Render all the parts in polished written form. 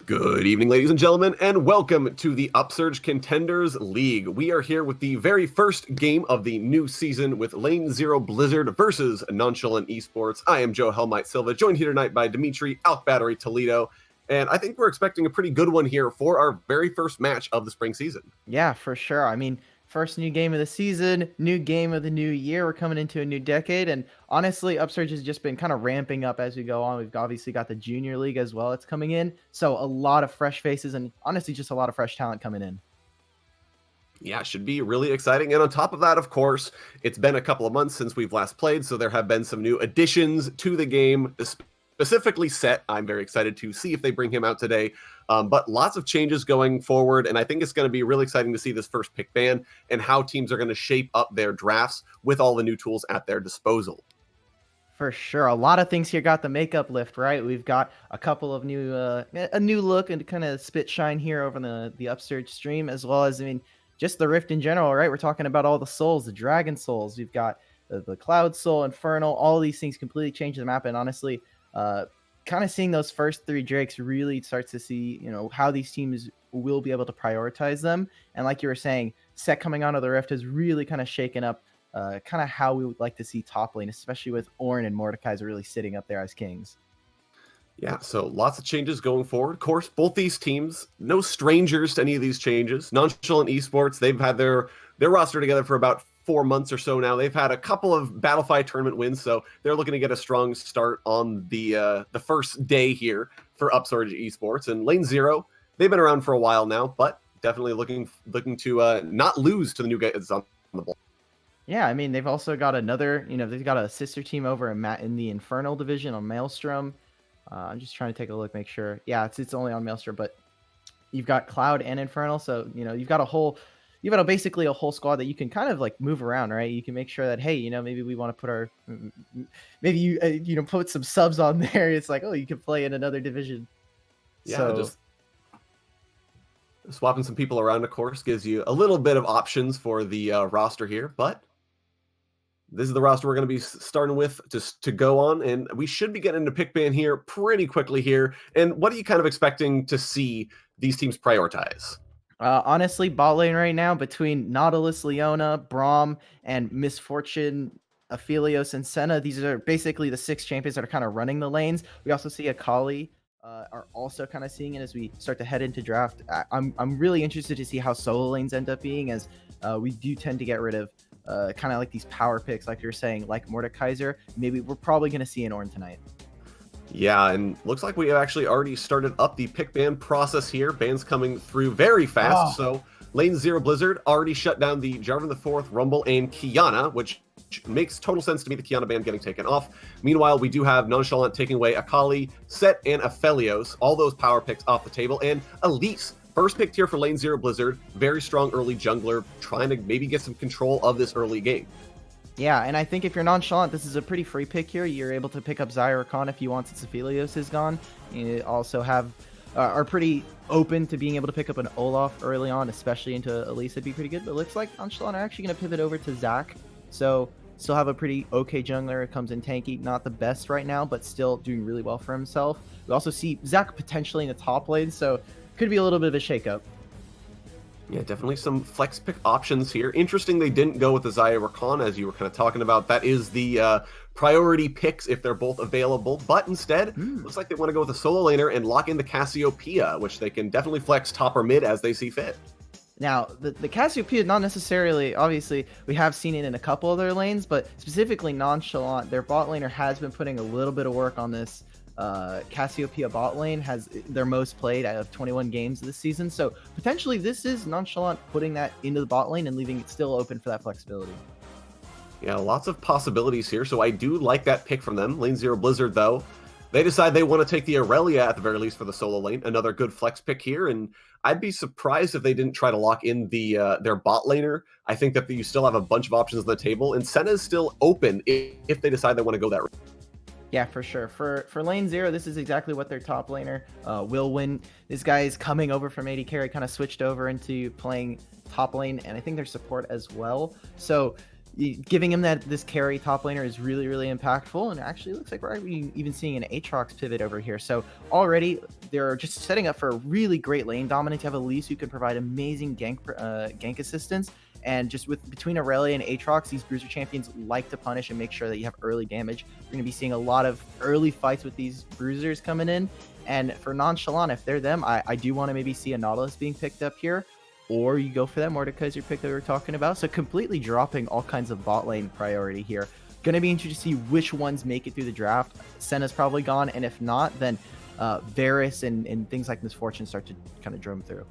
Good evening, ladies and gentlemen, and welcome to the Upsurge Contenders League. We are here with the very first game of the new season with Lane Zero Blizzard versus Nonchalant Esports. I am Joe Helmite Silva, joined here tonight by Dimitri Alk Battery Toledo, and I think we're expecting a pretty good one here for our very first match of the spring season. Yeah, for sure. I mean, first new game of the season, new game of the new year. We're coming into a new decade. And honestly, Upsurge has just been kind of ramping up as we go on. We've obviously got the junior league as well. It's coming in. So a lot of fresh faces and honestly, just a lot of fresh talent coming in. Yeah, should be really exciting. And on top of that, of course, it's been a couple of months since we've last played. So there have been some new additions to the game, specifically Set. I'm very excited to see if they bring him out today. But lots of changes going forward, and I think it's going to be really exciting to see this first pick ban and how teams are going to shape up their drafts with all the new tools at their disposal. For sure. A lot of things here got the makeup lift, right? We've got a couple of new, a new look and kind of spit shine here over the Upsurge stream, as well as, I mean, just the Rift in general, right? We're talking about all the souls, the Dragon Souls. We've got the Cloud Soul, Infernal, all these things completely change the map. And honestly, kind of seeing those first three Drakes really starts to see, how these teams will be able to prioritize them. And like you were saying, Set coming onto the Rift has really kind of shaken up kind of how we would like to see top lane, especially with Ornn and Mordekaiser really sitting up there as kings. Yeah, so lots of changes going forward. Of course, both these teams, no strangers to any of these changes. Nonchalant Esports, they've had their roster together for about 4 months or so now. They've had a couple of Battlefy tournament wins, so they're looking to get a strong start on the first day here for Upsurge Esports. And Lane Zero, they've been around for a while now, but definitely looking to not lose to the new guys on the block. Yeah, I mean, they've also got another, they've got a sister team over in the Infernal division on Maelstrom. I'm just trying to take a look, make sure. Yeah, it's only on Maelstrom, but you've got Cloud and Infernal, so you've got basically a whole squad that you can kind of like move around, right? You can make sure that, hey, maybe we want to put maybe you put some subs on there. It's like, oh, you can play in another division. Yeah, so, just swapping some people around, of course, gives you a little bit of options for the roster here, but this is the roster we're going to be starting with to go on, and we should be getting into pick ban here pretty quickly here. And what are you kind of expecting to see these teams prioritize? Honestly, bot lane right now between Nautilus, Leona, Braum, and Misfortune, Aphelios, and Senna. These are basically the 6 champions that are kind of running the lanes. We also see Akali are also kind of seeing it as we start to head into draft. I'm really interested to see how solo lanes end up being, as we do tend to get rid of kind of like these power picks, like you're saying, like Mordekaiser. Maybe we're probably going to see an Ornn tonight. Yeah, and looks like we have actually already started up the pick ban process here. Bans coming through very fast. So Lane Zero Blizzard already shut down the Jarvan IV, Rumble, and Kiana, which makes total sense to me, the Kiana ban getting taken off. Meanwhile, we do have Nonchalant taking away Akali, Set, and Aphelios, all those power picks off the table, and Elise, first picked here for Lane Zero Blizzard, very strong early jungler, trying to maybe get some control of this early game. Yeah, and I think if you're Nonchalant, this is a pretty free pick here. You're able to pick up Zyra if you want, since Aphelios is gone. You also are pretty open to being able to pick up an Olaf early on, especially into Elise. It'd be pretty good. But it looks like Nonchalant are actually going to pivot over to Zac. So still have a pretty okay jungler. It comes in tanky, not the best right now, but still doing really well for himself. We also see Zac potentially in the top lane, so could be a little bit of a shakeup. Yeah, definitely some flex pick options here. Interesting they didn't go with the Zyra, as you were kind of talking about. That is the priority picks if they're both available. But instead, looks like they want to go with a solo laner and lock in the Cassiopeia, which they can definitely flex top or mid as they see fit. Now, the Cassiopeia, not necessarily, obviously, we have seen it in a couple of their lanes, but specifically Nonchalant, their bot laner has been putting a little bit of work on this. Cassiopeia bot lane has their most played out of 21 games this season, so potentially this is Nonchalant putting that into the bot lane and leaving it still open for that flexibility. Yeah, lots of possibilities here, so I do like that pick from them. Lane Zero Blizzard, though, they decide they want to take the Aurelia at the very least for the solo lane. Another good flex pick here, and I'd be surprised if they didn't try to lock in their bot laner. I think that you still have a bunch of options on the table, and Senna is still open if they decide they want to go that route. Yeah, for sure. For Lane Zero, this is exactly what their top laner will win. This guy is coming over from AD carry, kind of switched over into playing top lane, and I think their support as well. So giving him this carry top laner is really, really impactful. And actually looks like we're even seeing an Aatrox pivot over here. So already they're just setting up for a really great lane dominance. You have Elise who can provide amazing gank assistance. And just between Aurelia and Aatrox, these bruiser champions like to punish and make sure that you have early damage. We're going to be seeing a lot of early fights with these bruisers coming in. And for Nonchalant, if they're them, I do want to maybe see a Nautilus being picked up here. Or you go for that Mordekaiser pick that we were talking about. So completely dropping all kinds of bot lane priority here. Going to be interested to see which ones make it through the draft. Senna's probably gone. And if not, then Varus and things like Misfortune start to kind of drum through.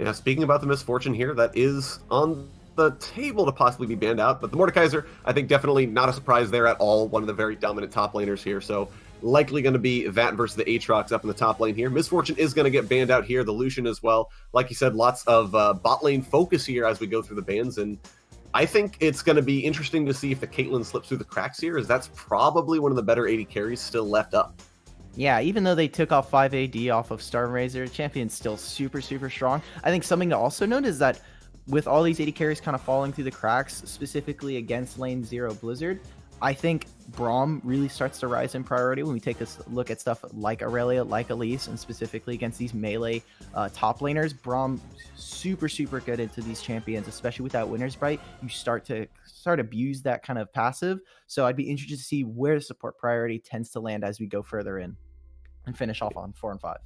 Yeah, speaking about the Misfortune here, that is on the table to possibly be banned out. But the Mordekaiser, I think definitely not a surprise there at all. One of the very dominant top laners here. So likely going to be that versus the Aatrox up in the top lane here. Misfortune is going to get banned out here. The Lucian as well. Like you said, lots of bot lane focus here as we go through the bans. And I think it's going to be interesting to see if the Caitlyn slips through the cracks here, as that's probably one of the better AD carries still left up. Yeah, even though they took off 5 AD off of Stormrazor, champion's still super, super strong. I think something to also note is that with all these AD carries kind of falling through the cracks, specifically against lane 0 Blizzard, I think Braum really starts to rise in priority when we take this look at stuff like Aurelia, like Elise, and specifically against these melee top laners. Braum super, super good into these champions, especially with that Winner's Bite. You start abuse that kind of passive. So I'd be interested to see where the support priority tends to land as we go further in and finish off on 4 and 5.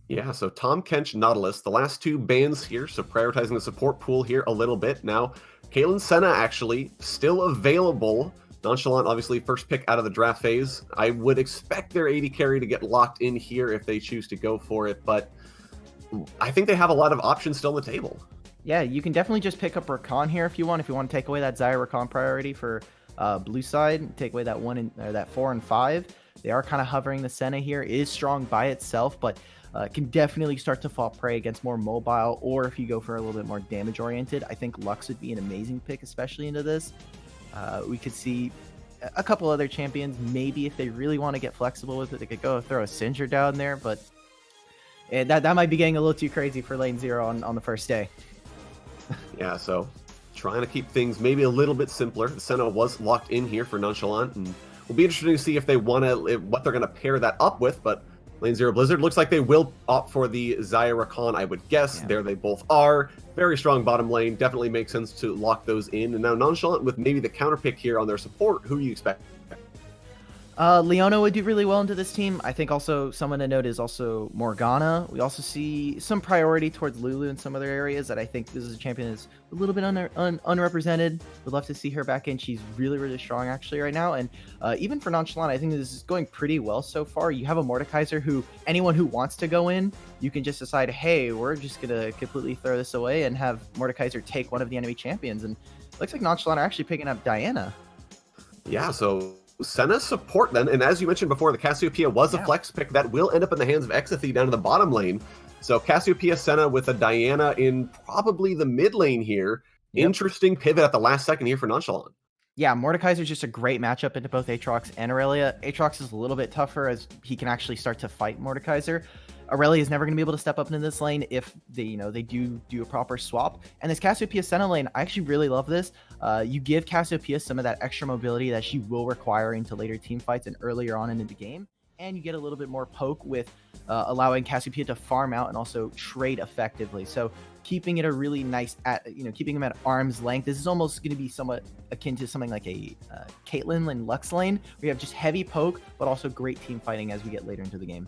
Yeah, so Tahm Kench, Nautilus, the last two bans here, so prioritizing the support pool here a little bit. Now, Caitlyn Senna actually still available. Nonchalant, obviously, first pick out of the draft phase. I would expect their AD carry to get locked in here if they choose to go for it, but I think they have a lot of options still on the table. Yeah, you can definitely just pick up Rakan here if you want. If you want to take away that Xayah Rakan priority for blue side, take away that 4 and 5. They are kind of hovering. The Senna here is strong by itself, but can definitely start to fall prey against more mobile, or if you go for a little bit more damage oriented, I think Lux would be an amazing pick, especially into this. We could see a couple other champions, maybe if they really want to get flexible with it, they could go throw a Sindri down there, but that might be getting a little too crazy for lane 0 on the first day. Yeah, so trying to keep things maybe a little bit simpler. The Senna was locked in here for Nonchalant, and will be interesting to see if they want to, what they're going to pair that up with, but lane 0 Blizzard looks like they will opt for the Xayah Rakan, I would guess. Yeah. There they both are. Very strong bottom lane. Definitely makes sense to lock those in. And now Nonchalant with maybe the counter pick here on their support. Who do you expect? Leona would do really well into this team. I think also someone to note is also Morgana. We also see some priority towards Lulu in some other areas that I think this is a champion that's a little bit unrepresented. Would love to see her back in. She's really, really strong actually right now. And even for Nonchalant, I think this is going pretty well so far. You have a Mordekaiser who anyone who wants to go in, you can just decide, hey, we're just going to completely throw this away and have Mordekaiser take one of the enemy champions. And it looks like Nonchalant are actually picking up Diana. Yeah, so Senna support then, and as you mentioned before, the Cassiopeia was a flex pick that will end up in the hands of Exathy down in the bottom lane. So Cassiopeia Senna with a Diana in probably the mid lane here. Yep. Interesting pivot at the last second here for Nonchalant. Yeah, Mordekaiser is just a great matchup into both Aatrox and Aurelia. Aatrox is a little bit tougher as he can actually start to fight Mordekaiser. Aurelia is never going to be able to step up into this lane if they do a proper swap. And this Cassiopeia Senna lane, I actually really love this. You give Cassiopeia some of that extra mobility that she will require into later team fights and earlier on into the game. And you get a little bit more poke with allowing Cassiopeia to farm out and also trade effectively. So keeping it a really nice, keeping him at arm's length. This is almost going to be somewhat akin to something like a Caitlyn and Lux lane, where you have just heavy poke, but also great team fighting as we get later into the game.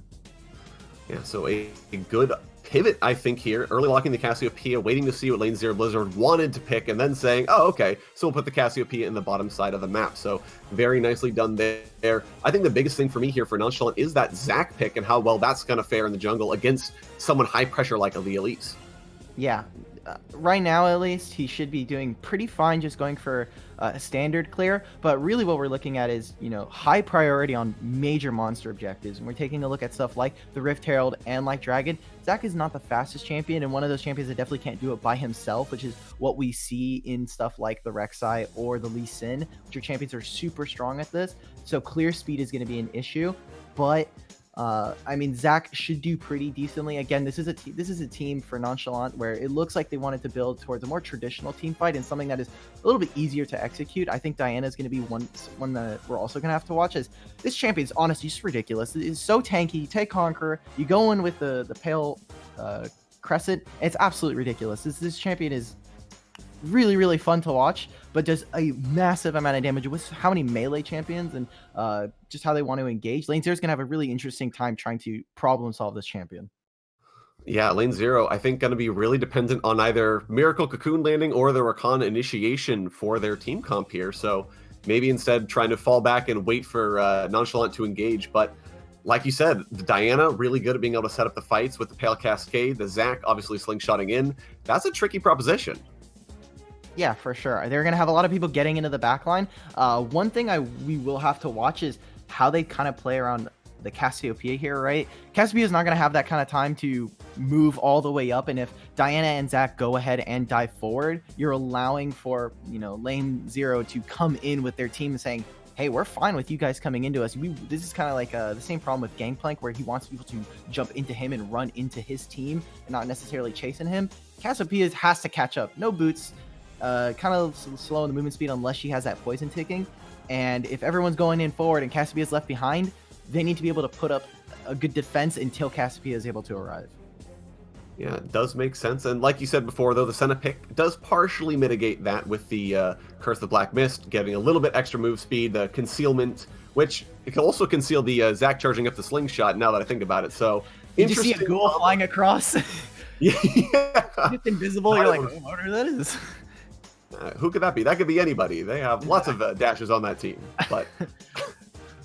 Yeah, so a good pivot, I think, here. Early locking the Cassiopeia, waiting to see what lane 0 Blizzard wanted to pick, and then saying, oh, okay, so we'll put the Cassiopeia in the bottom side of the map. So very nicely done there. I think the biggest thing for me here for Nonchalant is that Zac pick and how well that's going to fare in the jungle against someone high pressure like the Elise. Yeah, right now at least, he should be doing pretty fine just going for a standard clear. But really what we're looking at is, high priority on major monster objectives. And we're taking a look at stuff like the Rift Herald and like Dragon. Zac is not the fastest champion, and one of those champions that definitely can't do it by himself, which is what we see in stuff like the Rek'Sai or the Lee Sin, which are champions that are super strong at this. So clear speed is going to be an issue. But I mean, Zach should do pretty decently. Again, this is a team for Nonchalant where it looks like they wanted to build towards a more traditional team fight and something that is a little bit easier to execute. I think Diana is going to be one that we're also going to have to watch. As this champion is honestly just ridiculous. It is so tanky. You take Conqueror, you go in with the pale Crescent. It's absolutely ridiculous. This champion is really, really fun to watch, but does a massive amount of damage with how many melee champions and just how they want to engage. Lane Zero's going to have a really interesting time trying to problem solve this champion. Yeah, Lane Zero, I think, going to be really dependent on either Miracle Cocoon landing or the Rakan initiation for their team comp here. So maybe instead trying to fall back and wait for Nonchalant to engage. But like you said, the Diana really good at being able to set up the fights with the Pale Cascade. The Zac obviously slingshotting in. That's a tricky proposition. Yeah, for sure. They're going to have a lot of people getting into the backline. One thing we will have to watch is how they kind of play around the Cassiopeia here, right? Cassiopeia is not going to have that kind of time to move all the way up, and if Diana and Zac go ahead and dive forward, you're allowing for, Lane Zero to come in with their team saying, hey, we're fine with you guys coming into us. This is kind of like the same problem with Gangplank, where he wants people to jump into him and run into his team and not necessarily chasing him. Cassiopeia has to catch up. No boots. Kind of slow in the movement speed unless she has that poison ticking. And if everyone's going in forward and Cassiopeia is left behind, they need to be able to put up a good defense until Cassiopeia is able to arrive. Yeah, it does make sense. And like you said before, though, the Senna pick does partially mitigate that with the Curse of the Black Mist, getting a little bit extra move speed, the concealment, which it can also conceal the Zac charging up the slingshot, now that I think about it. So, Did you see a ghoul flying across? Yeah. It's invisible. You're like, oh, I wonder who that is. Who could that be? That could be anybody. They have lots of dashes on that team. But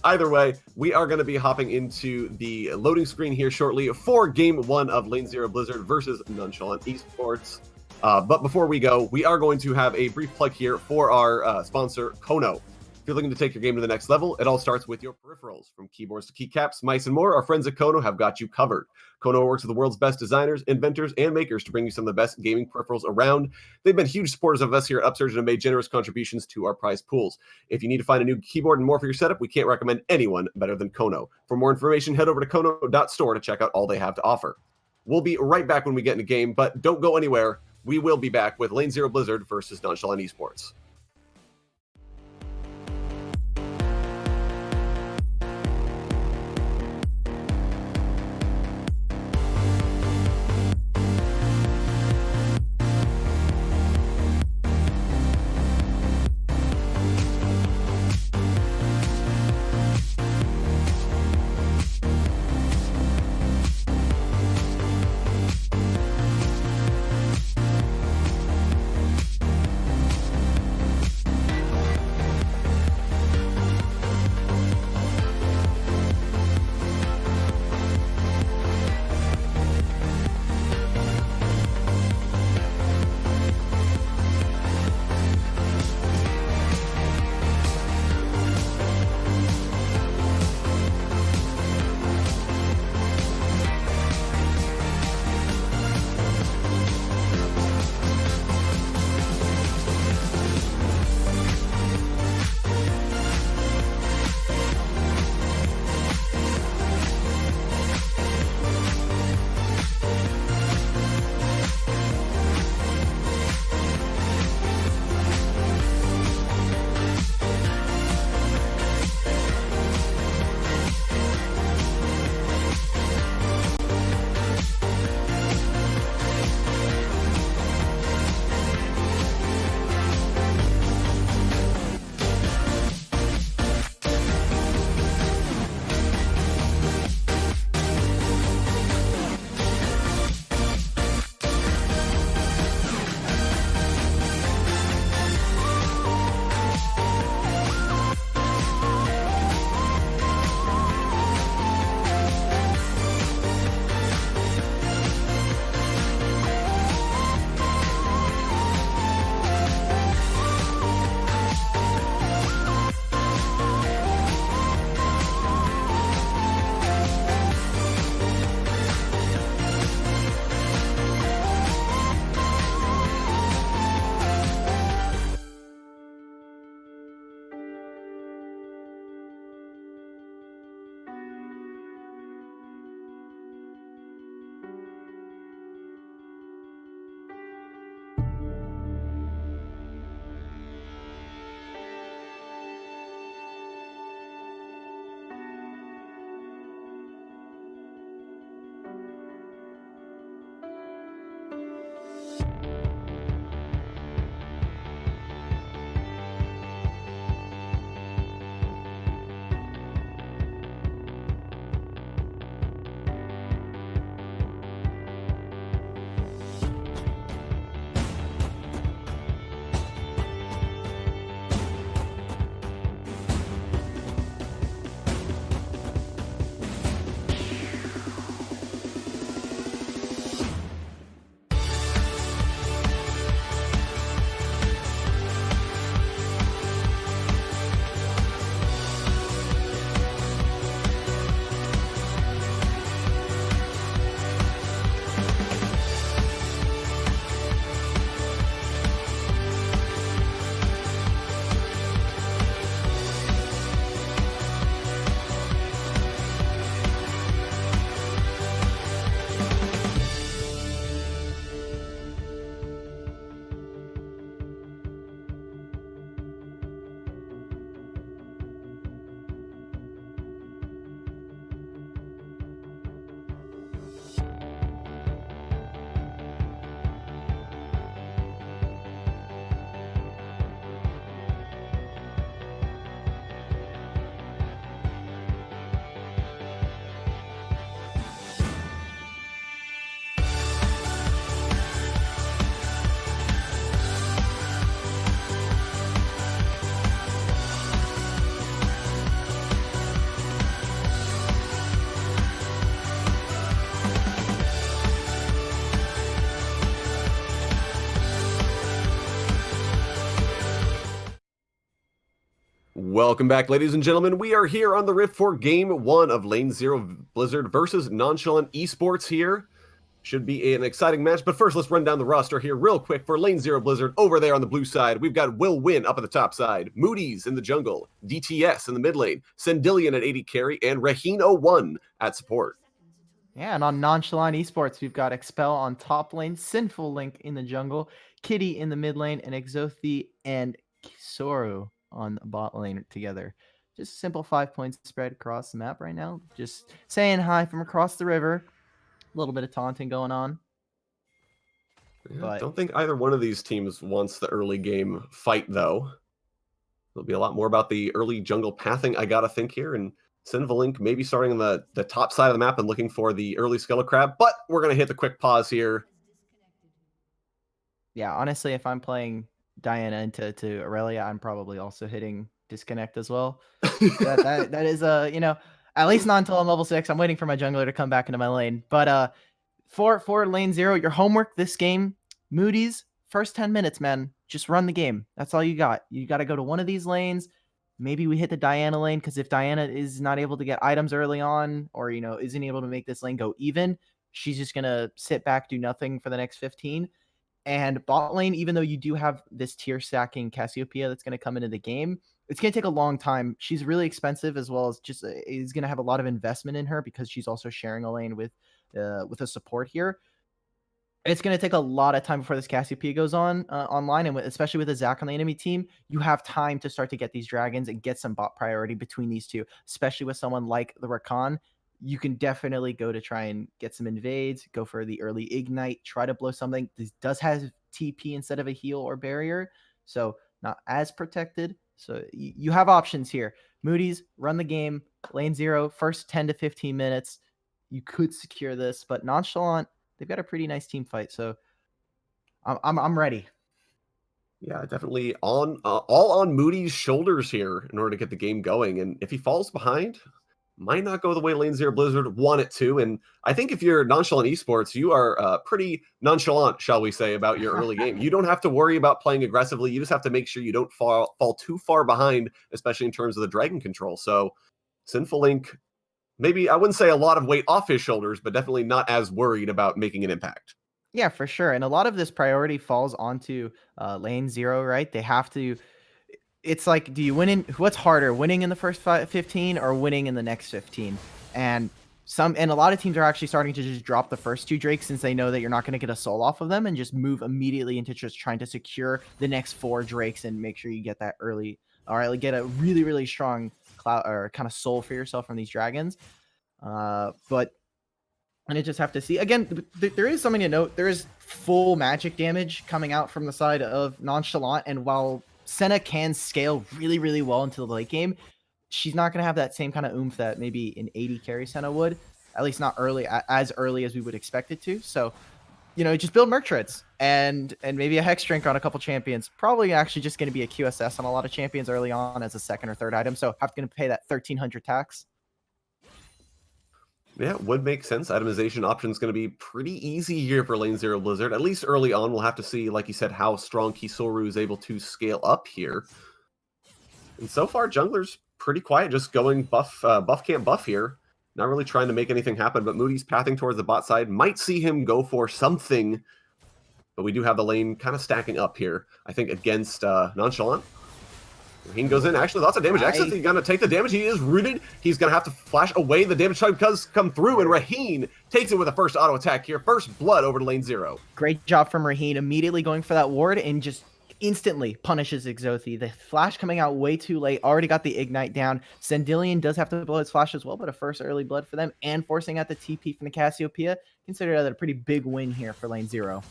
either way, we are going to be hopping into the loading screen here shortly for Game 1 of Lane Zero Blizzard versus Nonchalant Esports. But before we go, we are going to have a brief plug here for our sponsor, Kono. If you're looking to take your game to the next level, it all starts with your peripherals. From keyboards to keycaps, mice, and more, our friends at Kono have got you covered. Kono works with the world's best designers, inventors, and makers to bring you some of the best gaming peripherals around. They've been huge supporters of us here at Upsurge and have made generous contributions to our prize pools. If you need to find a new keyboard and more for your setup, we can't recommend anyone better than Kono. For more information, head over to kono.store to check out all they have to offer. We'll be right back when we get in the game, but don't go anywhere. We will be back with Lane Zero Blizzard versus Nonchalant Esports. Welcome back, ladies and gentlemen. We are here on the Rift for Game 1 of Lane Zero Blizzard versus Nonchalant Esports here. Should be an exciting match, but first let's run down the roster here real quick for Lane Zero Blizzard. Over there on the blue side, we've got Will Win up at the top side, Moody's in the jungle, DTS in the mid lane, Sendillion at 80 carry, and Raheen01 at support. Yeah, and on Nonchalant Esports, we've got Expel on top lane, Sinful Link in the jungle, Kitty in the mid lane, and Exothi and Kisoru on the bot lane together. Just a simple 5-point spread across the map right now. Just saying hi from across the river. A little bit of taunting going on. Yeah, But I don't think either one of these teams wants the early game fight, though. There'll be a lot more about the early jungle pathing, I gotta think here, and Sinvalink maybe starting on the top side of the map and looking for the early Skeleton Crab, but we're going to hit the quick pause here. Yeah, honestly, if I'm playing Diana into Aurelia, I'm probably also hitting disconnect as well. that is at least not until I'm level 6. I'm waiting for my jungler to come back into my lane. But for Lane Zero, your homework this game, Moody's, first 10 minutes, man, just run the game. That's all you got. You got to go to one of these lanes. Maybe we hit the Diana lane, because if Diana is not able to get items early on, or isn't able to make this lane go even, she's just gonna sit back, do nothing for the next 15. And bot lane, even though you do have this tier stacking Cassiopeia that's gonna come into the game, it's gonna take a long time. She's really expensive, as well as just is gonna have a lot of investment in her, because she's also sharing a lane with a support here. It's going to take a lot of time before this Cassiopeia goes online, and especially with a Zac on the enemy team, you have time to start to get these dragons and get some bot priority between these two, especially with someone like the Rakan. You can definitely go to try and get some invades, go for the early ignite, try to blow something. This does have TP instead of a heal or barrier, so not as protected. So you have options here. Moody's, run the game. Lane Zero, first 10 to 15 minutes. You could secure this, but Nonchalant, they've got a pretty nice team fight, so I'm ready. Yeah, definitely all on Moody's shoulders here in order to get the game going. And if he falls behind, might not go the way Lane Zero Blizzard want it to. And I think if you're Nonchalant Esports, you are pretty nonchalant, shall we say, about your early game. You don't have to worry about playing aggressively. You just have to make sure you don't fall too far behind, especially in terms of the dragon control. So Sinful Link, maybe I wouldn't say a lot of weight off his shoulders, but definitely not as worried about making an impact. Yeah, for sure. And a lot of this priority falls onto Lane Zero, right? They have to. It's like, do you win in? What's harder, winning in the first 15 or winning in the next 15? And a lot of teams are actually starting to just drop the first 2 drakes, since they know that you're not going to get a soul off of them, and just move immediately into just trying to secure the next 4 drakes and make sure you get that early, or get a really, really strong cloud or kind of soul for yourself from these dragons. And I just have to see. Again, there is something to note. There is full magic damage coming out from the side of Nonchalant, and while Senna can scale really, really well into the late game, she's not going to have that same kind of oomph that maybe an 80 carry Senna would, at least not as early as we would expect it to. So, just build Merc Treads and maybe a Hex Drink on a couple champions. Probably actually just going to be a QSS on a lot of champions early on as a second or third item. So I'm going to pay that 1,300 tax. Yeah, it would make sense. Itemization option is going to be pretty easy here for Lane Zero Blizzard. At least early on, we'll have to see, like you said, how strong Kisoru is able to scale up here. And so far, jungler's pretty quiet, just going buff can't buff here. Not really trying to make anything happen, but Moody's pathing towards the bot side. Might see him go for something, but we do have the lane kind of stacking up here, I think, against Nonchalant. Raheen goes in. Actually, lots of damage. Exit, he's going to take the damage. He is rooted. He's going to have to flash away. The damage does come through, and Raheen takes it with a first auto attack here. First blood over to Lane Zero. Great job from Raheen, immediately going for that ward and just instantly punishes Exothi. The flash coming out way too late. Already got the ignite down. Sendillion does have to blow his flash as well, but a first early blood for them, and forcing out the TP from the Cassiopeia. Consider that a pretty big win here for Lane Zero.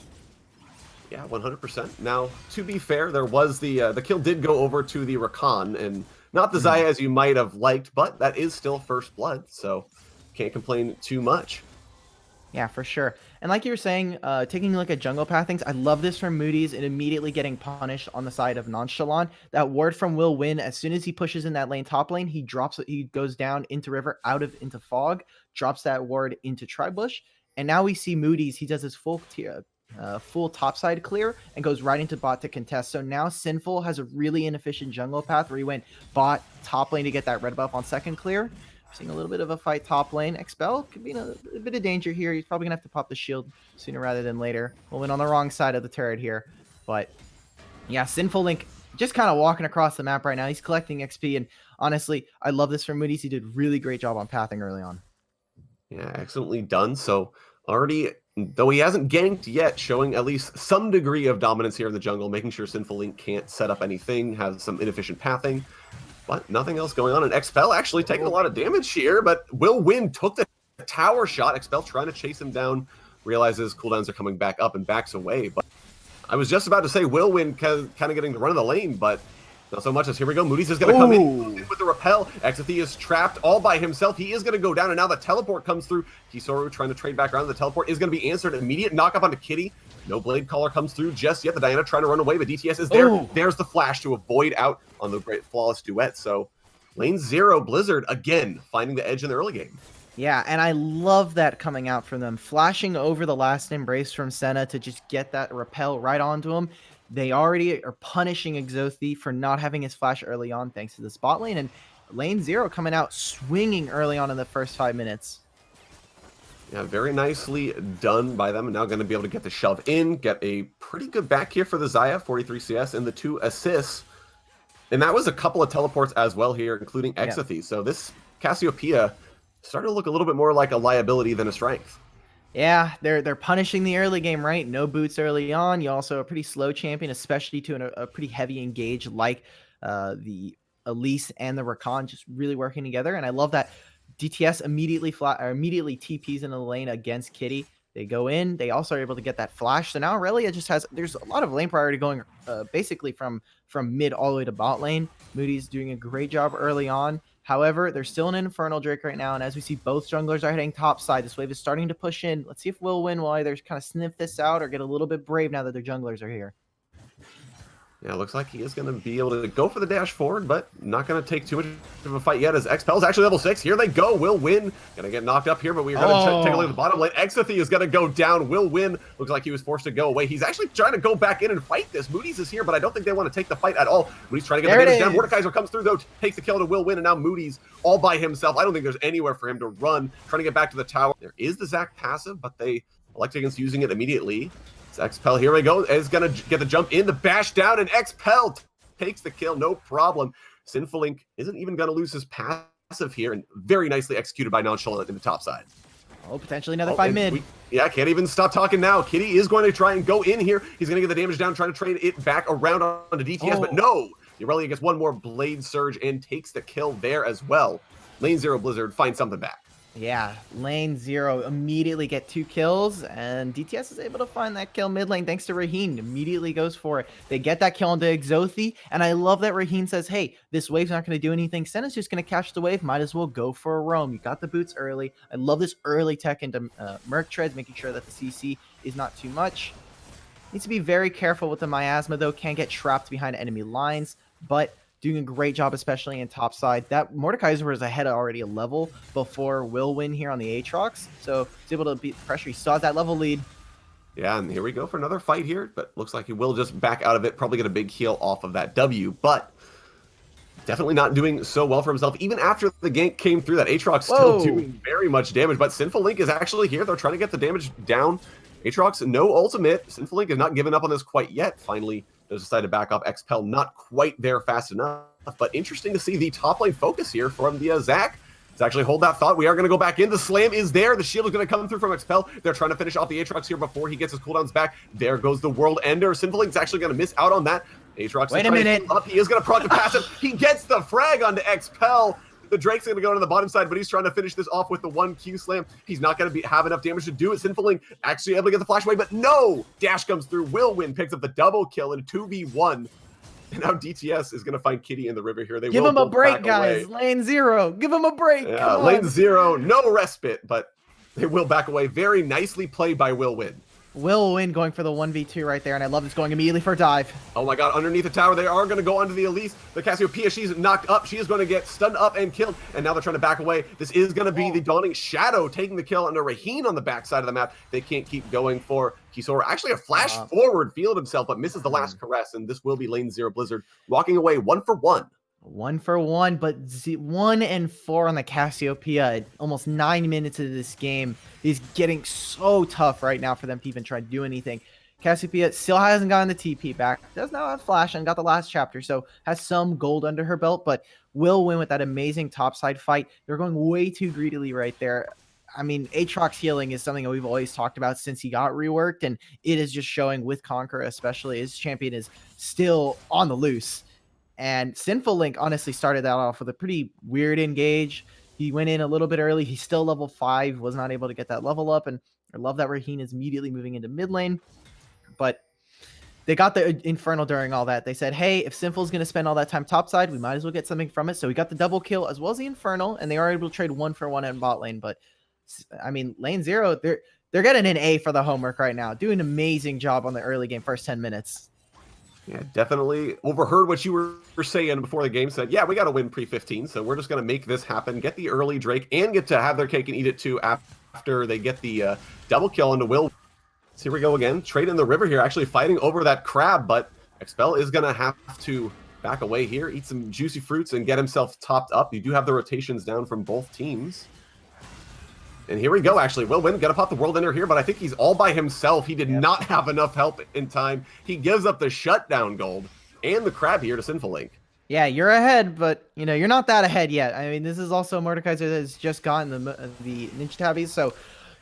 Yeah, 100%. Now, to be fair, there was the kill did go over to the Rakan, and not the Xayah as you might have liked, but that is still first blood, so can't complain too much. Yeah, for sure. And like you were saying, taking a look at jungle pathings, I love this from Moody's and immediately getting punished on the side of Nonchalant. That ward from Will Win, as soon as he pushes in that lane top lane, he goes down into river, into fog, drops that ward into Tribush, and now we see Moody's, he does his full full topside clear and goes right into bot to contest. So now Sinful has a really inefficient jungle path where he went bot top lane to get that red buff on second clear. Seeing a little bit of a fight top lane. Expel could be in a bit of danger here. He's probably going to have to pop the shield sooner rather than later. We'll win on the wrong side of the turret here. But yeah, Sinful Link just kind of walking across the map right now. He's collecting XP. And honestly, I love this from Moody's. He did a really great job on pathing early on. Yeah, excellently done. So already, though he hasn't ganked yet, showing at least some degree of dominance here in the jungle, making sure Sinful Link can't set up anything, has some inefficient pathing. But nothing else going on. And Expel actually taking a lot of damage here, but Will Win took the tower shot. Expel trying to chase him down, realizes cooldowns are coming back up and backs away. But I was just about to say Will Win kind of getting the run of the lane, but not so much as here we go. Moody's is going to come in with the repel. Exathy is trapped all by himself. He is going to go down, and now the teleport comes through. Kisoru trying to trade back around. The teleport is going to be answered. Immediate knock up onto Kitty. No Blade Caller comes through just yet. The Diana trying to run away, but DTS is there. There's the flash to avoid out on the great flawless duet. So lane 0, Blizzard, again, finding the edge in the early game. Yeah, and I love that coming out from them. Flashing over the last embrace from Senna to just get that repel right onto him. They already are punishing Exothy for not having his flash early on thanks to the spot lane. And lane 0 coming out swinging early on in the first 5 minutes. Yeah, very nicely done by them. And now going to be able to get the shove in, get a pretty good back here for the Xayah, 43 CS, and the 2 assists. And that was a couple of teleports as well here, including Exathy. Yeah. So this Cassiopeia started to look a little bit more like a liability than a strength. Yeah, they're punishing the early game, right? No boots early on. You also a pretty slow champion, especially to a pretty heavy engage like the Elise and the Rakan, just really working together. And I love that DTS immediately TPs into the lane against Kitty. They go in. They also are able to get that flash. So now Aurelia just there's a lot of lane priority going basically from mid all the way to bot lane. Moody's doing a great job early on. However, there's still an Infernal Drake right now, and as we see, both junglers are hitting top side. This wave is starting to push in. Let's see if Will Win will either kind of sniff this out or get a little bit brave now that their junglers are here. Yeah, looks like he is going to be able to go for the dash forward, but not going to take too much of a fight yet as Expel's actually level 6. Here they go. Will Win going to get knocked up here, but we're going to take a look at the bottom lane. Exathy is going to go down. Will Win looks like he was forced to go away. He's actually trying to go back in and fight this. Moody's is here, but I don't think they want to take the fight at all. Moody's trying to get the damage down. Mordekaiser comes through, though, takes the kill to Will Win, and now Moody's all by himself. I don't think there's anywhere for him to run. Trying to get back to the tower. There is the Zac passive, but they elect against using it immediately. It's Expel, here we go, is going to get the jump in, the bash down, and Expel takes the kill, no problem. Sinful Link isn't even going to lose his passive here, and very nicely executed by Nonchalant in the top side. Oh, potentially another 5 mid. Can't even stop talking now. Kitty is going to try and go in here. He's going to get the damage down, trying to trade it back around onto DTS, but no. Aurelia gets one more Blade Surge and takes the kill there as well. Lane 0 Blizzard finds something back. Yeah, lane 0 immediately get 2 kills, and DTS is able to find that kill mid lane thanks to Raheen. Immediately goes for it. They get that kill into Exothy, and I love that Raheen says, hey, this wave's not going to do anything. Senna's just going to catch the wave. Might as well go for a roam. You got the boots early. I love this early tech into Merc Treads, making sure that the CC is not too much. Needs to be very careful with the Miasma, though. Can't get trapped behind enemy lines, but doing a great job, especially in top side. That Mordekaiser was ahead already a level before Will Win here on the Aatrox, so he's able to beat the pressure. He saw that level lead. Yeah, and here we go for another fight here, but looks like he will just back out of it, probably get a big heal off of that W, but definitely not doing so well for himself. Even after the gank came through, that Aatrox still doing very much damage, but Sinful Link is actually here. They're trying to get the damage down. Aatrox, no ultimate. Sinful Link is not giving up on this quite yet. Finally, does decide to back off. Expel not quite there fast enough, but interesting to see the top lane focus here from the Zac. Let's actually hold that thought. We are going to go back in. The slam is there. The shield is going to come through from Expel. They're trying to finish off the Aatrox here before he gets his cooldowns back. There goes the World Ender. Sinful Link's actually going to miss out on that. Aatrox Wait a minute. Up. He is going to proc the passive. He gets the frag onto Expel. The Drake's going to go to the bottom side, but he's trying to finish this off with the 1 Q slam. He's not going to have enough damage to do it. Sinful Link actually able to get the flash away, but no! Dash comes through. Will Win picks up the double kill in a 2v1. And now DTS is going to find Kitty in the river here. They give will him a break, guys. Away. Lane 0. Give him a break. Yeah, lane 0. No respite, but they will back away. Very nicely played by Will Win. Will win going for the 1v2 right there, and I love this going immediately for a dive. Oh my god, underneath the tower, they are going to go onto the Elise. The Cassiopeia, she's knocked up. She is going to get stunned up and killed, and now they're trying to back away. This is going to be the Dawning Shadow taking the kill under Raheen on the backside of the map. They can't keep going for Kisora. Actually, a flash forward field himself, but misses the last caress, and this will be Lane Zero Blizzard walking away 1-for-1. 1-for-1, but 1-4 on the Cassiopeia. Almost 9 minutes into this game. It's getting so tough right now for them to even try to do anything. Cassiopeia still hasn't gotten the TP back. Does now have Flash and got the last chapter, so has some gold under her belt, but will win with that amazing topside fight. They're going way too greedily right there. I mean, Aatrox healing is something that we've always talked about since he got reworked, and it is just showing with Conqueror, especially. His champion is still on the loose. And Sinful Link honestly started that off with a pretty weird engage. He went in a little bit early. He's still level 5, was not able to get that level up. And I love that Raheen is immediately moving into mid lane. But they got the Infernal during all that. They said, hey, if Sinful's going to spend all that time topside, we might as well get something from it. So we got the double kill as well as the Infernal, and they are able to trade 1-for-1 in bot lane. But, I mean, Lane Zero, they're getting an A for the homework right now. Doing an amazing job on the early game, first 10 minutes. Yeah, definitely overheard what you were saying before the game. Said, yeah, we got to win pre-15, so we're just going to make this happen, get the early Drake, and get to have their cake and eat it too after they get the double kill into Will. So here we go again. Trade in the river here, actually fighting over that crab, but Expel is going to have to back away here, eat some juicy fruits, and get himself topped up. You do have the rotations down from both teams. And here we go, actually. Will Win gonna pop the World Ender here, but I think he's all by himself. He did not have enough help in time. He gives up the shutdown gold and the crab here to Sinful Link. Yeah, you're ahead, but, you know, you're not that ahead yet. I mean, this is also Mordekaiser that has just gotten the Ninja Tabbies. So,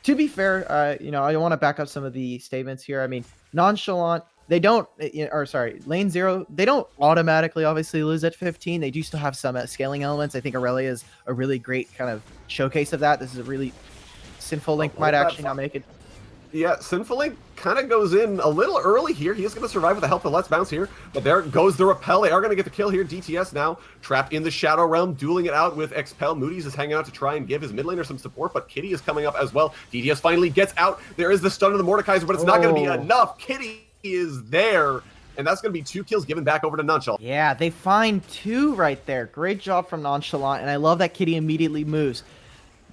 to be fair, you know, I want to back up some of the statements here. I mean, Nonchalant, they don't, or sorry, Lane Zero, they don't automatically obviously lose at 15. They do still have some scaling elements. I think Aurelia is a really great kind of showcase of that. This is a really... Sinful Link might actually not make it. Yeah, Sinful Link kind of goes in a little early here. He is going to survive with the help of Let's Bounce here. But there goes the Repel. They are going to get the kill here. DTS now trapped in the Shadow Realm, dueling it out with Expel. Moody's is hanging out to try and give his mid laner some support, but Kitty is coming up as well. DTS finally gets out. There is the stun of the Mordekaiser, but it's not going to be enough. Kitty is there. And that's going to be 2 kills given back over to Nonchalant. Yeah, they find 2 right there. Great job from Nonchalant. And I love that Kitty immediately moves.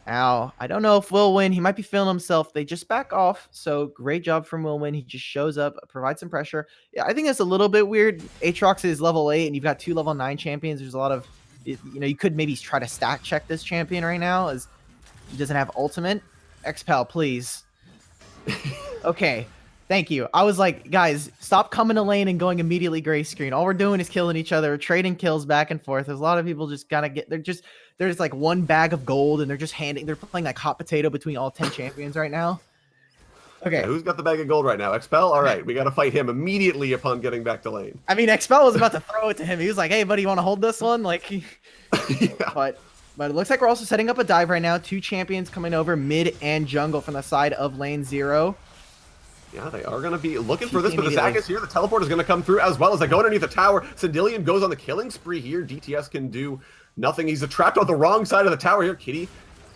Now, I don't know if Will Win. He might be feeling himself. They just back off. So great job from Will Win. He just shows up, provides some pressure. Yeah, I think that's a little bit weird. Aatrox is level 8, and you've got 2 level 9 champions. There's a lot of, you know, you could maybe try to stack check this champion right now as he doesn't have ultimate. Expel, please. Okay. Thank you. I was like, guys, stop coming to lane and going immediately gray screen. All we're doing is killing each other, trading kills back and forth. There's a lot of people just gotta get, there's like one bag of gold and they're playing like hot potato between all 10 champions right now. Okay. Yeah, who's got the bag of gold right now? Expel? All right, we got to fight him immediately upon getting back to lane. I mean, Expel was about to throw it to him. He was like, hey, buddy, you want to hold this one? Like, yeah. But it looks like we're also setting up a dive right now. 2 champions coming over mid and jungle from the side of lane 0. Yeah, they are going to be looking for this, but the Zac is here. The teleport is going to come through as well as they go underneath the tower. Sindelian goes on the killing spree here. DTS can do nothing. He's trapped on the wrong side of the tower here. Kitty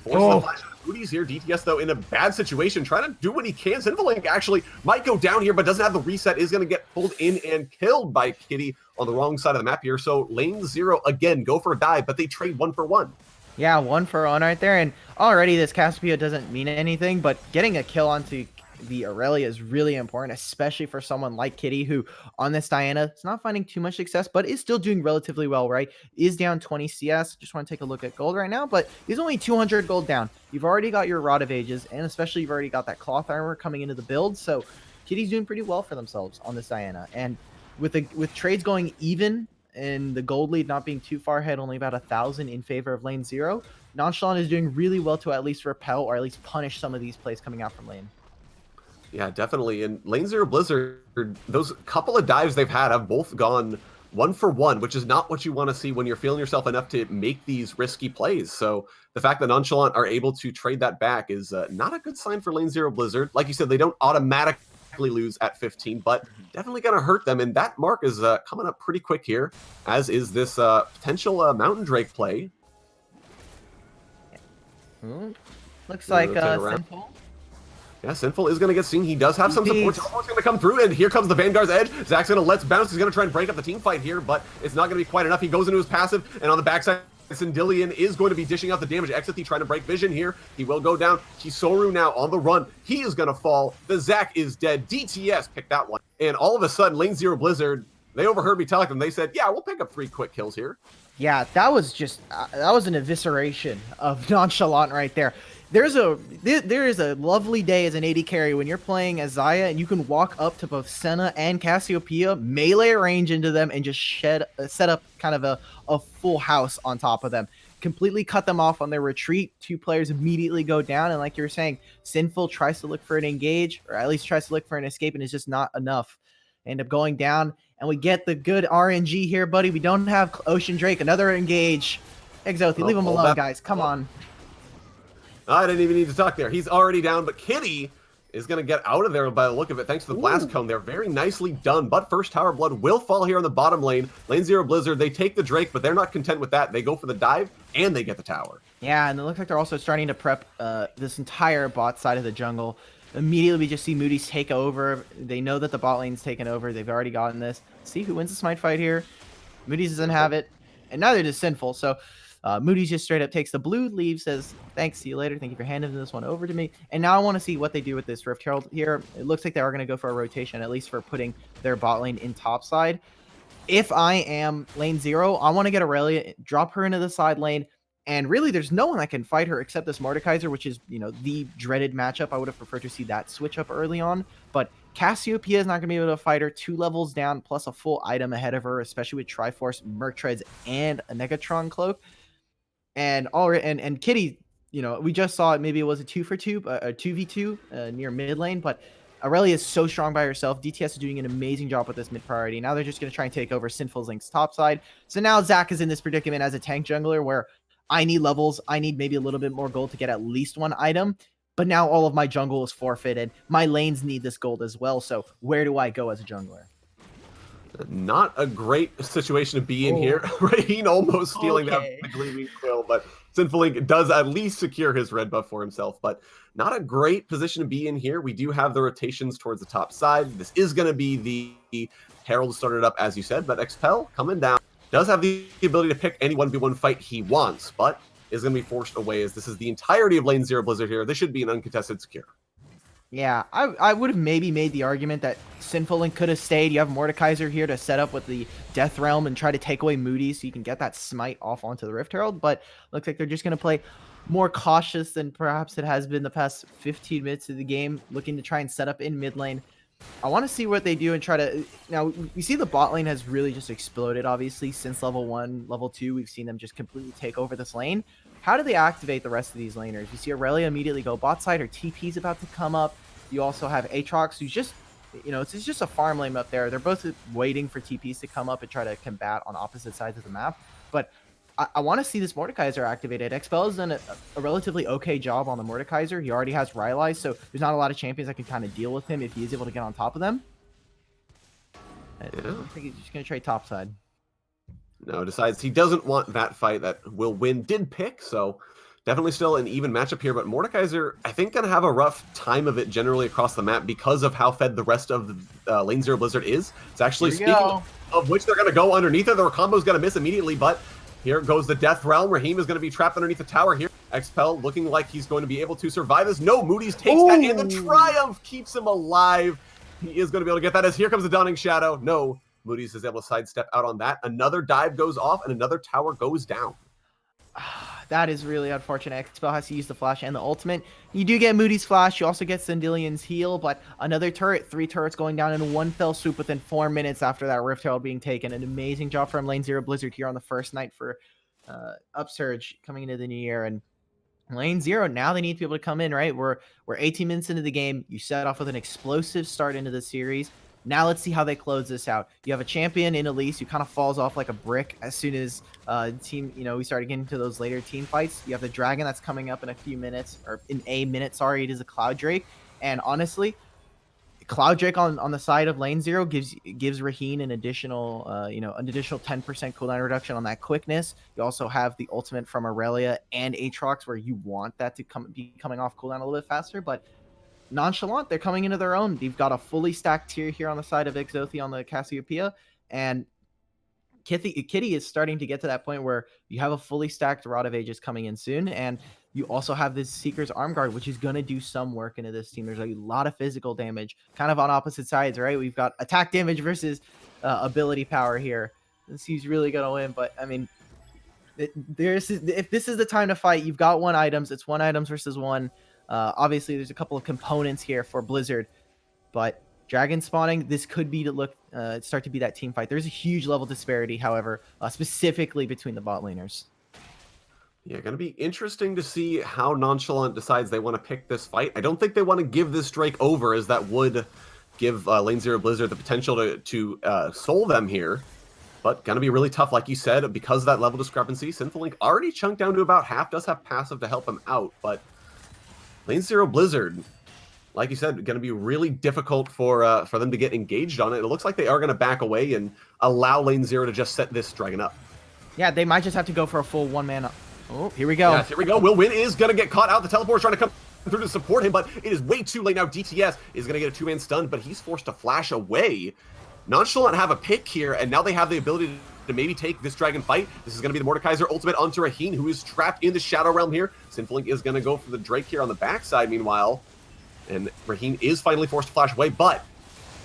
forces the flash of booties here. DTS, though, in a bad situation, trying to do what he can. Sinful Link actually might go down here, but doesn't have the reset. Is going to get pulled in and killed by Kitty on the wrong side of the map here. So lane 0, again, go for a dive, but they trade 1-for-1. Yeah, 1-for-1 right there. And already this Cassiopeia doesn't mean anything, but getting a kill onto the Aurelia is really important, especially for someone like Kitty, who on this Diana is not finding too much success, but is still doing relatively well, right? Is down 20 CS. Just want to take a look at gold right now, but he's only 200 gold down. You've already got your Rod of Ages, and especially you've already got that cloth armor coming into the build, so Kitty's doing pretty well for themselves on this Diana. And with trades going even and the gold lead not being too far ahead, only about 1,000 in favor of lane 0, Nonchalant is doing really well to at least repel or at least punish some of these plays coming out from lane. Yeah, definitely. And lane 0 Blizzard, those couple of dives they've had have both gone 1-for-1, which is not what you want to see when you're feeling yourself enough to make these risky plays. So the fact that Nonchalant are able to trade that back is not a good sign for lane 0 Blizzard. Like you said, they don't automatically lose at 15, but definitely going to hurt them. And that mark is coming up pretty quick here, as is this potential Mountain Drake play. Looks like Simple. Yeah, Sinful is going to get seen. He does have some support. Indeed. Teleport's going to come through, and here comes the Vanguard's edge. Zach's going to let's bounce. He's going to try and break up the team fight here, but it's not going to be quite enough. He goes into his passive, and on the backside, Syndillion is going to be dishing out the damage. Exithy trying to break vision here. He will go down. Kisoru now on the run. He is going to fall. The Zach is dead. DTS picked that one. And all of a sudden, Lane Zero Blizzard, they overheard me telling them. They said, yeah, we'll pick up 3 quick kills here. Yeah, that was just that was an evisceration of Nonchalant right there. There is a lovely day as an AD carry when you're playing as Xayah and you can walk up to both Senna and Cassiopeia, melee range into them, and just set up kind of a full house on top of them. Completely cut them off on their retreat. 2 players immediately go down, and like you were saying, Sinful tries to look for an engage, or at least tries to look for an escape, and it's just not enough. They end up going down, and we get the good RNG here, buddy. We don't have Ocean Drake. Another engage. Exothi, leave him alone, guys. Come on. I didn't even need to talk there. He's already down, but Kitty is going to get out of there by the look of it, thanks to the blast cone there. Very nicely done, but first Tower Blood will fall here on the bottom lane. Lane Zero Blizzard, they take the Drake, but they're not content with that. They go for the dive, and they get the tower. Yeah, and it looks like they're also starting to prep this entire bot side of the jungle. Immediately, we just see Moody's take over. They know that the bot lane's taken over. They've already gotten this. See who wins the smite fight here. Moody's doesn't have it, and neither does Sinful, so... Moody's just straight up takes the blue, leaves, says, thanks, see you later. Thank you for handing this one over to me. And now I want to see what they do with this Rift Herald here. It looks like they are going to go for a rotation, at least for putting their bot lane in top side. If I am lane 0, I want to get Aurelia, drop her into the side lane. And really, there's no one that can fight her except this Mordekaiser, which is, you know, the dreaded matchup. I would have preferred to see that switch up early on. But Cassiopeia is not going to be able to fight her 2 levels down, plus a full item ahead of her, especially with Triforce, Merc Treads, and a Negatron Cloak. And Kitty, you know, we just saw it. Maybe it was a 2-for-2, a 2v2 near mid lane, but Aurelia is so strong by herself. DTS is doing an amazing job with this mid priority. Now they're just going to try and take over Sinful's Link's top side. So now Zach is in this predicament as a tank jungler where I need levels. I need maybe a little bit more gold to get at least 1 item. But now all of my jungle is forfeited. My lanes need this gold as well. So where do I go as a jungler? Not a great situation to be in here. Raheen almost stealing that Gleaming Quill, but Sinful Link does at least secure his red buff for himself, but not a great position to be in here. We do have the rotations towards the top side. This is going to be the Herald started up, as you said, but Expel coming down does have the ability to pick any 1v1 fight he wants, but is going to be forced away as this is the entirety of lane 0 Blizzard here. This should be an uncontested secure. Yeah, I would have maybe made the argument that Sinful Link could have stayed. You have Mordekaiser here to set up with the Death Realm and try to take away Moody so you can get that smite off onto the Rift Herald, but looks like they're just going to play more cautious than perhaps it has been the past 15 minutes of the game, looking to try and set up in mid lane. I want to see what they do and try to... Now, we see the bot lane has really just exploded, obviously, since level 1, level 2. We've seen them just completely take over this lane. How do they activate the rest of these laners? You see Aurelia immediately go bot side. Her TP's about to come up. You also have Aatrox, who's just, you know, it's just a farm lane up there. They're both waiting for TPs to come up and try to combat on opposite sides of the map. But I want to see this Mordekaiser activated. Expel has done a relatively okay job on the Mordekaiser. He already has Rylai, so there's not a lot of champions that can kind of deal with him if he is able to get on top of them. I think he's just going to trade topside. No, decides he doesn't want that fight that will win. Did pick, so definitely still an even matchup here. But Mordekaiser, I think, going to have a rough time of it generally across the map because of how fed the rest of the Lane 0 Blizzard is. It's actually, speaking of which, they're going to go underneath it. Their combo's going to miss immediately, but here goes the Death Realm. Raheem is going to be trapped underneath the tower here. Expel looking like he's going to be able to survive this. No, Moody's takes that, and the Triumph keeps him alive. He is going to be able to get that as here comes the Dawning Shadow. No, Moody's is able to sidestep out on that. Another dive goes off, and another tower goes down. That is really unfortunate. Expel has to use the flash and the ultimate. You do get Moody's flash. You also get Syndillion's heal, but another turret, 3 turrets going down in one fell swoop within 4 minutes after that Rift Herald being taken. An amazing job from Lane 0 Blizzard here on the first night for Upsurge coming into the new year. And Lane 0, now they need to be able to come in, right? We're 18 minutes into the game. You set off with an explosive start into the series. Now let's see how they close this out. You have a champion in Elise who kind of falls off like a brick as soon as team, you know, we started getting into those later team fights. You have the dragon that's coming up in a few minutes, or in a minute, sorry, it is a Cloud Drake. And honestly, Cloud Drake on the side of Lane 0 gives Raheen an additional, an additional 10% cooldown reduction on that quickness. You also have the ultimate from Aurelia and Aatrox where you want that to be coming off cooldown a little bit faster, but Nonchalant, they're coming into their own. They've got a fully stacked tier here on the side of Exothi on the Cassiopeia, and Kitty is starting to get to that point where you have a fully stacked Rod of Ages coming in soon, and you also have this Seeker's Arm Guard, which is going to do some work into this team. There's a lot of physical damage, kind of on opposite sides, right? We've got attack damage versus ability power here. This he's really going to win, but I mean, if this is the time to fight, you've got one items. It's one items versus one. Obviously, there's a couple of components here for Blizzard, but dragon spawning, this could be to start to be that team fight. There's a huge level disparity, however, specifically between the bot laners. Yeah, going to be interesting to see how Nonchalant decides they want to pick this fight. I don't think they want to give this Drake over, as that would give Lane Zero Blizzard the potential to soul them here. But going to be really tough, like you said, because of that level discrepancy. Sinful Link already chunked down to about half, does have passive to help him out, but Lane Zero Blizzard, like you said, going to be really difficult for them to get engaged on it. It looks like they are going to back away and allow Lane Zero to just set this dragon up. Yeah, they might just have to go for a full one-man. Oh, here we go. Yes, here we go. Will Win is going to get caught out. The teleport's trying to come through to support him, but it is way too late now. DTS is going to get a two-man stun, but he's forced to flash away. Nonchalant have a pick here, and now they have the ability to maybe take this dragon fight. This is going to be the Mordekaiser ultimate onto Raheen, who is trapped in the Shadow Realm here. Sinful Link is going to go for the Drake here on the backside, meanwhile. And Raheen is finally forced to flash away, but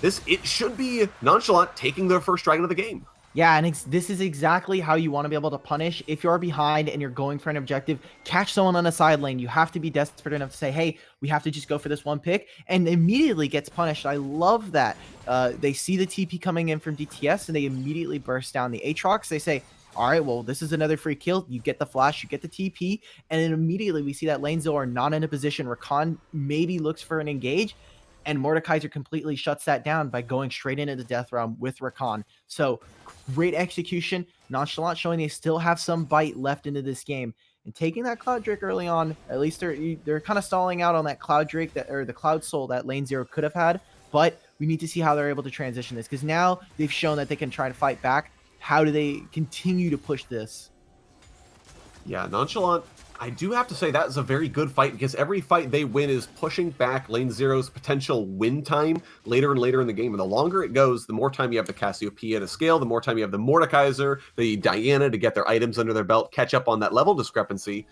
it should be Nonchalant taking their first dragon of the game. Yeah, and this is exactly how you want to be able to punish. If you're behind and you're going for an objective, catch someone on a side lane. You have to be desperate enough to say, hey, we have to just go for this one pick, and immediately gets punished. I love that. They see the TP coming in from DTS, and they immediately burst down the Aatrox. They say, all right, well, this is another free kill. You get the flash, you get the TP, and then immediately we see that Lane Zero are not in a position. Rakan maybe looks for an engage, and Mordekaiser completely shuts that down by going straight into the death realm with Rakan. So great execution. Nonchalant showing they still have some bite left into this game. And taking that Cloud Drake early on, at least they're kind of stalling out on that Cloud Drake or the Cloud Soul that Lane Zero could have had. But we need to see how they're able to transition this, because now they've shown that they can try to fight back. How do they continue to push this? Yeah, Nonchalant, I do have to say that is a very good fight, because every fight they win is pushing back Lane Zero's potential win time later and later in the game. And the longer it goes, the more time you have the Cassiopeia to scale, the more time you have the Mordekaiser, the Diana to get their items under their belt, catch up on that level discrepancy.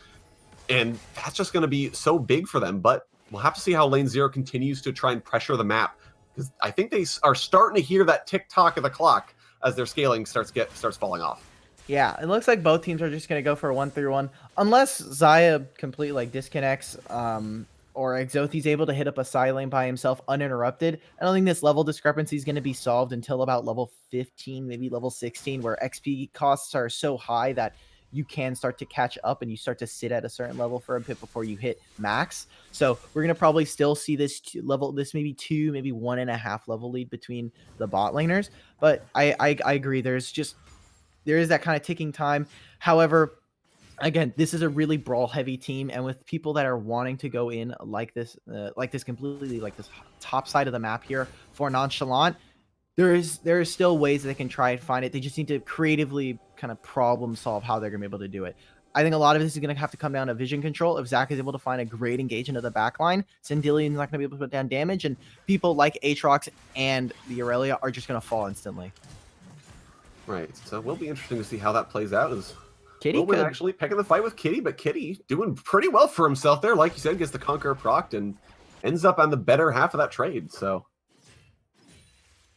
And that's just going to be so big for them. But we'll have to see how Lane Zero continues to try and pressure the map, because I think they are starting to hear that tick-tock of the clock as their scaling starts falling off. Yeah, it looks like both teams are just going to go for a 1-3-1. Unless Xayah completely disconnects or Exothi's able to hit up a side lane by himself uninterrupted. I don't think this level discrepancy is going to be solved until about level 15, maybe level 16, where XP costs are so high that you can start to catch up and you start to sit at a certain level for a bit before you hit max. So we're going to probably still see this maybe 2, maybe 1.5 level lead between the bot laners. But I agree. There is that kind of ticking time. However, again, this is a really brawl heavy team, and with people that are wanting to go in like this completely like this top side of the map here for Nonchalant, there is still ways they can try and find it. They just need to creatively kind of problem solve how they're gonna be able to do it. I think a lot of this is going to have to come down to vision control. If Zach is able to find a great engage into the backline, Sindilion's not going to be able to put down damage, and people like Aatrox and the Aurelia are just going to fall instantly. Right, so it will be interesting to see how that plays out. As Kitty Will Win actually picking the fight with Kitty, but Kitty doing pretty well for himself there. Like you said, gets the Conqueror procced and ends up on the better half of that trade. So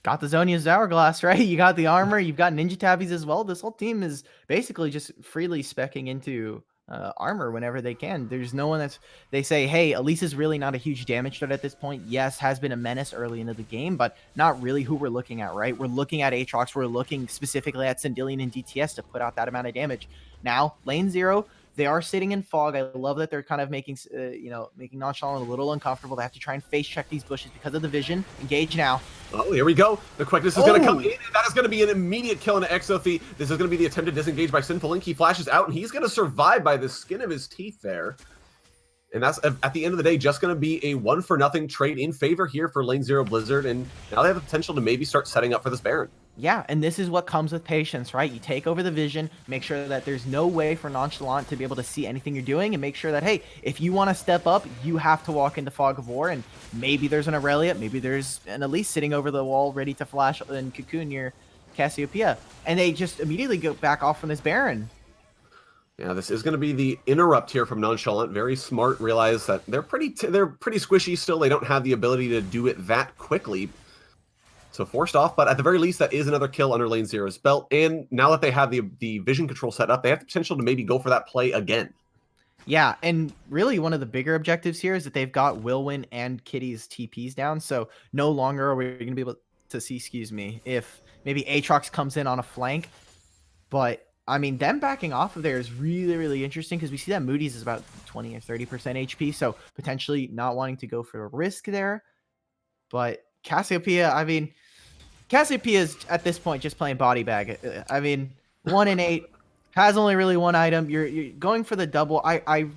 got the Zonia's Hourglass, right? You got the armor, you've got Ninja Tabbies as well. This whole team is basically just freely speccing into armor whenever they can. There's no one they say, hey, Elise is really not a huge damage threat at this point. Yes, has been a menace early into the game, but not really who we're looking at, right? We're looking at Aatrox. We're looking specifically at Sindilion and DTS to put out that amount of damage. Now, Lane Zero, they are sitting in fog. I love that they're kind of making Nonchalant a little uncomfortable. They have to try and face check these bushes because of the vision. Engage now. Oh, here we go. The quickness is going to come in, and that is going to be an immediate kill into Exothi. This is going to be the attempted disengage by Sinful Link. He flashes out, and he's going to survive by the skin of his teeth there. And that's, at the end of the day, just going to be a 1-for-0 trade in favor here for Lane Zero Blizzard, and now they have the potential to maybe start setting up for this Baron. Yeah, and this is what comes with patience, right? You take over the vision, make sure that there's no way for Nonchalant to be able to see anything you're doing, and make sure that, hey, if you want to step up, you have to walk into Fog of War, and maybe there's an Aurelia, maybe there's an Elise sitting over the wall ready to flash and cocoon your Cassiopeia, and they just immediately go back off from this Baron. Yeah, this is going to be the interrupt here from Nonchalant. Very smart. Realize that they're pretty squishy still. They don't have the ability to do it that quickly. So forced off, but at the very least, that is another kill under Lane Zero's belt. And now that they have the vision control set up, they have the potential to maybe go for that play again. Yeah, and really one of the bigger objectives here is that they've got Wilwyn and Kitty's TPs down, so no longer are we going to be able to see, excuse me, if maybe Aatrox comes in on a flank. But, I mean, them backing off of there is really, really interesting because we see that Moody's is about 20 or 30% HP, so potentially not wanting to go for a risk there. But Cassiopeia, I mean, Cassiopeia is at this point just playing body bag. I mean, 1 in 8 has only really one item. You're going for the double. I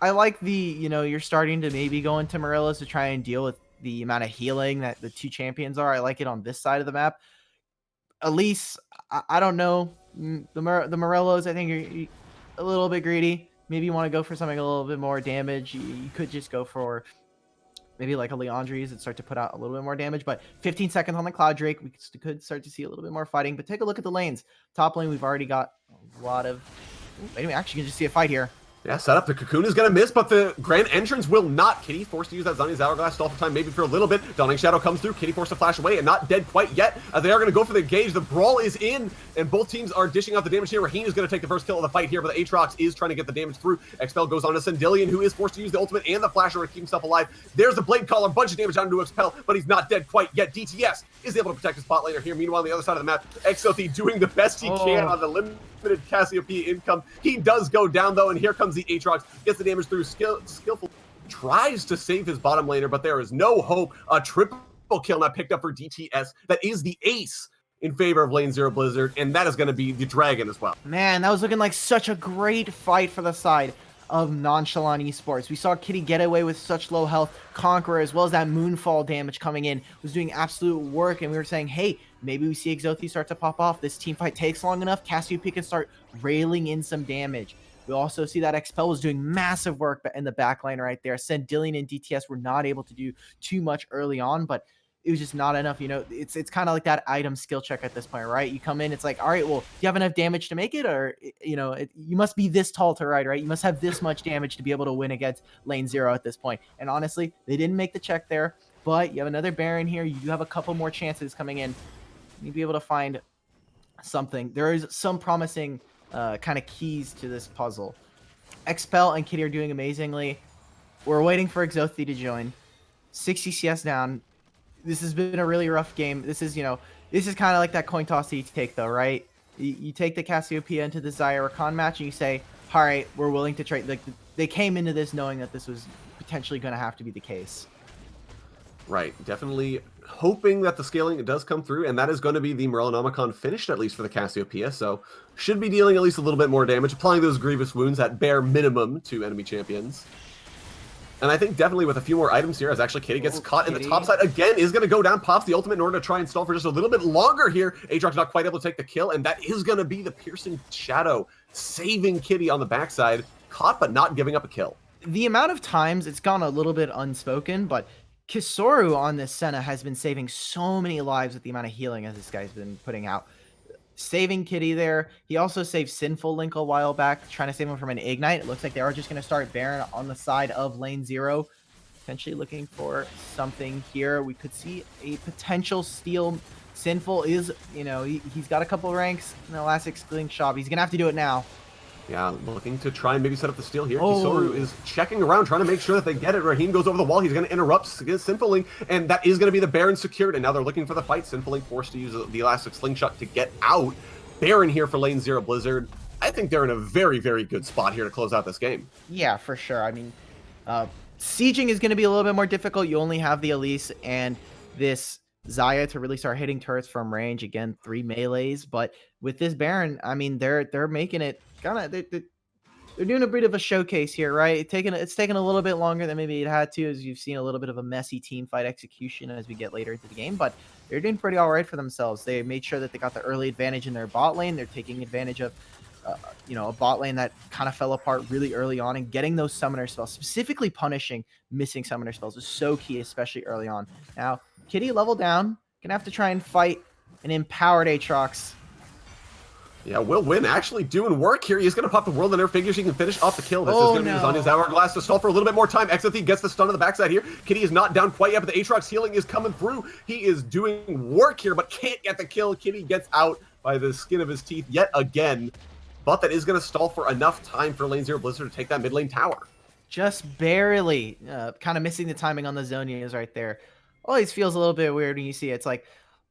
like the, you're starting to maybe go into Morello's to try and deal with the amount of healing that the two champions are. I like it on this side of the map. Elise, I don't know. The Morellos, I think you're a little bit greedy. Maybe you want to go for something a little bit more damage. You could just go for maybe like a Leandri's and start to put out a little bit more damage. But 15 seconds on the Cloud Drake, we could start to see a little bit more fighting. But take a look at the lanes. Top lane, we've already got a lot of... Anyway, actually, you can just see a fight here. Yeah, set up. The Cocoon is going to miss, but the Grand Entrance will not. Kitty forced to use that Zani's Hourglass stall for time, maybe for a little bit. Dawning Shadow comes through. Kitty forced to flash away and not dead quite yet. As they are going to go for the engage. The Brawl is in, and both teams are dishing out the damage here. Raheen is going to take the first kill of the fight here, but the Aatrox is trying to get the damage through. Expel goes on to Sendilion, who is forced to use the ultimate and the flasher to keep himself alive. There's the Blade Collar, bunch of damage onto Expel, but he's not dead quite yet. DTS is able to protect his bot laner here. Meanwhile, on the other side of the map, Exothi doing the best he can on the limited Cassiopeia income. He does go down though, and here comes the Aatrox. Gets the damage through. Skillful tries to save his bottom laner, but there is no hope. A triple kill not picked up for DTS. That is the ace in favor of Lane Zero Blizzard, and that is going to be the Dragon as well. Man, that was looking like such a great fight for the side of Nonchalant Esports. We saw Kitty get away with such low health. Conqueror, as well as that Moonfall damage coming in, was doing absolute work, and we were saying, hey, maybe we see Exothi start to pop off. This team fight takes long enough. Cassiopeia can start railing in some damage. We also see that Expel was doing massive work in the backline right there. Sendilion and DTS were not able to do too much early on, but it was just not enough. It's kind of like that item skill check at this point, right? You come in, it's like, all right, well, do you have enough damage to make it? Or, you must be this tall to ride, right? You must have this much damage to be able to win against Lane Zero at this point. And honestly, they didn't make the check there, but you have another Baron here. You do have a couple more chances coming in. You'll be able to find something. There is some promising kind of keys to this puzzle. Expel and Kitty are doing amazingly. We're waiting for Exothi to join. 60 CS down. This has been a really rough game. This is kind of like that coin toss that you take, though, right? You take the Cassiopeia into the Zyra Khan match, and you say, all right, we're willing to trade. Like, they came into this knowing that this was potentially going to have to be the case. Right, definitely hoping that the scaling does come through, and that is going to be the Morellonomicon finished, at least for the Cassiopeia, so should be dealing at least a little bit more damage, applying those grievous wounds at bare minimum to enemy champions. And I think definitely with a few more items here, as actually Kitty gets caught in the top side again, is going to go down, pops the ultimate in order to try and stall for just a little bit longer here. Aatrox not quite able to take the kill, and that is going to be the Piercing Shadow, saving Kitty on the backside, caught but not giving up a kill. The amount of times it's gone a little bit unspoken, but Kisoru on this Senna has been saving so many lives with the amount of healing as this guy's been putting out. Saving Kitty there. He also saved Sinful Link a while back, trying to save him from an Ignite. It looks like they are just going to start Baron on the side of Lane Zero. Potentially looking for something here. We could see a potential steal. Sinful is, he's got a couple ranks in the Elastic Slingshot. He's going to have to do it now. Yeah, looking to try and maybe set up the steal here. Kisoru is checking around, trying to make sure that they get it. Raheen goes over the wall. He's going to interrupt Sinful Link, and that is going to be the Baron secured. And now they're looking for the fight. Sinful Link forced to use the Elastic Slingshot to get out. Baron here for Lane Zero Blizzard. I think they're in a very, very good spot here to close out this game. Yeah, for sure. I mean, sieging is going to be a little bit more difficult. You only have the Elise and this Xayah to really start hitting turrets from range. Again, 3 melees, but with this Baron, I mean, they're making it kind of they're doing a bit of a showcase here, right? It's taken a little bit longer than maybe it had to, as you've seen a little bit of a messy team fight execution as we get later into the game, but they're doing pretty all right for themselves. They made sure that they got the early advantage in their bot lane. They're taking advantage of, a bot lane that kind of fell apart really early on, and getting those summoner spells, specifically punishing missing summoner spells, is so key, especially early on. Now, Kitty level down, gonna have to try and fight an empowered Aatrox. Yeah, Will Win actually doing work here. He's going to pop the World in her figures. He can finish off the kill. This is going to be Zhonya's Hourglass to stall for a little bit more time. Exothy gets the stun on the backside here. Kitty is not down quite yet, but the Aatrox healing is coming through. He is doing work here, but can't get the kill. Kitty gets out by the skin of his teeth yet again, but that is going to stall for enough time for Lane Zero Blizzard to take that mid lane tower. Just barely, kind of missing the timing on the Zhonya's right there. Always feels a little bit weird when you see it. It's like,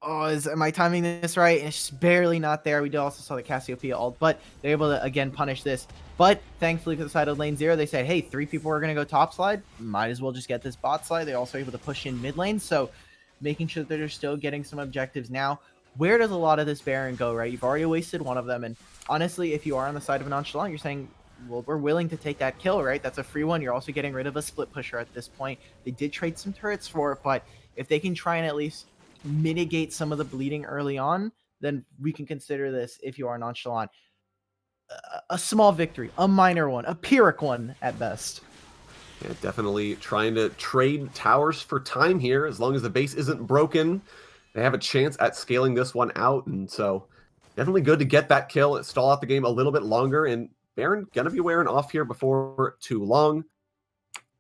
oh, am I timing this right? And it's just barely not there. We also saw the Cassiopeia ult, but they're able to, again, punish this. But thankfully for the side of Lane Zero, they said, hey, 3 people are going to go top slide. Might as well just get this bot slide. They're also able to push in mid lane, so making sure that they're still getting some objectives now. Where does a lot of this Baron go, right? You've already wasted one of them, and honestly, if you are on the side of Nonchalant, you're saying, well, we're willing to take that kill, right? That's a free one. You're also getting rid of a split pusher at this point. They did trade some turrets for it, but if they can try and at least mitigate some of the bleeding early on, then we can consider this, if you are Nonchalant, a small victory, a minor one, a Pyrrhic one at best. Yeah, definitely trying to trade towers for time here. As long as the base isn't broken, they have a chance at scaling this one out. And so definitely good to get that kill and stall out the game a little bit longer. And Baron going to be wearing off here before too long,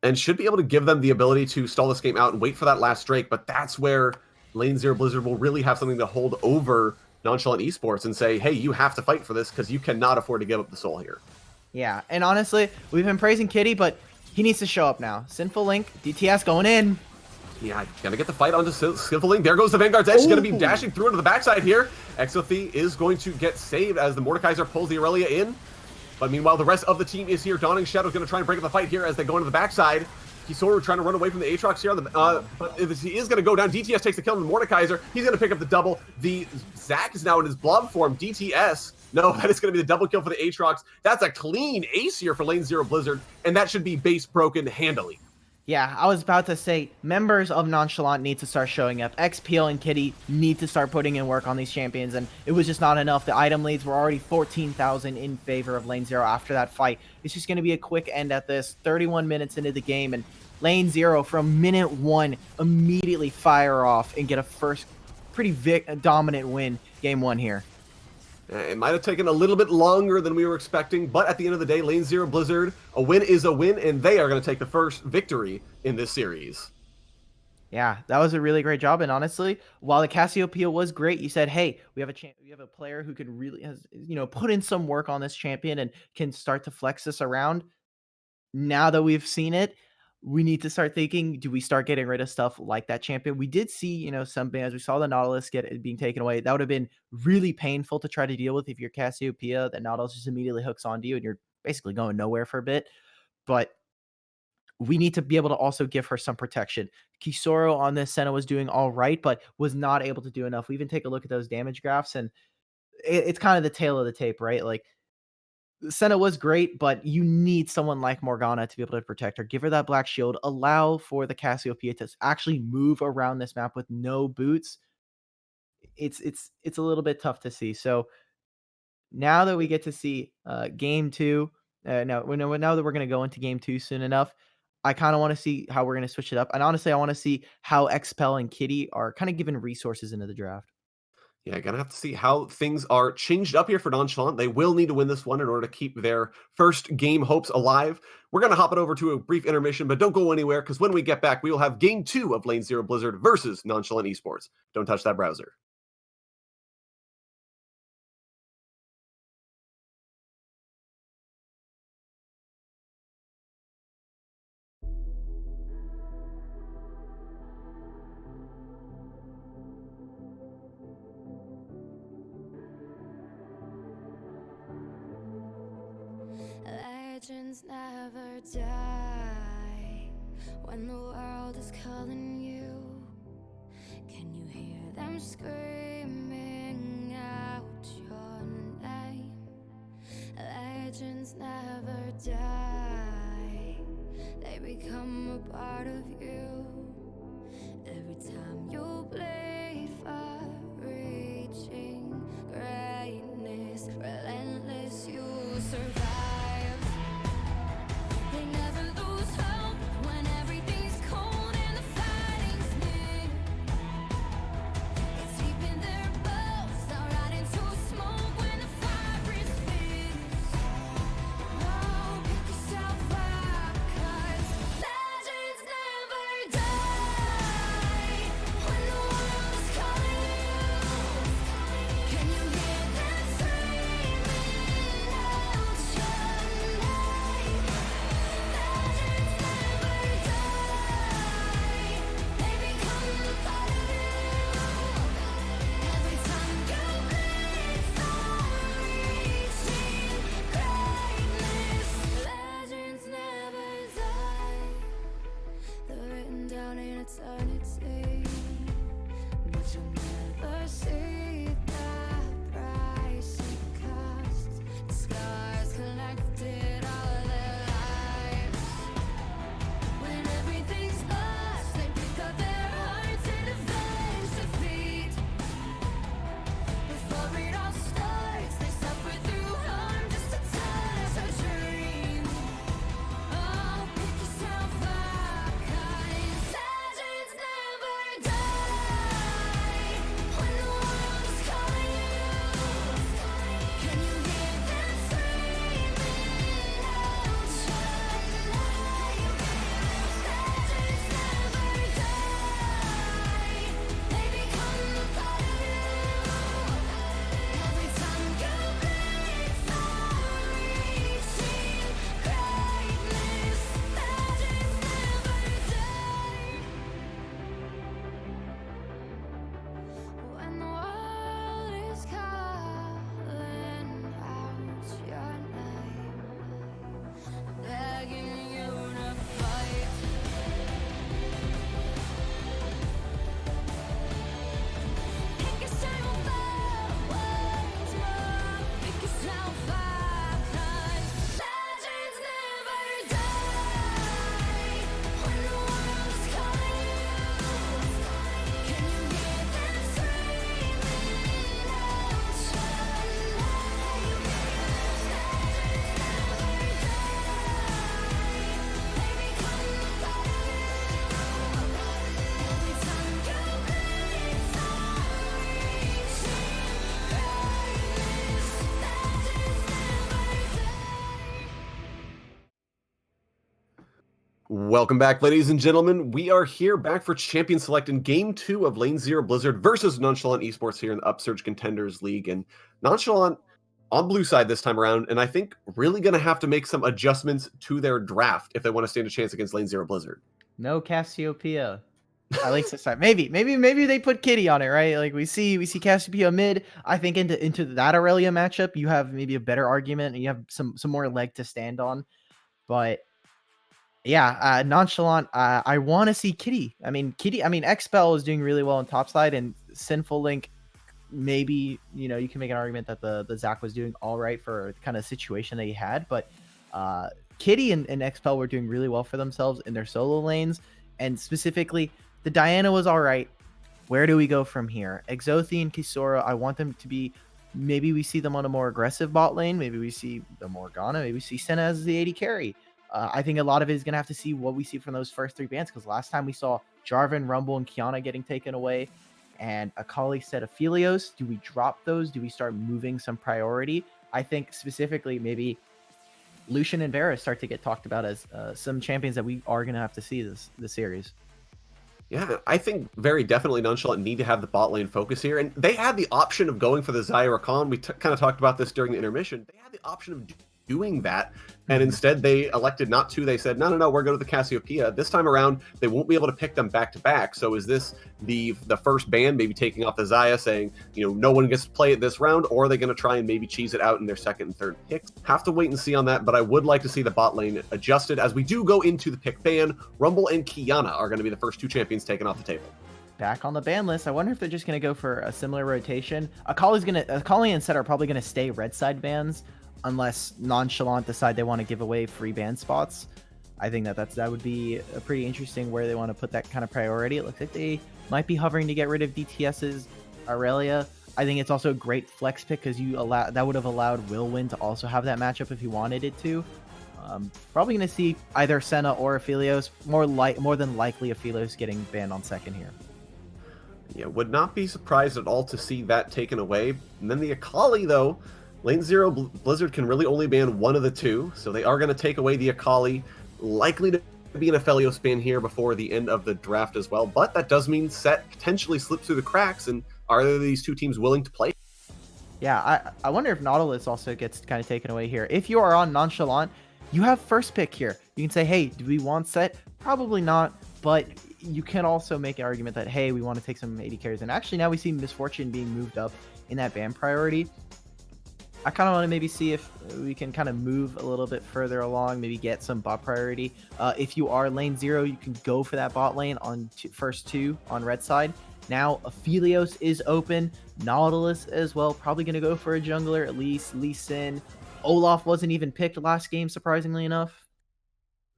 and should be able to give them the ability to stall this game out and wait for that last Drake. But that's where Lane Zero Blizzard will really have something to hold over Nonchalant Esports and say, hey, you have to fight for this because you cannot afford to give up the soul here. Yeah, and honestly, we've been praising Kitty, but he needs to show up now. Sinful Link, DTS going in. Yeah, gonna get the fight onto Sinful Link. There goes the Vanguard's Edge. She's gonna be dashing through into the backside here. Exothy is going to get saved as the Mordekaiser pulls the Aurelia in. But meanwhile, the rest of the team is here. Dawning Shadow's going to try and break up the fight here as they go into the backside. Kisoru trying to run away from the Aatrox here, but he is going to go down. DTS takes the kill on the Mordekaiser. He's going to pick up the double. The Zac is now in his blob form. DTS, no, that is going to be the double kill for the Aatrox. That's a clean ace here for Lane Zero Blizzard, and that should be base broken handily. Yeah, I was about to say, members of Nonchalant need to start showing up. XPL and Kitty need to start putting in work on these champions, and it was just not enough. The item leads were already 14,000 in favor of Lane Zero after that fight. It's just going to be a quick end at this, 31 minutes into the game, and Lane Zero from minute 1 immediately fire off and get a first pretty dominant win, game 1 here. It might have taken a little bit longer than we were expecting, but at the end of the day, Lane Zero Blizzard, a win is a win, and they are going to take the first victory in this series. Yeah, that was a really great job, and honestly, while the Cassiopeia was great, you said, hey, we have a player who can really put in some work on this champion and can start to flex this around. Now that we've seen it, we need to start thinking, do we start getting rid of stuff like that champion? We did see, some bans. We saw the Nautilus being taken away. That would have been really painful to try to deal with if you're Cassiopeia. That Nautilus just immediately hooks onto you and you're basically going nowhere for a bit. But we need to be able to also give her some protection. Kisoru on this Senna was doing all right, but was not able to do enough. We even take a look at those damage graphs, and it's kind of the tail of the tape, right? Like, Senna was great, but you need someone like Morgana to be able to protect her. Give her that black shield. Allow for the Cassiopeia to actually move around this map with no boots. It's a little bit tough to see. So now that we get to see game 2, now that we're going to go into game 2 soon enough, I kind of want to see how we're going to switch it up. And honestly, I want to see how Expel and Kitty are kind of given resources into the draft. Yeah, gonna have to see how things are changed up here for Nonchalant. They will need to win this one in order to keep their first game hopes alive. We're gonna hop it over to a brief intermission, but don't go anywhere, because when we get back, we will have game 2 of Lane Zero Blizzard versus Nonchalant Esports. Don't touch that browser. Legends never die when the world is calling you. Can you hear them screaming out your name? Legends never die. They become a part of you. Every time you bleed far, reaching greatness, relentless, you survive. They never lose hope when everything's cold and the fighting's near. It's deep in their bones, they'll rot into smoke when the fire is fierce. Oh, pick yourself up, 'cause legends never die. When the world is calling you, can you hear them screaming out your name? Legends never die. They become a part of you. Every time you bleed for reaching greatness, legends never die. They're written down in eternity, but you'll never see the price it costs. The scars collected all their lives. When everything's lost, they pick up their hearts and avenge defeat. Before it all starts, they suffer through harm just to tell us a dream. Oh, pick yourself up, 'cause legends never die. When the world is calling you, can you hear them screaming out your name? Legends never die. They become a part of you. Every time you bleed for reaching greatness, legends never die. When the world is calling out your name, begging you to fight. Pick yourself up once more. Pick yourself up, 'cause legends never die. When the world is calling you, can you hear them screaming out your name? Legends never die. They become a part of you. Every time you bleed for reaching greatness, legends never die. Welcome back, ladies and gentlemen. We are here back for Champion Select in Game 2 of Lane Zero Blizzard versus Nonchalant Esports here in the Upsurge Contenders League. And Nonchalant on blue side this time around, and I think really going to have to make some adjustments to their draft if they want to stand a chance against Lane Zero Blizzard. No Cassiopeia. At least this time. Maybe they put Kitty on it, right? Like we see Cassiopeia mid. I think into that Aurelia matchup, you have maybe a better argument and you have some more leg to stand on. But yeah, Nonchalant. I want to see Kitty. I mean, Expel is doing really well on top side, and Sinful Link. Maybe you can make an argument that the Zac was doing all right for the kind of situation that he had, but Kitty and Expel were doing really well for themselves in their solo lanes, and specifically the Diana was all right. Where do we go from here? Exothi and Kisora, I want them to be. Maybe we see them on a more aggressive bot lane. Maybe we see the Morgana. Maybe we see Senna as the AD carry. I think a lot of it is going to have to see what we see from those first three bans, because last time we saw Jarvan, Rumble, and Kiana getting taken away, and Akali said Aphelios. Do we drop those? Do we start moving some priority? I think specifically maybe Lucian and Varus start to get talked about as some champions that we are going to have to see this series. Yeah, I think very definitely Nonchalant need to have the bot lane focus here. And they had the option of going for the Xayah Rakan. We kind of talked about this during the intermission. They had the option of doing that, and instead they elected not to. They said, no, we're going to the Cassiopeia. This time around, they won't be able to pick them back to back. So is this the first ban, maybe taking off the Xayah, saying, no one gets to play it this round, or are they going to try and maybe cheese it out in their second and third picks? Have to wait and see on that, but I would like to see the bot lane adjusted as we do go into the pick ban. Rumble and Kiana are going to be the first two champions taken off the table. Back on the ban list. I wonder if they're just going to go for a similar rotation. Akali and Set are probably going to stay red side bans. unless Nonchalant decide they want to give away free ban spots. I think that would be a pretty interesting where they want to put that kind of priority. It looks like they might be hovering to get rid of DTS's Aurelia. I think it's also a great flex pick because that would have allowed Willwin to also have that matchup if he wanted it to. Probably going to see either Senna or Aphelios. More than likely Aphelios getting banned on second here. Yeah, would not be surprised at all to see that taken away. And then the Akali, though, Lane Zero Blizzard can really only ban one of the two, so they are going to take away the Akali. Likely to be an Aphelios ban here before the end of the draft as well, but that does mean Set potentially slips through the cracks, and are these two teams willing to play? Yeah, I wonder if Nautilus also gets kind of taken away here. If you are on Nonchalant, you have first pick here. You can say, hey, do we want Set? Probably not, but you can also make an argument that, hey, we want to take some AD carries. And actually now we see Misfortune being moved up in that ban priority. I kind of want to maybe see if we can kind of move a little bit further along, maybe get some bot priority. If you are lane 0, you can go for that bot lane on first 2 on red side. Now Aphelios is open, Nautilus as well, probably going to go for a jungler, at least Lee Sin. Olaf wasn't even picked last game, surprisingly enough.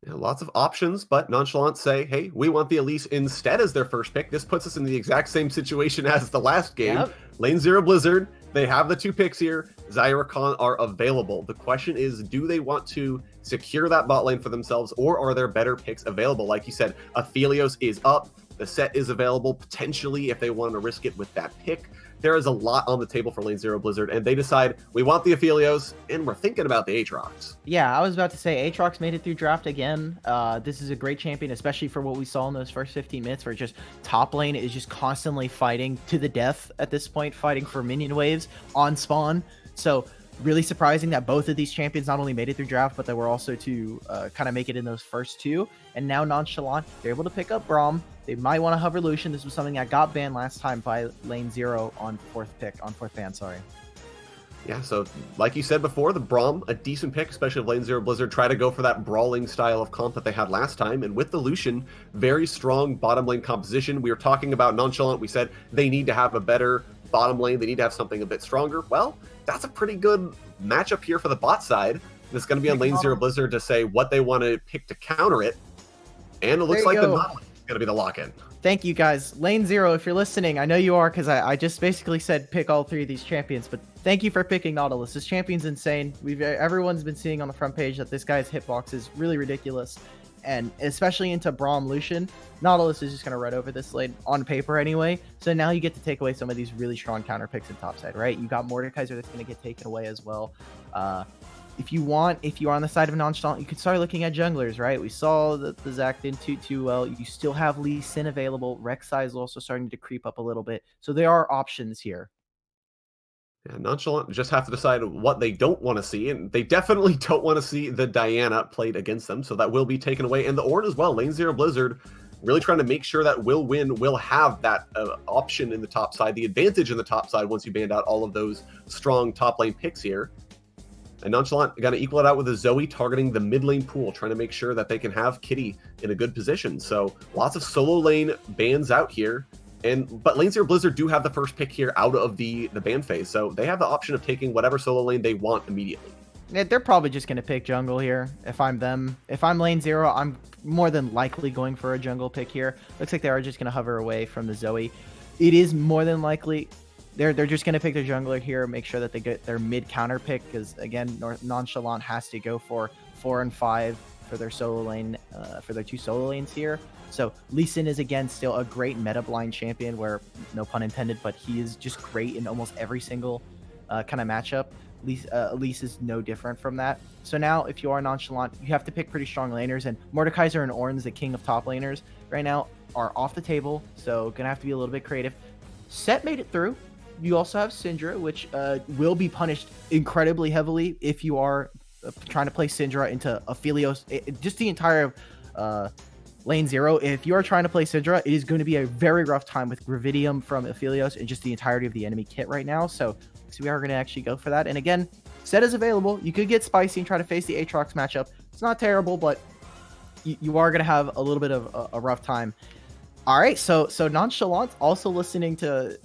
Yeah, lots of options, but Nonchalant say, hey, we want the Elise instead as their first pick. This puts us in the exact same situation as the last game. Yep. Lane 0 Blizzard, they have the 2 picks here. Zyra Khan are available. The question is, do they want to secure that bot lane for themselves, or are there better picks available? Like you said, Aphelios is up. The Set is available potentially if they want to risk it with that pick. There is a lot on the table for Lane 0 Blizzard, and they decide we want the Aphelios, and we're thinking about the Aatrox. Yeah, I was about to say Aatrox made it through draft again. This is a great champion, especially for what we saw in those first 15 minutes, where just top lane is just constantly fighting to the death at this point, fighting for minion waves on spawn. So really surprising that both of these champions not only made it through draft, but they were also to kind of make it in those first 2. And now Nonchalant, they're able to pick up Braum. They might want to hover Lucian. This was something that got banned last time by lane 0 on fourth ban, sorry. Yeah, so like you said before, the Braum, a decent pick, especially if Lane 0 Blizzard try to go for that brawling style of comp that they had last time. And with the Lucian, very strong bottom lane composition. We were talking about Nonchalant. We said they need to have a better bottom lane. They need to have something a bit stronger. Well, that's a pretty good matchup here for the bot side. It's going to be on Lane 0 Blizzard to say what they want to pick to counter it. And it looks like the Nautilus is going to be the lock-in. Thank you, guys. Lane 0, if you're listening, I know you are, because I just basically said pick all 3 of these champions, but thank you for picking Nautilus. This champion's insane. Everyone's been seeing on the front page that this guy's hitbox is really ridiculous, and especially into Braum Lucian, Nautilus is just going to run over this lane on paper anyway, so now you get to take away some of these really strong counter picks in topside, right? You got Mordekaiser that's going to get taken away as well. If you are on the side of Nonchalant, you could start looking at junglers, right? We saw that the Zac didn't too well. You still have Lee Sin available. Rek'Sai is also starting to creep up a little bit. So there are options here. Yeah, Nonchalant just have to decide what they don't want to see, and they definitely don't want to see the Diana played against them, so that will be taken away. And the Ornn as well, Lane 0 Blizzard, really trying to make sure that Willwin will have that option in the top side, the advantage in the top side once you band out all of those strong top lane picks here. And Nonchalant got to equal it out with a Zoe targeting the mid lane pool, trying to make sure that they can have Kitty in a good position. So lots of solo lane bans out here. But Lane 0 Blizzard do have the first pick here out of the ban phase. So they have the option of taking whatever solo lane they want immediately. Yeah, they're probably just going to pick jungle here. If I'm them, if I'm lane 0, I'm more than likely going for a jungle pick here. Looks like they are just going to hover away from the Zoe. It is more than likely they're just going to pick their jungler here, make sure that they get their mid counter pick, because again, Nonchalant has to go for 4 and 5 for their solo lane, for their 2 solo lanes here. So Lee Sin is again still a great meta blind champion, where no pun intended, but he is just great in almost every single kind of matchup. Elise is no different from that. So now if you are Nonchalant, you have to pick pretty strong laners, and Mordekaiser and Ornn, the king of top laners right now, are off the table, so gonna have to be a little bit creative. Set made it through. You also have Syndra, which will be punished incredibly heavily if you are trying to play Syndra into Aphelios. Just the entire lane 0. If you are trying to play Syndra, it is going to be a very rough time with Gravidium from Aphelios and just the entirety of the enemy kit right now. So we are going to actually go for that. And again, Set is available. You could get spicy and try to face the Aatrox matchup. It's not terrible, but you are going to have a little bit of a rough time. All right, so Nonchalant also listening to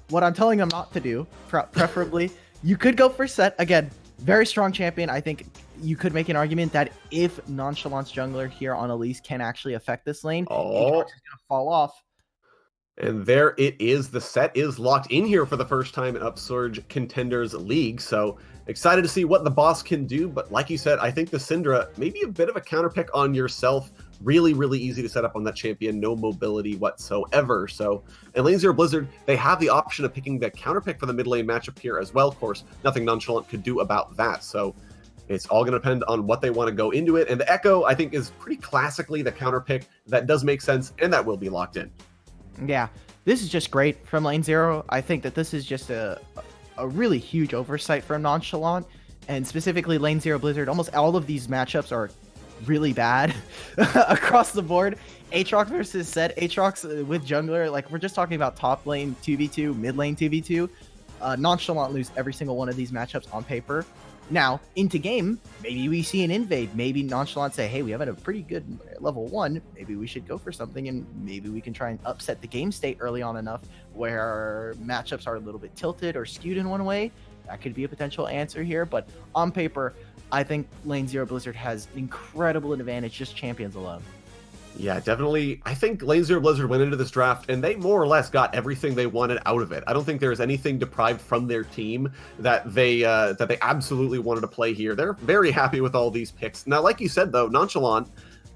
what I'm telling them not to do, preferably. You could go for Set. Again, very strong champion. I think you could make an argument that if Nonchalant's jungler here on Elise can actually affect this lane, Aatrox is going to fall off. And there it is. The set is locked in here for the first time in Upsurge Contenders League. So excited to see what the boss can do. But like you said, I think the Syndra may be a bit of a counter pick on yourself. Really, really easy to set up on that champion. No mobility whatsoever. So, and Lane Zero Blizzard, they have the option of picking the counter pick for the mid lane matchup here as well. Of course, nothing Nonchalant could do about that. So it's all going to depend on what they want to go into it. And the Echo, I think, is pretty classically the counter pick. That does make sense, and that will be locked in. Yeah, this is just great from Lane Zero. I think that this is just a really huge oversight from Nonchalant, and specifically Lane Zero Blizzard. Almost all of these matchups are really bad across the board. Aatrox versus Set. Aatrox with jungler, like we're just talking about top lane 2v2, mid lane 2v2. Nonchalant lose every single one of these matchups on paper. Now, into game, maybe we see an invade. Maybe Nonchalant say, hey, we have a pretty good level 1. Maybe we should go for something, and maybe we can try and upset the game state early on enough where matchups are a little bit tilted or skewed in one way. That could be a potential answer here. But on paper, I think Lane Zero Blizzard has incredible advantage, just champions alone. Yeah, definitely. I think Lane Zero Blizzard went into this draft and they more or less got everything they wanted out of it. I don't think there's anything deprived from their team that they absolutely wanted to play here. They're very happy with all these picks. Now, like you said, though, Nonchalant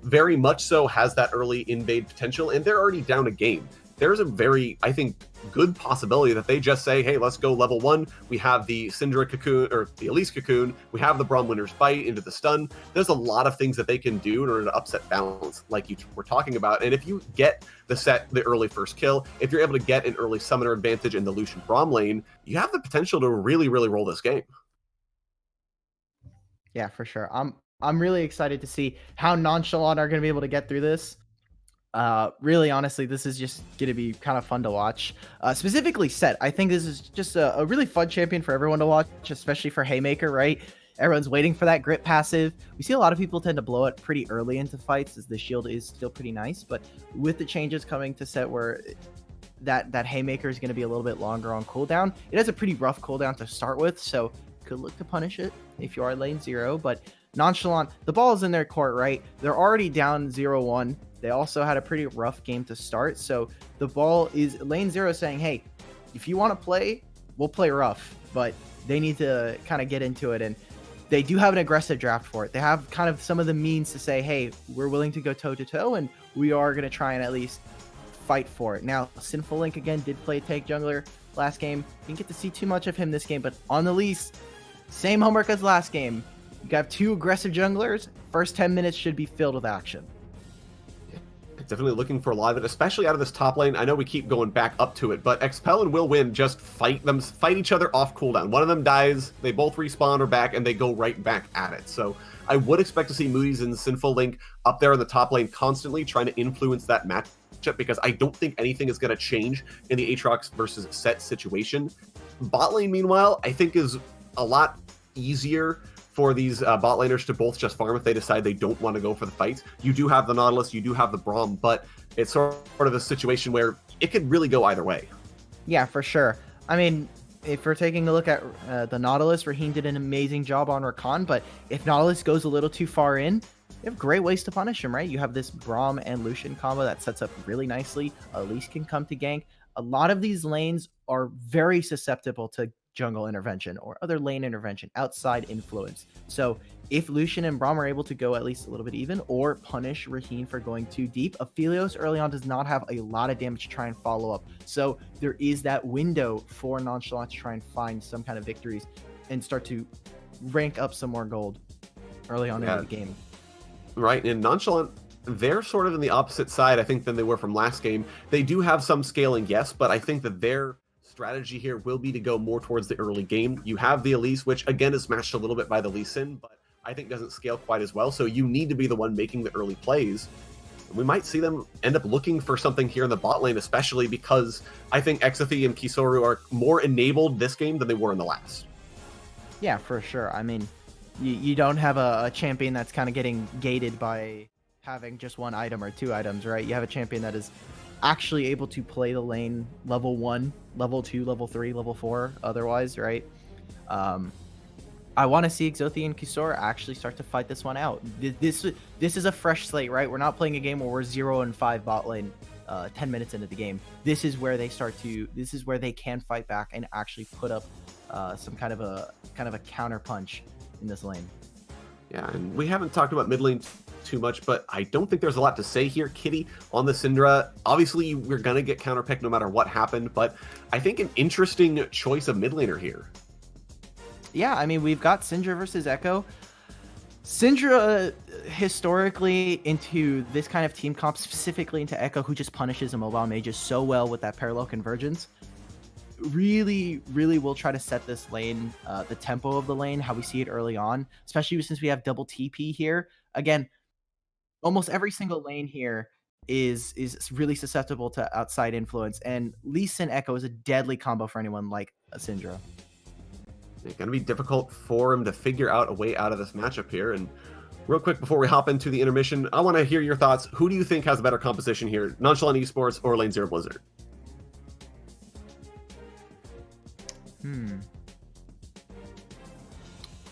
very much so has that early invade potential, and they're already down a game. There's a very, I think, good possibility that they just say, hey, let's go level 1. We have the Syndra Cocoon, or the Elise Cocoon. We have the Braum Winner's Bite into the stun. There's a lot of things that they can do in order to upset balance, like you were talking about. And if you get the early first kill, if you're able to get an early summoner advantage in the Lucian Braum lane, you have the potential to really, really roll this game. Yeah, for sure. I'm really excited to see how Nonchalant are going to be able to get through this. Really, honestly, this is just going to be kind of fun to watch. Specifically Set, I think this is just a really fun champion for everyone to watch, especially for Haymaker, right? Everyone's waiting for that grip passive. We see a lot of people tend to blow it pretty early into fights, as the shield is still pretty nice, but with the changes coming to Set where that Haymaker is going to be a little bit longer on cooldown, it has a pretty rough cooldown to start with, so could look to punish it if you are lane 0, but Nonchalant, the ball is in their court, right? They're already down 0-1. They also had a pretty rough game to start. So the ball is lane 0 saying, hey, if you want to play, we'll play rough. But they need to kind of get into it. And they do have an aggressive draft for it. They have kind of some of the means to say, hey, we're willing to go toe-to-toe, and we are going to try and at least fight for it. Now, Sinful Link, again, did play tank jungler last game. Didn't get to see too much of him this game, but on the least, same homework as last game. You got 2 aggressive junglers. First 10 minutes should be filled with action. Definitely looking for a lot of it, especially out of this top lane. I know we keep going back up to it, but Expel and Will Win just fight each other off cooldown. One of them dies, they both respawn or back, and they go right back at it. So I would expect to see Moody's and Sinful Link up there in the top lane constantly trying to influence that matchup, because I don't think anything is going to change in the Aatrox versus Set situation. Bot lane, meanwhile, I think is a lot easier for these bot laners to both just farm if they decide they don't want to go for the fights. You do have the Nautilus, you do have the Braum, but it's sort of a situation where it could really go either way. Yeah, for sure. I mean, if we're taking a look at the Nautilus, Raheem did an amazing job on Rakan, but if Nautilus goes a little too far in, you have great ways to punish him, right? You have this Braum and Lucian combo that sets up really nicely. Elise can come to gank. A lot of these lanes are very susceptible to jungle intervention or other lane intervention, outside influence. So if Lucian and Braum are able to go at least a little bit even or punish Raheem for going too deep, Aphelios early on does not have a lot of damage to try and follow up. So there is that window for Nonchalant to try and find some kind of victories and start to rank up some more gold early on in the game. Right, and Nonchalant, they're sort of in the opposite side, I think, than they were from last game. They do have some scaling, yes, but I think that their strategy here will be to go more towards the early game. You have the Elise, which again is matched a little bit by the Lee Sin, but I think doesn't scale quite as well. So you need to be the one making the early plays. We might see them end up looking for something here in the bot lane, especially because I think Exathy and Kisoru are more enabled this game than they were in the last. Yeah, for sure. I mean, you don't have a champion that's kind of getting gated by having just 1 item or 2 items, right? You have a champion that is actually able to play the lane level 1, level 2, level 3, level 4 otherwise, right? I want to see Exothi and Kisora actually start to fight this one out. This is a fresh slate, right? We're not playing a game where we're 0-5 bot lane 10 minutes into the game. This is where they can fight back and actually put up some kind of a counter punch in this lane. Yeah, and we haven't talked about mid lane too much, but I don't think there's a lot to say here. Kitty on the Syndra. Obviously, we're going to get counterpicked no matter what happened, but I think an interesting choice of mid laner here. Yeah, I mean, we've got Syndra versus Echo. Syndra historically into this kind of team comp, specifically into Echo, who just punishes the mobile mages so well with that parallel convergence. Really will try to set this lane, the tempo of the lane, how we see it early on, especially since we have double TP here. Again, almost every single lane here is really susceptible to outside influence, and Lee Sin Echo is a deadly combo for anyone like a Syndra. It's going to be difficult for him to figure out a way out of this matchup here. And real quick, before we hop into the intermission, I want to hear your thoughts. Who do you think has a better composition here, Nonchalant Esports or Lane Zero Blizzard?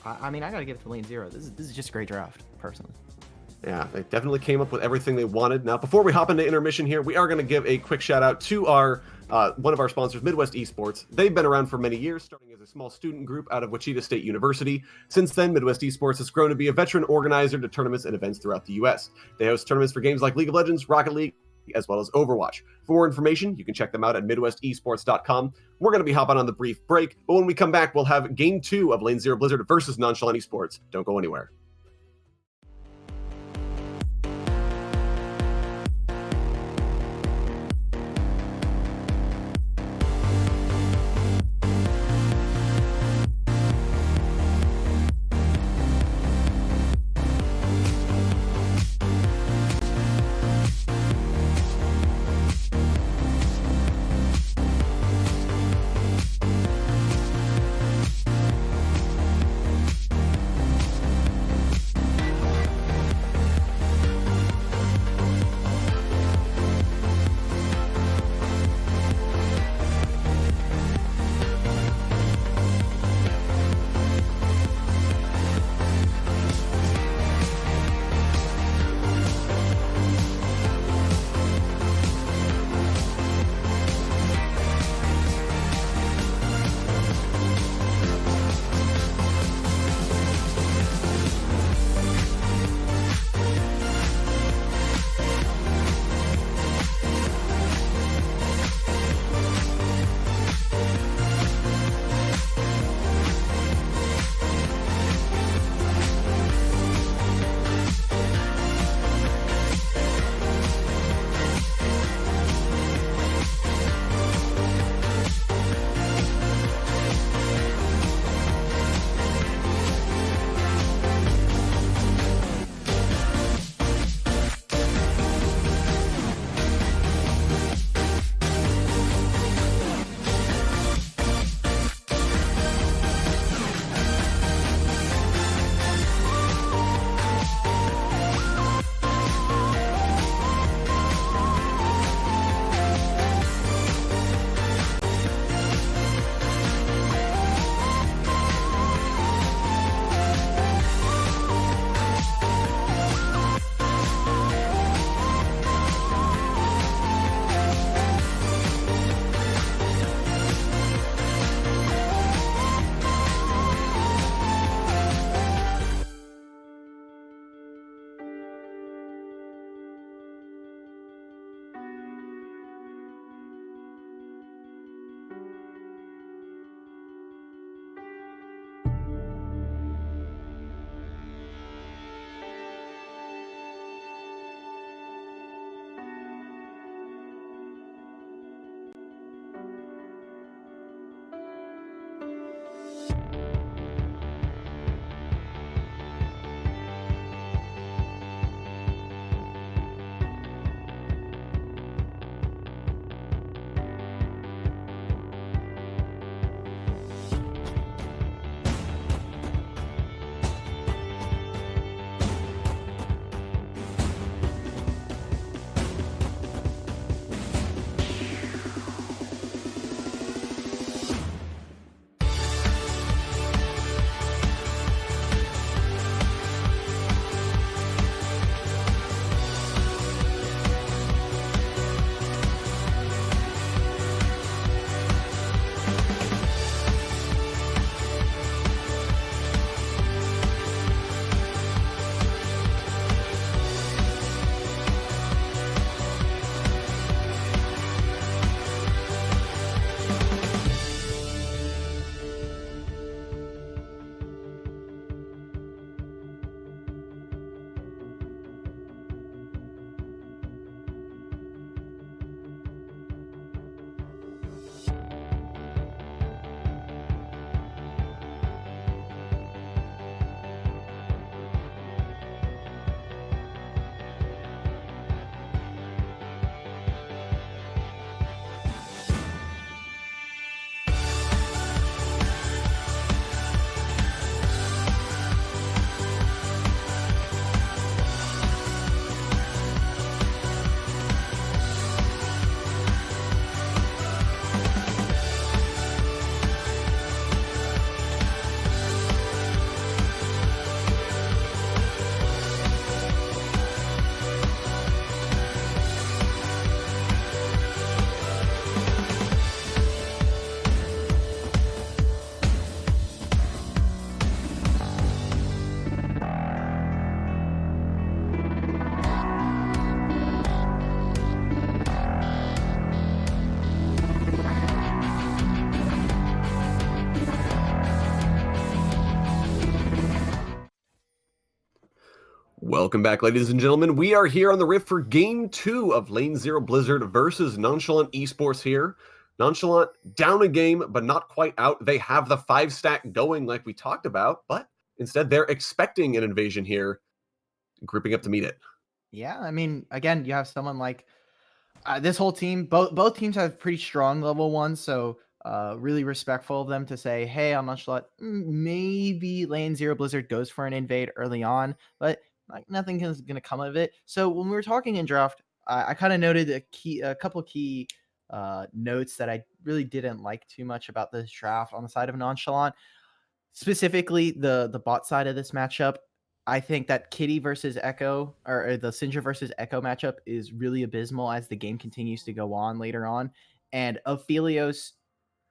I mean, I gotta give it to Lane Zero. This is just a great draft, personally. Yeah, they definitely came up with everything they wanted. Now, before we hop into intermission here, we are going to give a quick shout out to our one of our sponsors, Midwest Esports. They've been around for many years, starting as a small student group out of Wichita State University. Since then, Midwest Esports has grown to be a veteran organizer to tournaments and events throughout the U.S. They host tournaments for games like League of Legends, Rocket League, as well as Overwatch. For more information, you can check them out at MidwestEsports.com. We're going to be hopping on the brief break, but when we come back, we'll have Game 2 of Lane Zero Blizzard versus Nonchalant Esports. Don't go anywhere. Welcome back, ladies and gentlemen. We are here on the Rift for Game 2 of Lane Zero Blizzard versus Nonchalant Esports here. Nonchalant down a game, but not quite out. They have the 5-stack going like we talked about, but instead they're expecting an invasion here, grouping up to meet it. Yeah, I mean, again, you have someone like this whole team. Both teams have pretty strong level 1, so really respectful of them to say, hey, on Nonchalant, maybe Lane Zero Blizzard goes for an invade early on, but like nothing is going to come of it. So when we were talking in draft, I kind of noted a couple key notes that I really didn't like too much about this draft on the side of Nonchalant, specifically the bot side of this matchup. I think that Kitty versus Echo, or the Syndra versus Echo matchup, is really abysmal as the game continues to go on later on. And Aphelios,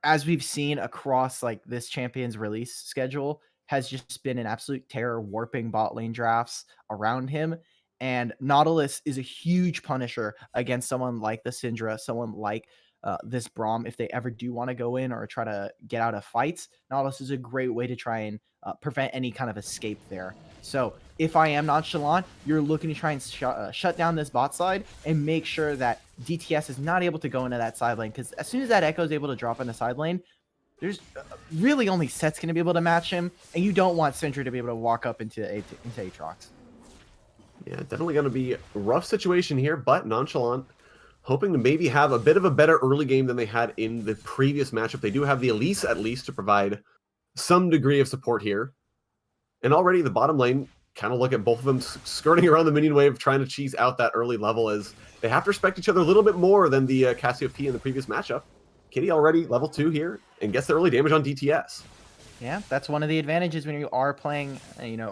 as we've seen across like this champion's release schedule, has just been an absolute terror, warping bot lane drafts around him. And Nautilus is a huge punisher against someone like the Syndra, someone like this Braum. If they ever do want to go in or try to get out of fights, Nautilus is a great way to try and prevent any kind of escape there. So if I am Nonchalant, you're looking to try and shut down this bot side and make sure that DTS is not able to go into that side lane, because as soon as that Echo is able to drop in the side lane, there's really only Set's going to be able to match him, and you don't want Syndra to be able to walk up into Aatrox. Yeah, definitely going to be a rough situation here, but Nonchalant hoping to maybe have a bit of a better early game than they had in the previous matchup. They do have the Elise at least to provide some degree of support here. And already the bottom lane, kind of look at both of them skirting around the minion wave, trying to cheese out that early level, as they have to respect each other a little bit more than the Cassiopeia in the previous matchup. Kitty already level 2 here and gets the early damage on DTS. Yeah, that's one of the advantages when you are playing,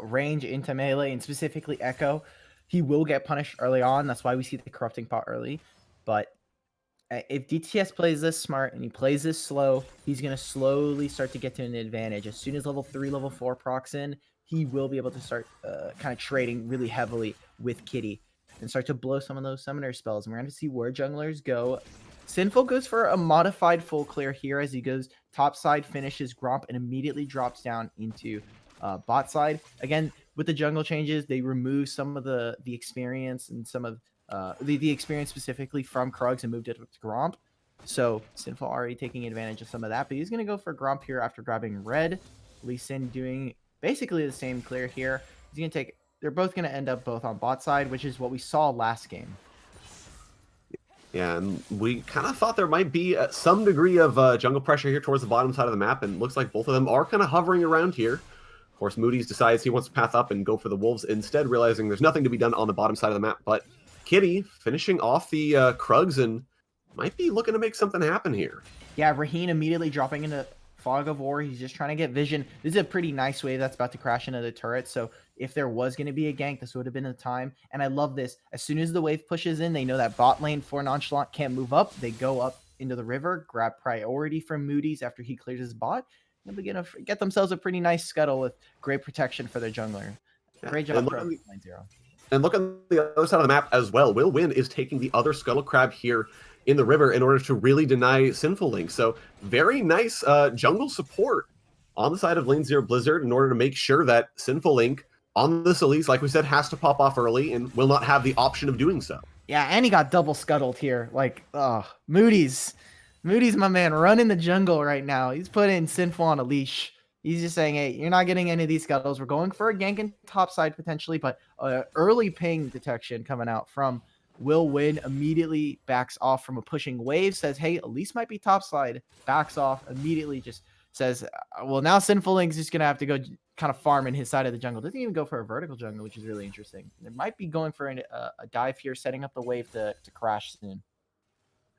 range into melee, and specifically Echo. He will get punished early on. That's why we see the corrupting pot early. But if DTS plays this smart and he plays this slow, he's going to slowly start to get to an advantage. As soon as level 3, level 4 procs in, he will be able to start kind of trading really heavily with Kitty and start to blow some of those summoner spells. And we're going to see where junglers go. Sinful goes for a modified full clear here as he goes top side, finishes Gromp, and immediately drops down into bot side. Again, with the jungle changes, they remove some of the experience and some of the experience specifically from Krugs and moved it up to Gromp. So Sinful already taking advantage of some of that, but he's going to go for Gromp here after grabbing red. Lee Sin doing basically the same clear here. He's going to take, they're both going to end up both on bot side, which is what we saw last game. Yeah, and we kind of thought there might be some degree of jungle pressure here towards the bottom side of the map, and looks like both of them are kind of hovering around here. Of course, Moody's decides he wants to path up and go for the wolves instead, realizing there's nothing to be done on the bottom side of the map. But Kitty finishing off the Krugs and might be looking to make something happen here. Yeah, Raheen immediately dropping into Fog of War. He's just trying to get vision. This is a pretty nice wave that's about to crash into the turret. So if there was going to be a gank, this would have been the time. And I love this. As soon as the wave pushes in, they know that bot lane for Nonchalant can't move up. They go up into the river, grab priority from Moody's after he clears his bot, and begin to get themselves a pretty nice scuttle with great protection for their jungler. Great job for Lane Zero. And look on the other side of the map as well. Will Win is taking the other Scuttle Crab here in the river in order to really deny Sinful Link. So very nice jungle support on the side of Lane Zero Blizzard in order to make sure that Sinful Link on this Elise, like we said, has to pop off early and will not have the option of doing so. Yeah, and he got double scuttled here. Like, Moody's my man, running the jungle right now. He's putting Sinful on a leash. He's just saying, hey, you're not getting any of these scuttles. We're going for a gank in top side potentially, but early ping detection coming out from Will Win. Immediately backs off from a pushing wave, says, hey, Elise might be top side, backs off, immediately just says, well, now Sinful Link's just going to have to go kind of farm in his side of the jungle. Doesn't even go for a vertical jungle, which is really interesting. They might be going for a dive here, setting up the wave to crash soon.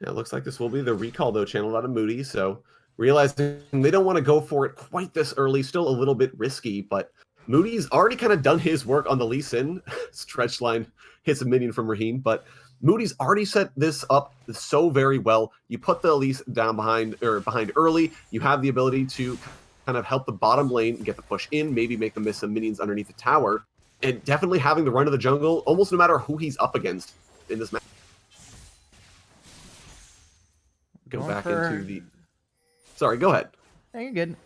Yeah, it looks like this will be the recall, though, channeled out of Moody, so realizing they don't want to go for it quite this early, still a little bit risky, but Moody's already kind of done his work on the Lee Sin. Stretch line hits a minion from Raheem, but Moody's already set this up so very well. You put the Elise down behind early, you have the ability to kind of help the bottom lane get the push in, maybe make them miss some minions underneath the tower, and definitely having the run of the jungle almost no matter who he's up against in this match. Go back into the... Sorry, go ahead. No, you're good.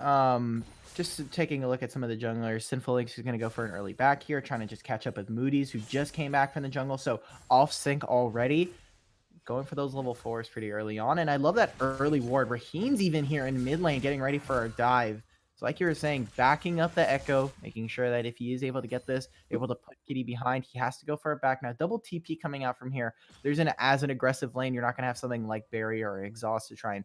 just taking a look at some of the junglers, Sinful Links is going to go for an early back here, trying to just catch up with Moody's, who just came back from the jungle, so off sync already. Going for those level 4s pretty early on, and I love that early ward. Raheem's even here in mid lane getting ready for a dive. So like you were saying, backing up the Echo, making sure that if he is able to get this, able to put Kitty behind, he has to go for it back. Now, double TP coming out from here. There's as an aggressive lane, you're not going to have something like Barrier or Exhaust to try and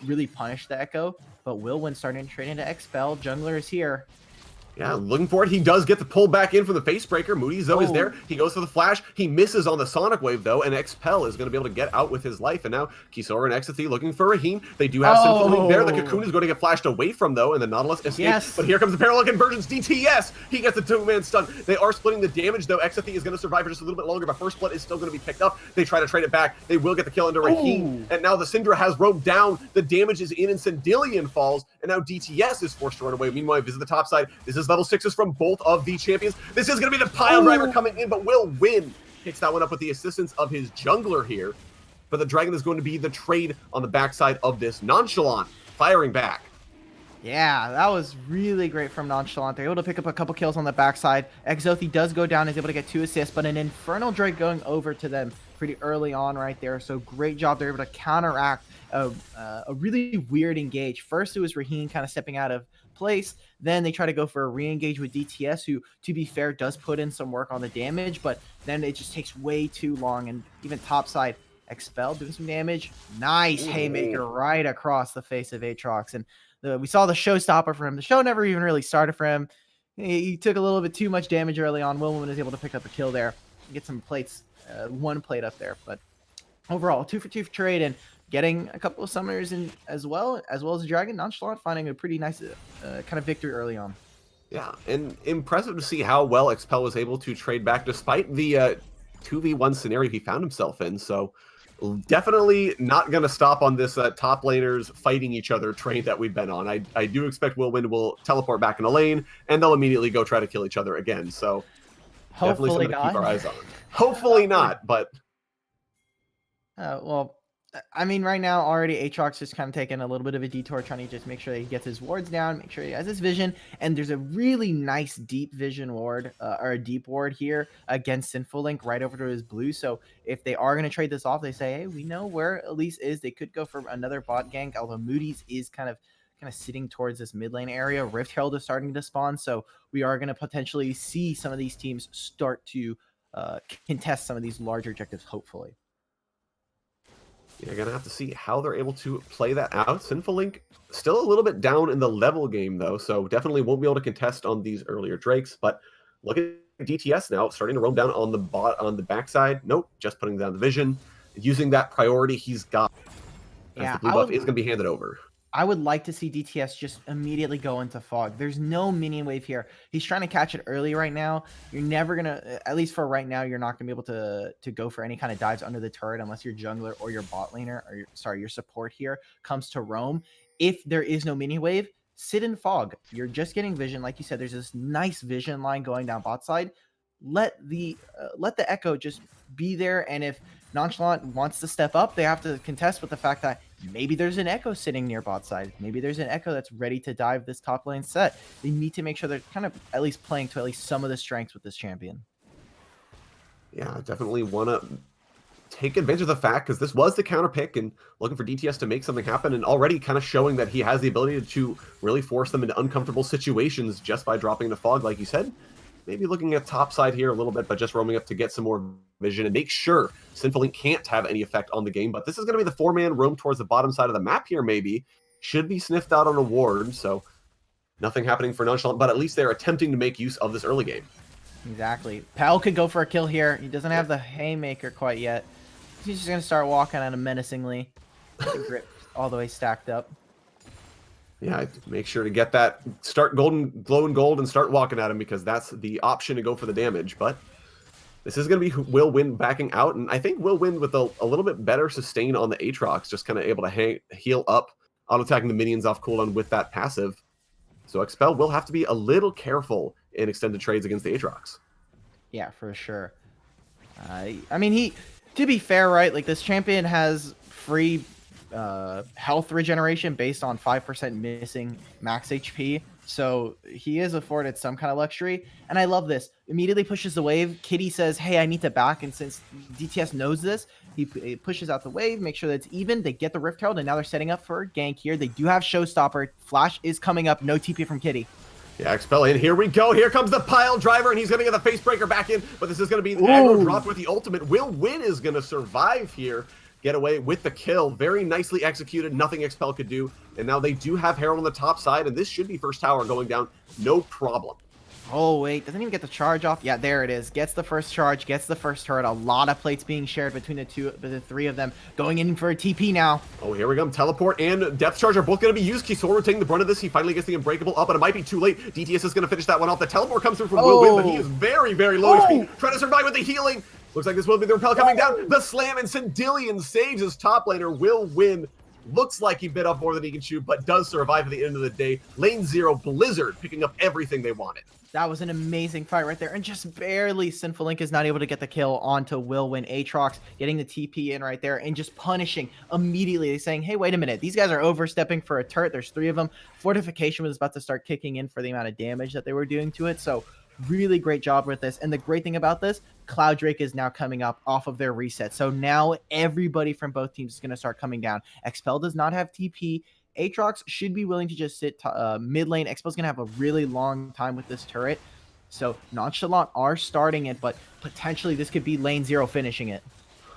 really punish the Echo. But Will starting to trade into Expel. Jungler is here. Yeah, looking for it. He does get the pull back in from the Facebreaker. Moody's, though, is there. He goes for the flash. He misses on the Sonic Wave, though, and Expel is going to be able to get out with his life. And now Kisora and Exathy looking for Raheem. They do have Sinful Link there. The Cocoon is going to get flashed away from, though, and the Nautilus escapes. Yes. But here comes the Parallel Convergence. DTS! He gets the 2-man stun. They are splitting the damage, though. Exathy is going to survive for just a little bit longer, but First Blood is still going to be picked up. They try to trade it back. They will get the kill into Raheem. And now the Syndra has roamed down. The damage is in, and Sandillion falls. And now DTS is forced to run away. Meanwhile, visit the top side. This is level 6s from both of the champions. This is going to be the pile driver coming in, but will win. Picks that one up with the assistance of his jungler here. But the Dragon is going to be the trade on the backside of this. Nonchalant firing back. Yeah, that was really great from Nonchalant. They're able to pick up a couple kills on the backside. Exothi does go down, is able to get 2 assists, but an Infernal Drake going over to them pretty early on right there. So great job. They're able to counteract a really weird engage. First, it was Raheem kind of stepping out of place. Then they try to go for a re-engage with DTS, who, to be fair, does put in some work on the damage, but then it just takes way too long. And even topside, Expel doing some damage. Nice haymaker right across the face of Aatrox. And we saw the showstopper for him. The show never even really started for him. He took a little bit too much damage early on. Wilman is able to pick up a kill there, get some plates, 1 plate up there. But overall, 2 for 2 for trade, and getting a couple of summoners in as well as a dragon. Nonchalant finding a pretty nice kind of victory early on. Yeah, and impressive to see how well Expel was able to trade back despite the 2v1 scenario he found himself in. So definitely not going to stop on this top laners fighting each other train that we've been on. I do expect will teleport back in a lane, and they'll immediately go try to kill each other again. So hopefully definitely something not. to keep our eyes on. Hopefully not, but... well, I mean, right now already Aatrox just kind of taking a little bit of a detour, trying to just make sure that he gets his wards down, make sure he has his vision. And there's a really nice deep vision ward, or a deep ward here against Sinful Link right over to his blue. So if they are going to trade this off, they say, hey, we know where Elise is. They could go for another bot gank, although Moody's is kind of sitting towards this mid lane area. Rift Herald is starting to spawn, so we are going to potentially see some of these teams start to contest some of these larger objectives, hopefully. You're going to have to see how they're able to play that out. Sinful Link still a little bit down in the level game, though, so definitely won't be able to contest on these earlier Drakes. But look at DTS now, starting to roam down on the backside. Nope, just putting down the vision. Using that priority he's got. Yeah, the blue buff is going to be handed over. I would like to see DTS just immediately go into Fog. There's no minion wave here. He's trying to catch it early right now. You're never going to, at least for right now, you're not going to be able to go for any kind of dives under the turret unless your jungler or your bot laner, or your support here comes to roam. If there is no minion wave, sit in Fog. You're just getting vision. Like you said, there's this nice vision line going down bot side. Let the Echo just be there, and if Nonchalant wants to step up, they have to contest with the fact that maybe there's an Echo sitting near bot side. Maybe there's an Echo that's ready to dive this top lane set. They need to make sure they're kind of at least playing to at least some of the strengths with this champion. Yeah, definitely want to take advantage of the fact, because this was the counter pick, and looking for DTS to make something happen, and already kind of showing that he has the ability to really force them into uncomfortable situations just by dropping the Fog, like you said. Maybe looking at top side here a little bit, but just roaming up to get some more vision and make sure Sinful Link can't have any effect on the game. But this is going to be the 4-man roam towards the bottom side of the map here, maybe. Should be sniffed out on a ward, so nothing happening for Nonchalant, but at least they're attempting to make use of this early game. Exactly. Pal could go for a kill here. He doesn't have the haymaker quite yet. He's just going to start walking at him menacingly. The grip all the way stacked up. Yeah, make sure to get that, start glowing gold and start walking at him, because that's the option to go for the damage. But this is going to be Will Win backing out, and I think Will Win with a little bit better sustain on the Aatrox, just kind of able to heal up, auto-attacking the minions off cooldown with that passive. So Expel will have to be a little careful in extended trades against the Aatrox. Yeah, for sure. I mean, to be fair, right, like this champion has free health regeneration based on 5% missing max HP. So he is afforded some kind of luxury. And I love this. Immediately pushes the wave. Kitty says, hey, I need to back. And since DTS knows this, he pushes out the wave, make sure that it's even. They get the Rift Herald, and now they're setting up for a gank here. They do have Showstopper. Flash is coming up. No TP from Kitty. Yeah, Expel in. Here we go. Here comes the pile driver, and he's going to get the face breaker back in. But this is going to be the aggro drop with the ultimate. Will Win is going to survive here. Get away with the kill. Very nicely executed. Nothing Expel could do. And now they do have Herald on the top side, and this should be first tower going down. No problem. Oh, wait. Doesn't even get the charge off. Yeah, there it is. Gets the first charge. Gets the first turret. A lot of plates being shared between the three of them. Going in for a TP now. Oh, here we go. Teleport and Depth Charge are both going to be used. Kisoru taking the brunt of this. He finally gets the Unbreakable up, but it might be too late. DTS is going to finish that one off. The teleport comes through from Will Win, but he is very, very low HP. Trying to survive with the healing. Looks like this will be the repel coming down. The slam, and Sindillion saves his top laner. Will Win. Looks like he bit off more than he can chew, but does survive at the end of the day. Lane 0, Blizzard picking up everything they wanted. That was an amazing fight right there. And just barely, Sinful Link is not able to get the kill onto Will Win. Aatrox getting the TP in right there and just punishing immediately, saying, hey, wait a minute. These guys are overstepping for a turret. There's 3 of them. Fortification was about to start kicking in for the amount of damage that they were doing to it. So really great job with this. And the great thing about this, Cloud Drake is now coming up off of their reset. So now everybody from both teams is going to start coming down. Expel does not have TP. Aatrox should be willing to just sit mid lane. Expel's going to have a really long time with this turret. So Nonchalant are starting it, but potentially this could be Lane 0 finishing it.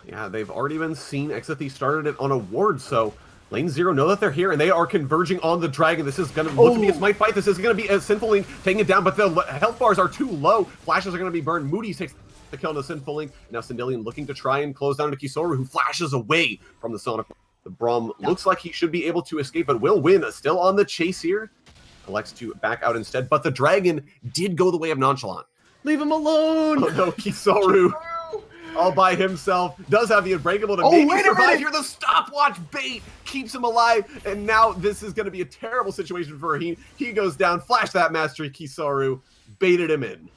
Yeah, they've already been seen. XFE started it on a ward, so Lane 0 know that they're here, and they are converging on the dragon. This is going to look to be a smite fight. This is going to be a Sinful Link taking it down, but the health bars are too low. Flashes are going to be burned. Moody takes the kill on the Sinful Link. Now Sindillion looking to try and close down to Kisoru, who flashes away from the Sonic. The Braum looks like he should be able to escape, but Will Win still on the chase here. Elects to back out instead, but the dragon did go the way of Nonchalant. Leave him alone! Oh no, Kisoru all by himself does have the Unbreakable to maybe survive here. The stopwatch bait keeps him alive, and now this is going to be a terrible situation for Raheen. He goes down, flash that mastery. Kisoru baited him in.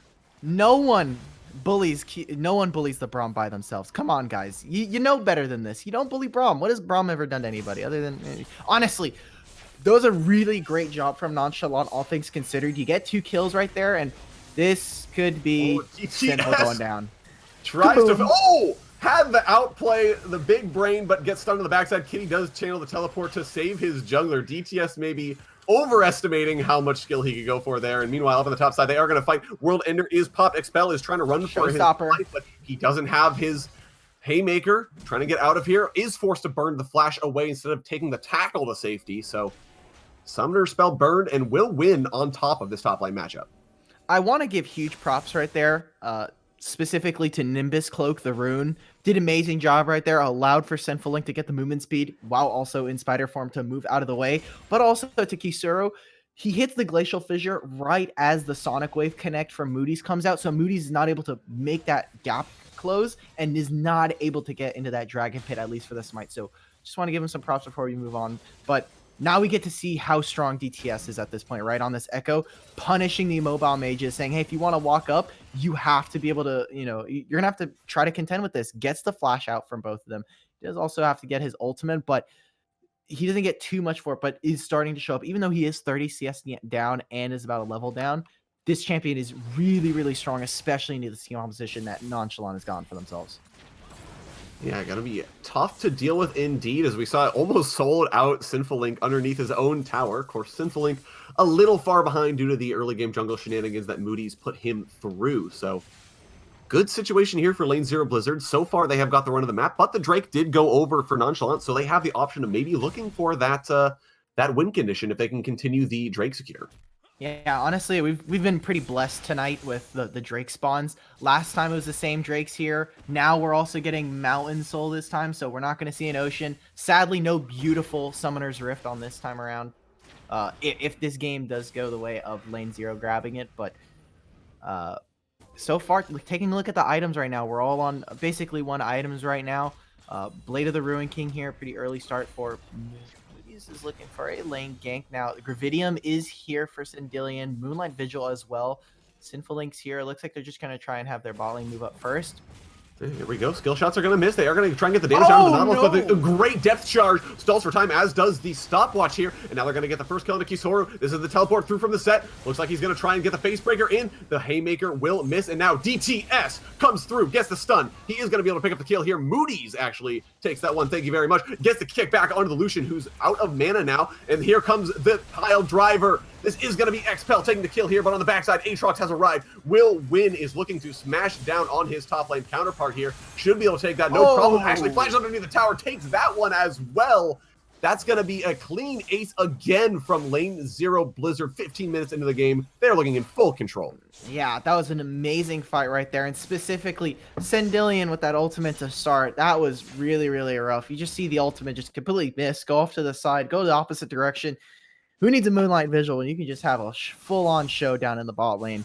No one bullies the Braum by themselves. Come on, guys. You know better than this. You don't bully Braum. What has Braum ever done to anybody other than... Honestly, that was a really great job from Nonchalant, all things considered. You get 2 kills right there, and this could be Sinful going down. Tries to... Had the outplay, the big brain, but gets stunned on the backside. Kitty does channel the teleport to save his jungler. DTS maybe overestimating how much skill he could go for there. And meanwhile, up on the top side, they are going to fight. World Ender is popped. Expel is trying to run for his life, but he doesn't have his Haymaker. Trying to get out of here. Is forced to burn the flash away instead of taking the tackle to safety. So Summoner spell burned and Will Win on top of this top lane matchup. I want to give huge props right there. Specifically to Nimbus Cloak, the rune. Did amazing job right there. Allowed for Sinful Link to get the movement speed while also in spider form to move out of the way. But also to Kisoru, he hits the Glacial Fissure right as the Sonic Wave connect from Moody's comes out. So Moody's is not able to make that gap close and is not able to get into that Dragon Pit, at least for the smite. So just want to give him some props before we move on. But now we get to see how strong DTS is at this point, right? On this Echo, punishing the immobile mages, saying, hey, if you want to walk up, you have to be able to, you're going to have to try to contend with this. Gets the flash out from both of them. He does also have to get his ultimate, but he doesn't get too much for it, but is starting to show up. Even though he is 30 CS down and is about a level down, this champion is really, really strong, especially into the team composition that Nonchalant has gotten for themselves. Yeah, gonna be tough to deal with indeed, as we saw almost sold out Sinful Link underneath his own tower. Of course, Sinful Link a little far behind due to the early game jungle shenanigans that Moody's put him through. So good situation here for Lane 0 Blizzard. So far, they have got the run of the map, but the Drake did go over for Nonchalant, so they have the option of maybe looking for that that win condition if they can continue the Drake secure. Yeah, honestly, we've been pretty blessed tonight with the Drake spawns. Last time it was the same Drakes here. Now we're also getting Mountain Soul this time, so we're not going to see an Ocean. Sadly, no beautiful Summoner's Rift on this time around. If this game does go the way of Lane 0 grabbing it, but so far, taking a look at the items right now, we're all on basically 1 items right now. Blade of the Ruin King here, pretty early start for... is looking for a lane gank now. Gravidium is here for Sindillion. Moonlight Vigil as well. Sinful Link's here. It looks like they're just going to try and have their bot lane move up first. Here we go. Skill shots are going to miss. They are going to try and get the damage down to the Nautilus, but a great depth charge stalls for time, as does the stopwatch here. And now they're going to get the first kill into Kisoru. This is the teleport through from the set. Looks like he's going to try and get the face breaker in. The Haymaker will miss, and now DTS comes through, gets the stun. He is going to be able to pick up the kill here. Moody's actually takes that one. Thank you very much. Gets the kick back onto the Lucian, who's out of mana now. And here comes the pile driver. This is going to be Expel taking the kill here, but on the backside, Aatrox has arrived. Will Win is looking to smash down on his top lane counterpart here. Should be able to take that, no problem. Actually flashes underneath the tower, takes that one as well. That's going to be a clean ace again from Lane Zero Blizzard. 15 minutes into the game, they're looking in full control. Yeah, that was an amazing fight right there, and specifically Sendilion with that ultimate to start. That was really, really rough. You just see the ultimate just completely miss, go off to the side, go the opposite direction. Who needs a Moonlight Visual when you can just have a full-on showdown in the bot lane?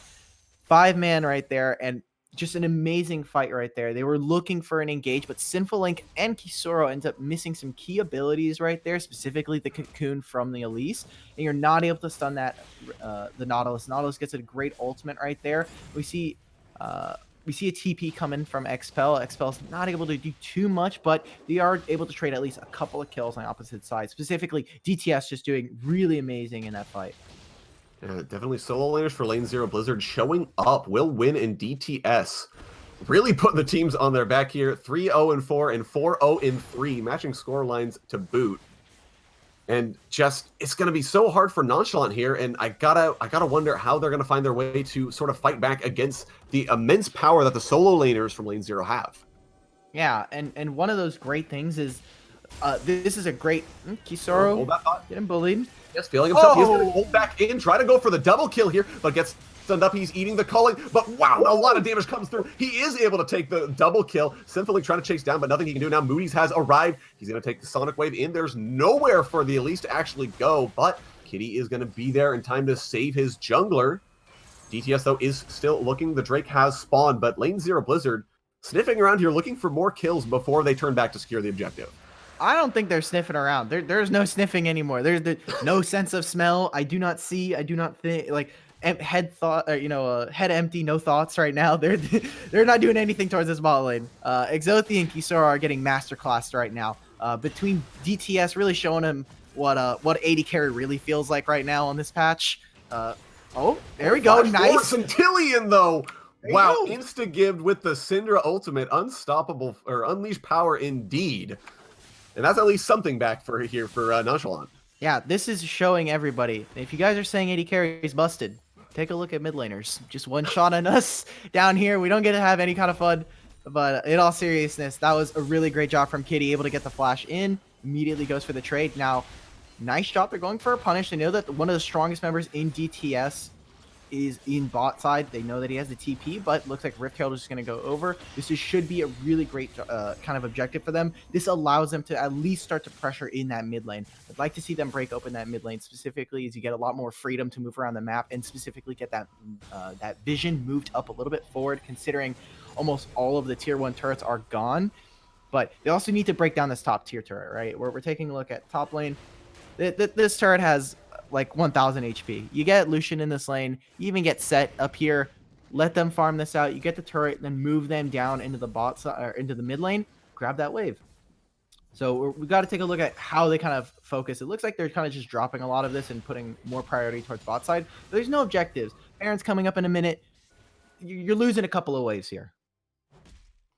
5-man right there, and just an amazing fight right there. They were looking for an engage, but Sinful Link and Kisoru ends up missing some key abilities right there, specifically the Cocoon from the Elise, and you're not able to stun that the Nautilus. Nautilus gets a great ultimate right there. We see a TP coming from Expel. Expel's not able to do too much, but they are able to trade at least a couple of kills on the opposite side. Specifically, DTS just doing really amazing in that fight. Yeah, definitely solo laners for Lane Zero Blizzard showing up. Will Win and DTS really putting the teams on their back here. 3-0-4 and 4-0-3, matching score lines to boot. And just, it's going to be so hard for Nonchalant here, and I gotta wonder how they're going to find their way to sort of fight back against the immense power that the solo laners from Lane Zero have. Yeah, and one of those great things is, this is a great Kisoru Hold that thought. getting bullied. Yes, feeling himself. He's going to hold back in, try to go for the double kill here, but gets stunned up. He's eating the culling, but wow, a lot of damage comes through. He is able to take the double kill. Sinful trying to chase down, but nothing he can do now. Moody's has arrived. He's going to take the Sonic Wave in. There's nowhere for the Elise to actually go, but Kitty is going to be there in time to save his jungler. DTS, though, is still looking. The Drake has spawned, but Lane Zero Blizzard sniffing around here, looking for more kills before they turn back to secure the objective. I don't think they're sniffing around. There's no sniffing anymore. There's no sense of smell. I do not see. I do not think, like, head empty, no thoughts right now. They're not doing anything towards this bot lane. Exothi and Kisoru are getting masterclassed right now. Between DTS really showing him what AD carry really feels like right now on this patch. Oh, there we go. Nice. Centillion, though. Wow, insta-gibbed with the Syndra ultimate. Unstoppable, or unleashed power indeed. And that's at least something back for here for Nonchalant. Yeah, this is showing everybody. If you guys are saying AD carry is busted, take a look at mid laners. Just one shot on us down here. We don't get to have any kind of fun. But in all seriousness, that was a really great job from Kitty, able to get the flash in. Immediately goes for the trade. Now, nice job. They're going for a punish. They know that one of the strongest members in DTS is in bot side. They know that he has the TP, but looks like Rift Herald is just going to go over. This should be a really great kind of objective for them. This allows them to at least start to pressure in that mid lane. I'd like to see them break open that mid lane specifically, as you get a lot more freedom to move around the map and specifically get that that vision moved up a little bit forward, considering almost all of the tier 1 turrets are gone. But they also need to break down this top tier turret, right? Where we're taking a look at top lane. This turret has like 1000 HP. You get Lucian in this lane, you even get Set up here, let them farm this out, you get the turret, then move them down into the bot side, or into the mid lane, grab that wave. So we got to take a look at how they kind of focus. It looks like they're kind of just dropping a lot of this and putting more priority towards bot side. But there's no objectives. Baron's coming up in a minute. You're losing a couple of waves here.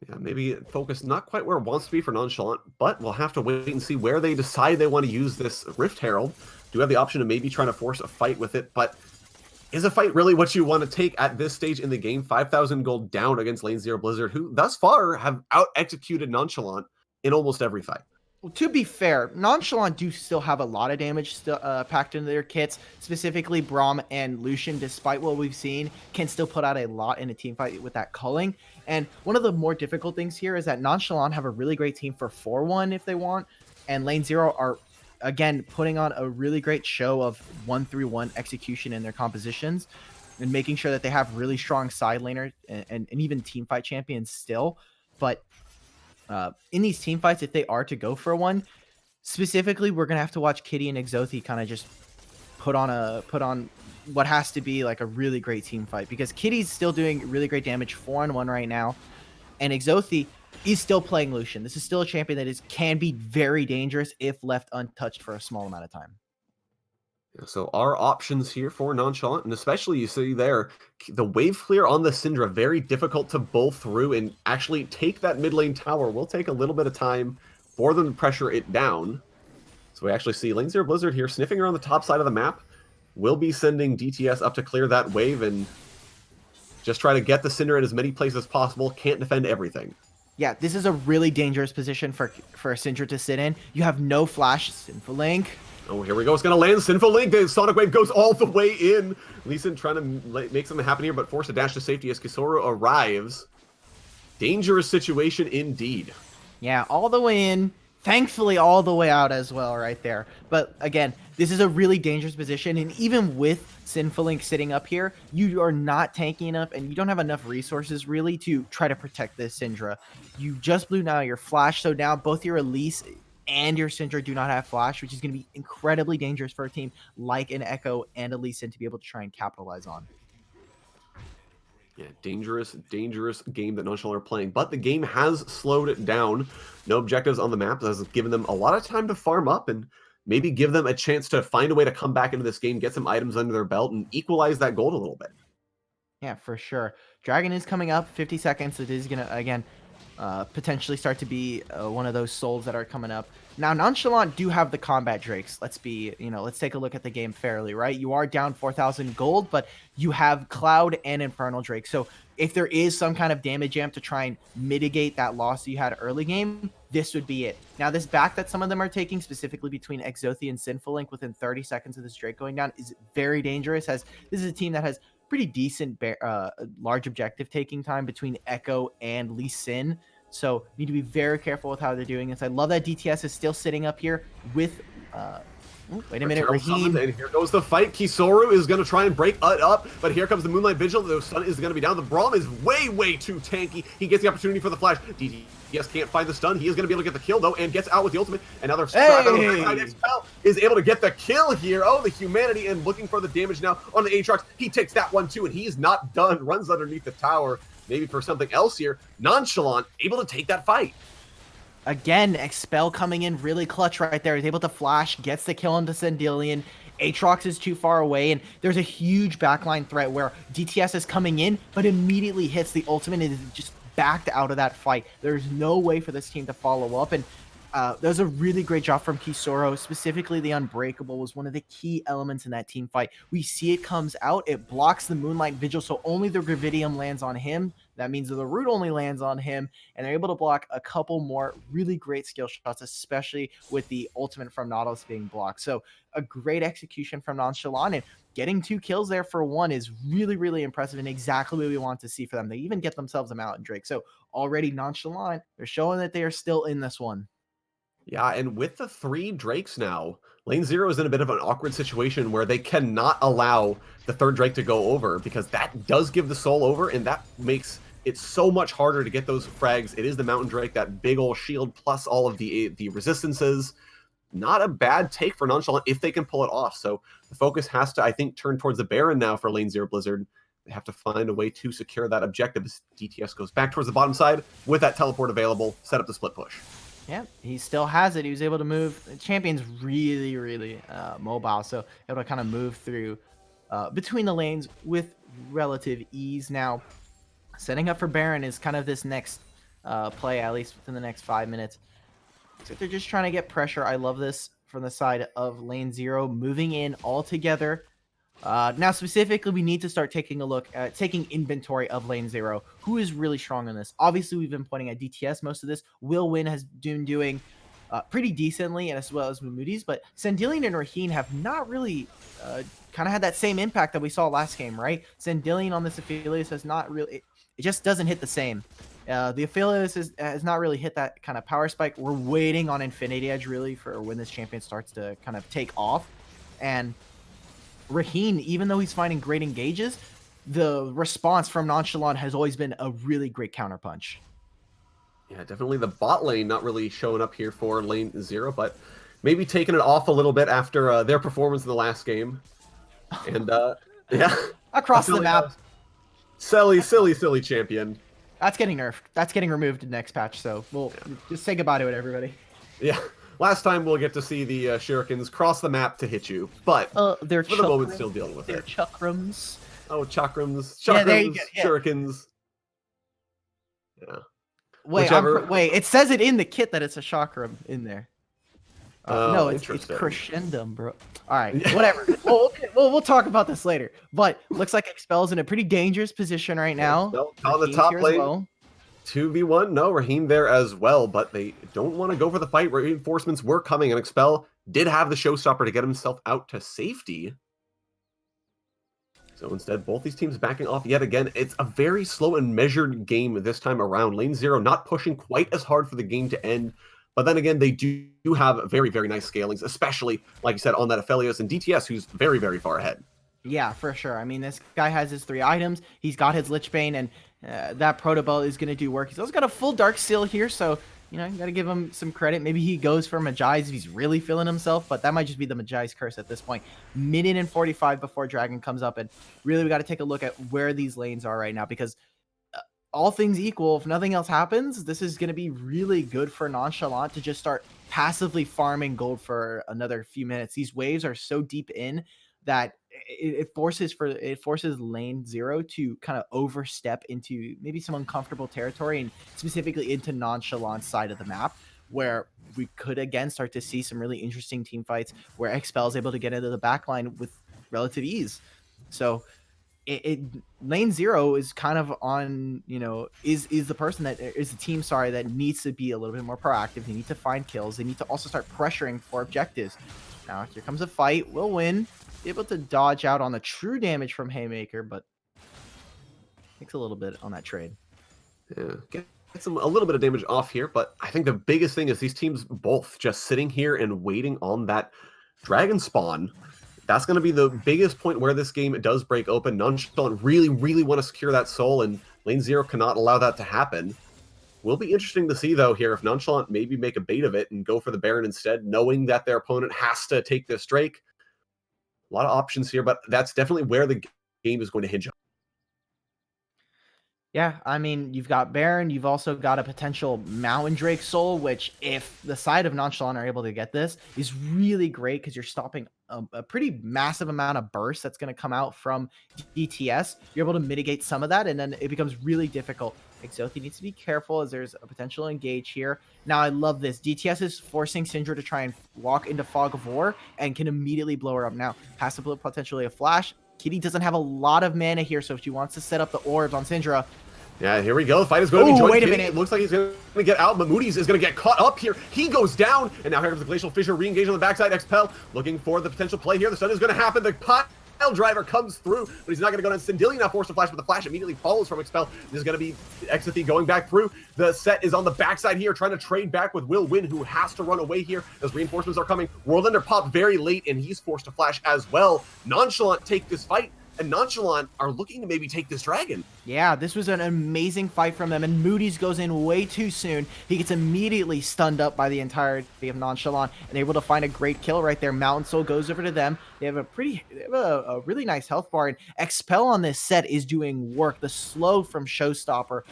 Yeah, maybe focus not quite where it wants to be for Nonchalant, but we'll have to wait and see where they decide they want to use this Rift Herald. Do have the option of maybe trying to force a fight with it, but is a fight really what you want to take at this stage in the game? 5,000 gold down against Lane Zero Blizzard, who thus far have out-executed Nonchalant in almost every fight. Well, to be fair, Nonchalant do still have a lot of damage still packed into their kits. Specifically, Braum and Lucian, despite what we've seen, can still put out a lot in a team fight with that culling. And one of the more difficult things here is that Nonchalant have a really great team for 4-1 if they want, and Lane Zero are, again, putting on a really great show of 1-3-1 execution in their compositions and making sure that they have really strong side laners and even team fight champions still. But in these team fights, if they are to go for one, specifically, we're going to have to watch Kitty and Exothi kind of just put on what has to be like a really great team fight, because Kitty's still doing really great damage 4-on-1 right now. And Exothi is still playing Lucian. This is still a champion that can be very dangerous if left untouched for a small amount of time. So our options here for Nonchalant, and especially you see there, the wave clear on the Syndra, very difficult to bowl through and actually take that mid lane tower. Will take a little bit of time for them to pressure it down. So we actually see Lane Zero Blizzard here sniffing around the top side of the map. Will be sending DTS up to clear that wave and just try to get the Syndra in as many places as possible. Can't defend everything. Yeah, this is a really dangerous position for a Syndra to sit in. You have no flash, Sinful Link. Oh, here we go. It's going to land. Sinful Link. The Sonic Wave goes all the way in. Lee Sin trying to make something happen here, but forced a dash to safety as Kisoro arrives. Dangerous situation indeed. Yeah, all the way in. Thankfully, all the way out as well right there. But again, this is a really dangerous position. And even with Sinful Link sitting up here, you are not tanky enough and you don't have enough resources really to try to protect this Syndra. You just blew now your flash. So now both your Elise and your Syndra do not have flash, which is going to be incredibly dangerous for a team like an Echo and a Lee Sin to be able to try and capitalize on. Yeah, dangerous game that Nonchalant are playing. But the game has slowed it down. No objectives on the map. That has given them a lot of time to farm up and maybe give them a chance to find a way to come back into this game, get some items under their belt, and equalize that gold a little bit. Yeah, for sure. Dragon is coming up, 50 seconds. It is going to, again, potentially start to be one of those souls that are coming up. Now, Nonchalant do have the combat drakes. Let's take a look at the game fairly, right? You are down 4,000 gold, but you have Cloud and Infernal Drake. So if there is some kind of damage amp to try and mitigate that loss that you had early game, this would be it. Now, this back that some of them are taking, specifically between Exothi and Sinful Link within 30 seconds of this Drake going down, is very dangerous, as this is a team that has pretty decent large objective taking time between Echo and Lee Sin. So need to be very careful with how they're doing this. I love that DTS is still sitting up here with wait a minute, Raheem. And here goes the fight. Kisoru is going to try and break it up, but here comes the Moonlight Vigil. The stun is going to be down. The Braum is way too tanky. He gets the opportunity for the flash. DTS can't find the stun. He is going to be able to get the kill, though, and gets out with the ultimate. And now they're is able to get the kill here. Oh, the humanity, and looking for the damage now on the Aatrox. He takes that one, too, and he's not done. Runs underneath the tower. Maybe for something else here. Nonchalant able to take that fight. Again, Expel coming in really clutch right there. He's able to flash, gets the kill into Sandilian. Aatrox is too far away, and there's a huge backline threat where DTS is coming in, but immediately hits the ultimate and is just backed out of that fight. There's no way for this team to follow up, and that was a really great job from Kisoro. Specifically, the Unbreakable was one of the key elements in that team fight. We see it comes out, it blocks the Moonlight Vigil, so only the Gravidium lands on him. That means that the root only lands on him, and they're able to block a couple more really great skill shots, especially with the ultimate from Nautilus being blocked. So a great execution from Nonchalant, and getting 2 kills there for 1 is really impressive and exactly what we want to see for them. They even get themselves a Mountain Drake. So already Nonchalant, they're showing that they are still in this one. Yeah, and with the 3 Drakes now, Lane Zero is in a bit of an awkward situation where they cannot allow the 3rd Drake to go over, because that does give the soul over, and that makes it so much harder to get those frags. It is the Mountain Drake, that big old shield, plus all of the resistances. Not a bad take for Nonchalant if they can pull it off. So the focus has to, I think, turn towards the Baron now for Lane Zero Blizzard. They have to find a way to secure that objective. DTS goes back towards the bottom side with that teleport available, set up the split push. Yeah, he still has it. He was able to move. The champion's really mobile, so able to kind of move through between the lanes with relative ease. Now, setting up for Baron is kind of this next play, at least within the next 5 minutes. So they're just trying to get pressure. I love this from the side of Lane Zero, moving in all together. Now, specifically, we need to start taking a look at taking inventory of Lane Zero. Who is really strong in this? Obviously, we've been pointing at DTS most of this. Will Win has been doing pretty decently, and as well as Moody's, but Sandilian and Raheen have not really kind of had that same impact that we saw last game, right? Sandilian on this Aphelios has not really, it just doesn't hit the same. The Aphelios has not really hit that kind of power spike. We're waiting on Infinity Edge really for when this champion starts to kind of take off. And Raheen, even though he's finding great engages, the response from Nonchalant has always been a really great counterpunch. Yeah, definitely the bot lane not really showing up here for Lane Zero, but maybe taking it off a little bit after their performance in the last game. And yeah, Across the map. Silly champion. That's getting nerfed. That's getting removed in next patch. So we'll just say goodbye to it, everybody. Yeah. Last time we'll get to see the shurikens cross the map to hit you, but they're for the moment still dealing with they're it. chakrams. Oh, chakrams, Yeah, there you go, yeah. shurikens. Yeah. Wait, it says it in the kit that it's a chakram in there. No, it's crescendum, bro. All right, whatever. We'll talk about this later. But looks like Expel's in a pretty dangerous position right now. On the top lane, 2v1. No, Raheem there as well, but they don't want to go for the fight. Reinforcements were coming, and Expel did have the showstopper to get himself out to safety. So instead, both these teams backing off yet again. It's a very slow and measured game this time around. Lane 0 not pushing quite as hard for the game to end. But then again, they do have very, very nice scalings, especially, like you said, on that Aphelios and DTS, who's very, very far ahead. Yeah, for sure. I mean, this guy has his 3 items. He's got his Lichbane, and that Protobelt is going to do work. He's also got a full Dark Seal here, so, you know, you got to give him some credit. Maybe he goes for Magi's if he's really feeling himself, but that might just be the Magi's curse at this point. Minute and 45 before Dragon comes up, and really we got to take a look at where these lanes are right now, because all things equal, if nothing else happens, this is going to be really good for Nonchalant to just start passively farming gold for another few minutes. These waves are so deep in that it forces lane 0 to kind of overstep into maybe some uncomfortable territory, and specifically into Nonchalant's side of the map, where we could again start to see some really interesting team fights where Expel is able to get into the backline with relative ease. So lane 0 is kind of on, you know, is the person that is the team, that needs to be a little bit more proactive. They need to find kills. They need to also start pressuring for objectives. Now here comes a fight. We'll win. Able to dodge out on the true damage from Haymaker, but takes a little bit on that trade. Yeah, get a little bit of damage off here, but I think the biggest thing is these teams both just sitting here and waiting on that dragon spawn. That's going to be the biggest point where this game does break open. Nonchalant really, really want to secure that soul, and lane 0 cannot allow that to happen. Will be interesting to see, though, here if Nonchalant maybe make a bait of it and go for the Baron instead, knowing that their opponent has to take this Drake. A lot of options here, but that's definitely where the game is going to hinge on. Yeah, I mean, you've got Baron, you've also got a potential Mountain Drake soul, which if the side of Nonchalant are able to get this, is really great because you're stopping a pretty massive amount of burst that's going to come out from DTS. You're able to mitigate some of that, and then it becomes really difficult. Exothi needs to be careful as there's a potential engage here. Now, I love this. DTS is forcing Syndra to try and walk into Fog of War and can immediately blow her up. Now, passive potentially a flash. Kitty doesn't have a lot of mana here, so if she wants to set up the orbs on Syndra. Yeah, here we go. The fight is going to be joined. Wait a minute. It looks like he's going to get out, but Moody's is going to get caught up here. He goes down, and now here comes the Glacial Fissure, re-engage on the backside. Expel looking for the potential play here. The stun is going to happen. The pile driver comes through, but he's not going to go down. Sindilli now forced to flash, but the flash immediately follows from Expel. This is going to be Exothi going back through. The set is on the backside here, trying to trade back with Will Win, who has to run away here as reinforcements are coming. Worldender popped very late, and he's forced to flash as well. Nonchalant take this fight, and Nonchalant are looking to maybe take this dragon. Yeah, this was an amazing fight from them, and Moody's goes in way too soon. He gets immediately stunned up by the entirety of Nonchalant and able to find a great kill right there. Mountain Soul goes over to them. They have a really nice health bar, and Expel on this set is doing work. The slow from Showstopper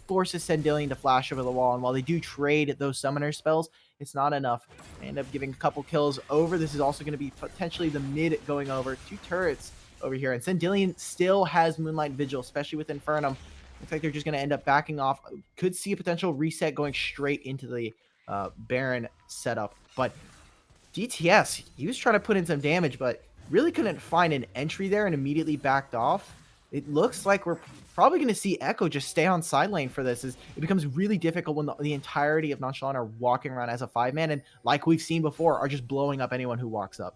forces Sendillion to flash over the wall, and while they do trade those summoner spells, it's not enough. They end up giving a couple kills over. This is also going to be potentially the mid going over. 2 turrets over here, and Sendillion still has Moonlight Vigil, especially with Infernum. Looks like they're just going to end up backing off. Could see a potential reset going straight into the Baron setup, but DTS, he was trying to put in some damage, but really couldn't find an entry there and immediately backed off. It looks like we're probably going to see Echo just stay on side lane for this, as it becomes really difficult when the entirety of Nonchalant are walking around as a 5-man, and like we've seen before, are just blowing up anyone who walks up.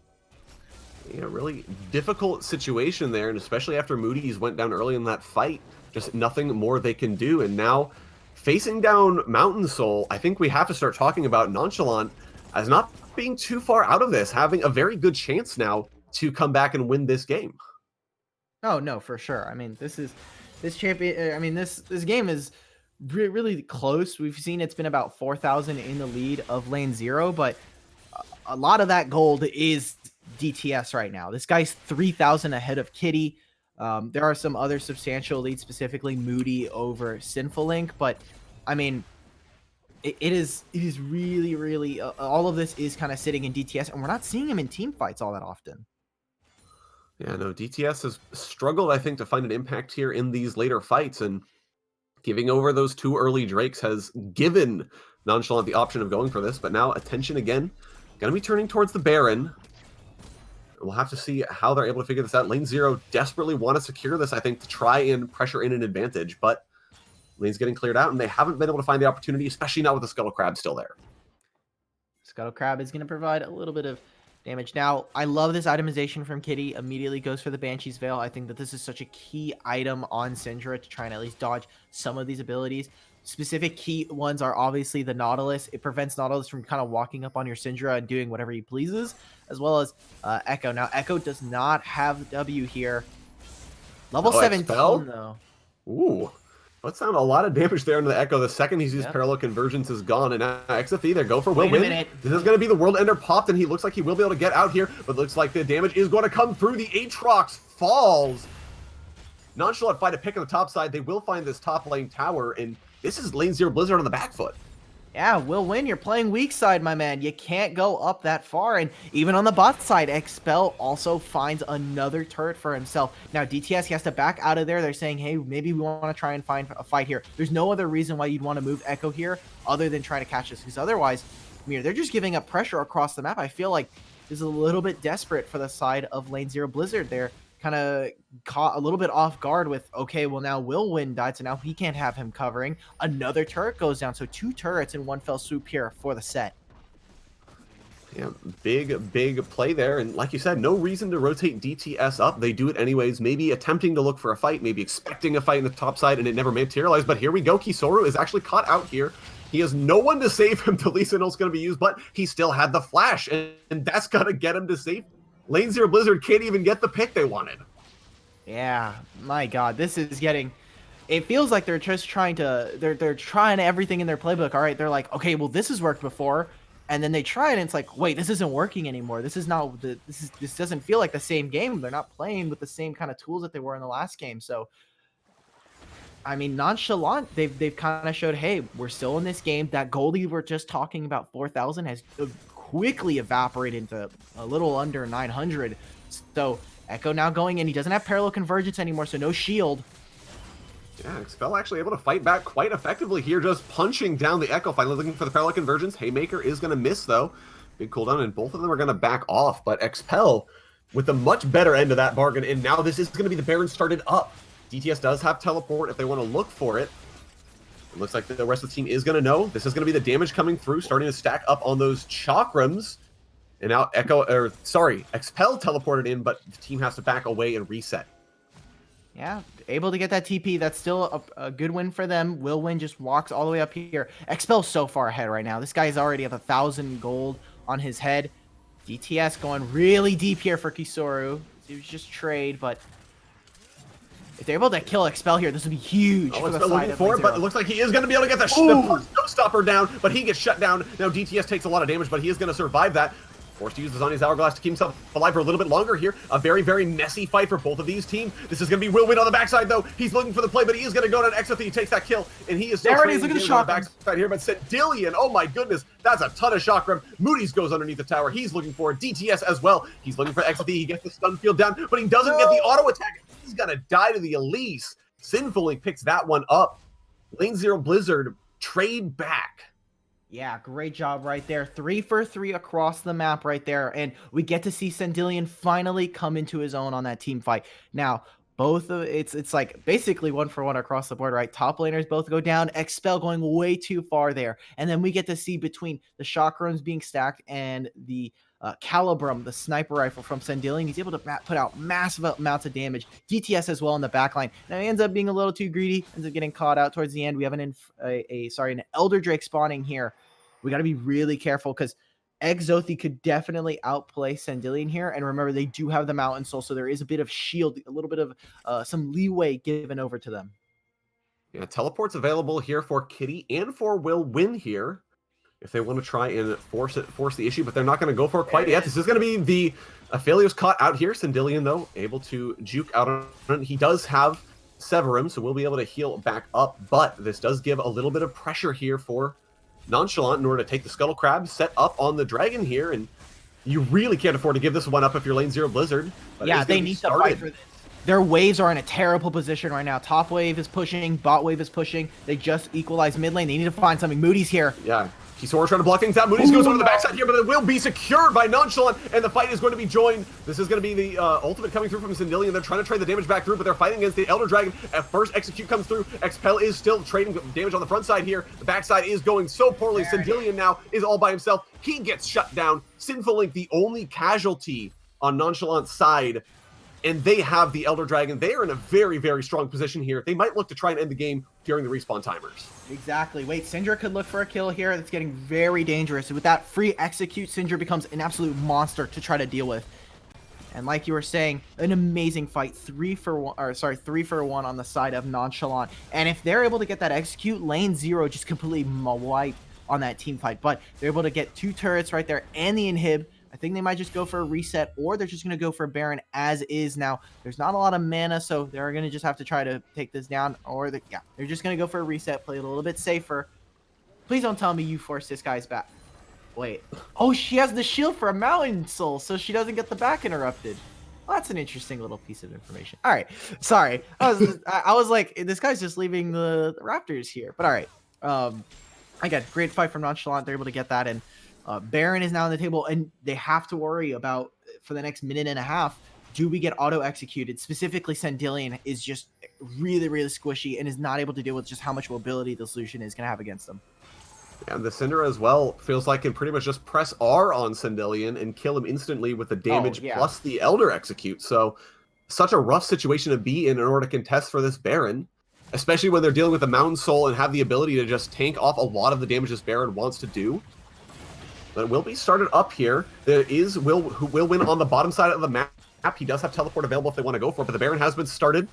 Yeah, really difficult situation there, and especially after Moody's went down early in that fight, just nothing more they can do. And now, facing down Mountain Soul, I think we have to start talking about Nonchalant as not being too far out of this, having a very good chance now to come back and win this game. Oh no, for sure. I mean, this game is really close. We've seen it's been about 4,000 in the lead of lane 0, but a lot of that gold is DTS right now. This guy's 3,000 ahead of Kitty. There are some other substantial leads, specifically Moody over Sinful Link, but I mean, it is really, really, all of this is kind of sitting in DTS, and we're not seeing him in team fights all that often. Yeah, no, DTS has struggled, I think, to find an impact here in these later fights, and giving over those 2 early Drakes has given Nonchalant the option of going for this, but now attention again, going to be turning towards the Baron. We'll have to see how they're able to figure this out. Lane 0 desperately want to secure this, I think, to try and pressure in an advantage, but lane's getting cleared out, and they haven't been able to find the opportunity, especially not with the Scuttle Crab still there. Scuttle Crab is going to provide a little bit of damage. Now, I love this itemization from Kitty. Immediately goes for the Banshee's Veil. I think that this is such a key item on Syndra to try and at least dodge some of these abilities. Specific key ones are obviously the Nautilus. It prevents Nautilus from kind of walking up on your Syndra and doing whatever he pleases, as well as Echo. Now, Echo does not have W here. Level 17, though. Ooh. Let's sound a lot of damage there into the Echo. The second he's used Parallel Convergence is gone, and now XFE there, go for Will Win. This is going to be the World Ender popped, and he looks like he will be able to get out here, but looks like the damage is going to come through. The Aatrox falls. Nonchalant fight a pick on the top side. They will find this top lane tower, and this is Lane 0 Blizzard on the back foot. Yeah, Will Win, you're playing weak side, my man. You can't go up that far. And even on the bot side, Expel also finds another turret for himself. Now, DTS, he has to back out of there. They're saying, hey, maybe we want to try and find a fight here. There's no other reason why you'd want to move Echo here other than trying to catch this. Because otherwise, I mean, they're just giving up pressure across the map. I feel like this is a little bit desperate for the side of Lane 0 Blizzard there. Kind of caught a little bit off guard with, okay, well, now Will Win died, so now he can't have him covering. Another turret goes down, so 2 turrets in one fell swoop here for the set. Yeah, big play there, and like you said, no reason to rotate DTS up. They do it anyways, maybe attempting to look for a fight, maybe expecting a fight in the top side, and it never materialized, but here we go. Kisoru is actually caught out here. He has no one to save him. The Lee Signal's going to be used, but he still had the flash, and that's going to get him to safety. Lane 0 Blizzard can't even get the pick they wanted. Yeah, my God, this is getting... It feels like they're just trying to... They're trying everything in their playbook. All right, they're like, okay, well, this has worked before. And then they try it, and it's like, wait, this isn't working anymore. This is not... This doesn't feel like the same game. They're not playing with the same kind of tools that they were in the last game. So, I mean, Nonchalant, they've kind of showed, hey, we're still in this game. That goldie we're just talking about, 4,000, has quickly evaporated into a little under 900. So Echo now going in. He doesn't have parallel convergence anymore, so no shield. Yeah, Expel actually able to fight back quite effectively here, just punching down the Echo, finally looking for the parallel convergence. Haymaker is going to miss, though. Big cooldown, and both of them are going to back off, but Expel with a much better end of that bargain, and now this is going to be the Baron started up. DTS does have teleport if they want to look for it. It looks like the rest of the team is going to know. This is going to be the damage coming through, starting to stack up on those chakrams. And now Expel teleported in, but the team has to back away and reset. Yeah, able to get that TP. That's still a good win for them. Will Win just walks all the way up here. Expel's so far ahead right now. This guy is already at 1,000 gold on his head. DTS going really deep here for Kisoru. It was just trade, but... if they're able to kill Expel here, this would be huge. Oh, Expel looking for it, but it looks like he is going to be able to get the showstopper down, but he gets shut down. Now DTS takes a lot of damage, but he is going to survive that. Forced to use the Zani's Hourglass to keep himself alive for a little bit longer here. A very, very messy fight for both of these teams. This is going to be Will Win on the backside, though. He's looking for the play, but he is going to go down XFE. He takes that kill, and he is still there it is. Look at the shot backside here. But Sendillion, oh my goodness, that's a ton of chakram. Moody's goes underneath the tower. He's looking for it. DTS as well. He's looking for XFE. He gets the stun field down, but he doesn't get the auto attack. He's going to die to the Elise. Sinfully picks that one up. Lane 0 Blizzard trade back. Yeah, great job right there. 3 for 3 across the map right there. And we get to see Sendillion finally come into his own on that team fight. Now, both of it's like basically 1 for 1 across the board, right? Top laners both go down. Expel going way too far there. And then we get to see between the chakrams being stacked and the Calibrum, the sniper rifle from Sendillion, he's able to put out massive amounts of damage. DTS as well in the backline. Now he ends up being a little too greedy, ends up getting caught out towards the end. We have an Elder Drake spawning here. We got to be really careful because Exothi could definitely outplay Sendillion here. And remember, they do have the Mountain Soul, so there is a bit of shield, a little bit of some leeway given over to them. Yeah, teleport's available here for Kitty and for Will Win here. if they want to try and force the issue, but they're not going to go for it quite yet. This is going to be the Aphelios caught out here. Sindelian, though, able to juke out on it. He does have Severum, so we'll be able to heal back up, but this does give a little bit of pressure here for Nonchalant in order to take the Scuttle Crab, set up on the Dragon here, and you really can't afford to give this one up if you're lane 0 Blizzard. Yeah, they need to fight for this. Their waves are in a terrible position right now. Top wave is pushing, bot wave is pushing. They just equalized mid lane. They need to find something. Moody's here. Yeah. Kisora trying to block things out. Moody's goes over the backside here, but it will be secured by Nonchalant, and the fight is going to be joined. This is going to be the ultimate coming through from Sindelian. They're trying to trade the damage back through, but they're fighting against the Elder Dragon. At first, Execute comes through. Expel is still trading damage on the front side here. The backside is going so poorly. Sindelian now is all by himself. He gets shut down. Sinful Link, the only casualty on Nonchalant's side, and they have the Elder Dragon. They are in a very, very strong position here. They might look to try and end the game during the respawn timers. Exactly. Wait, Syndra could look for a kill here. That's getting very dangerous. With that free execute, Syndra becomes an absolute monster to try to deal with. And like you were saying, an amazing fight. 3 for 1 on the side of Nonchalant. And if they're able to get that execute, lane 0 just completely wipe on that team fight. But they're able to get 2 turrets right there and the inhib. I think they might just go for a reset, or they're just going to go for Baron as is. Now, there's not a lot of mana, so they're going to just have to try to take this down, or they're just going to go for a reset, play it a little bit safer. Please don't tell me you force this guy's back. Wait. Oh, she has the shield for a Mountain Soul, so she doesn't get the back interrupted. Well, that's an interesting little piece of information. All right. Sorry. I was like, this guy's just leaving the Raptors here. But all right. Again, great fight from Nonchalant. They're able to get that in. Baron is now on the table, and they have to worry about, for the next minute and a half, do we get auto-executed? Specifically, Sindelian is just really, really squishy and is not able to deal with just how much mobility the solution is going to have against them. And the Syndra as well feels like can pretty much just press R on Sindelian and kill him instantly with the damage plus the Elder Execute. So, such a rough situation to be in order to contest for this Baron, especially when they're dealing with the Mountain Soul and have the ability to just tank off a lot of the damage this Baron wants to do. But it will be started up here. There is Will, who will win on the bottom side of the map. He does have teleport available if they want to go for it, but the Baron has been started.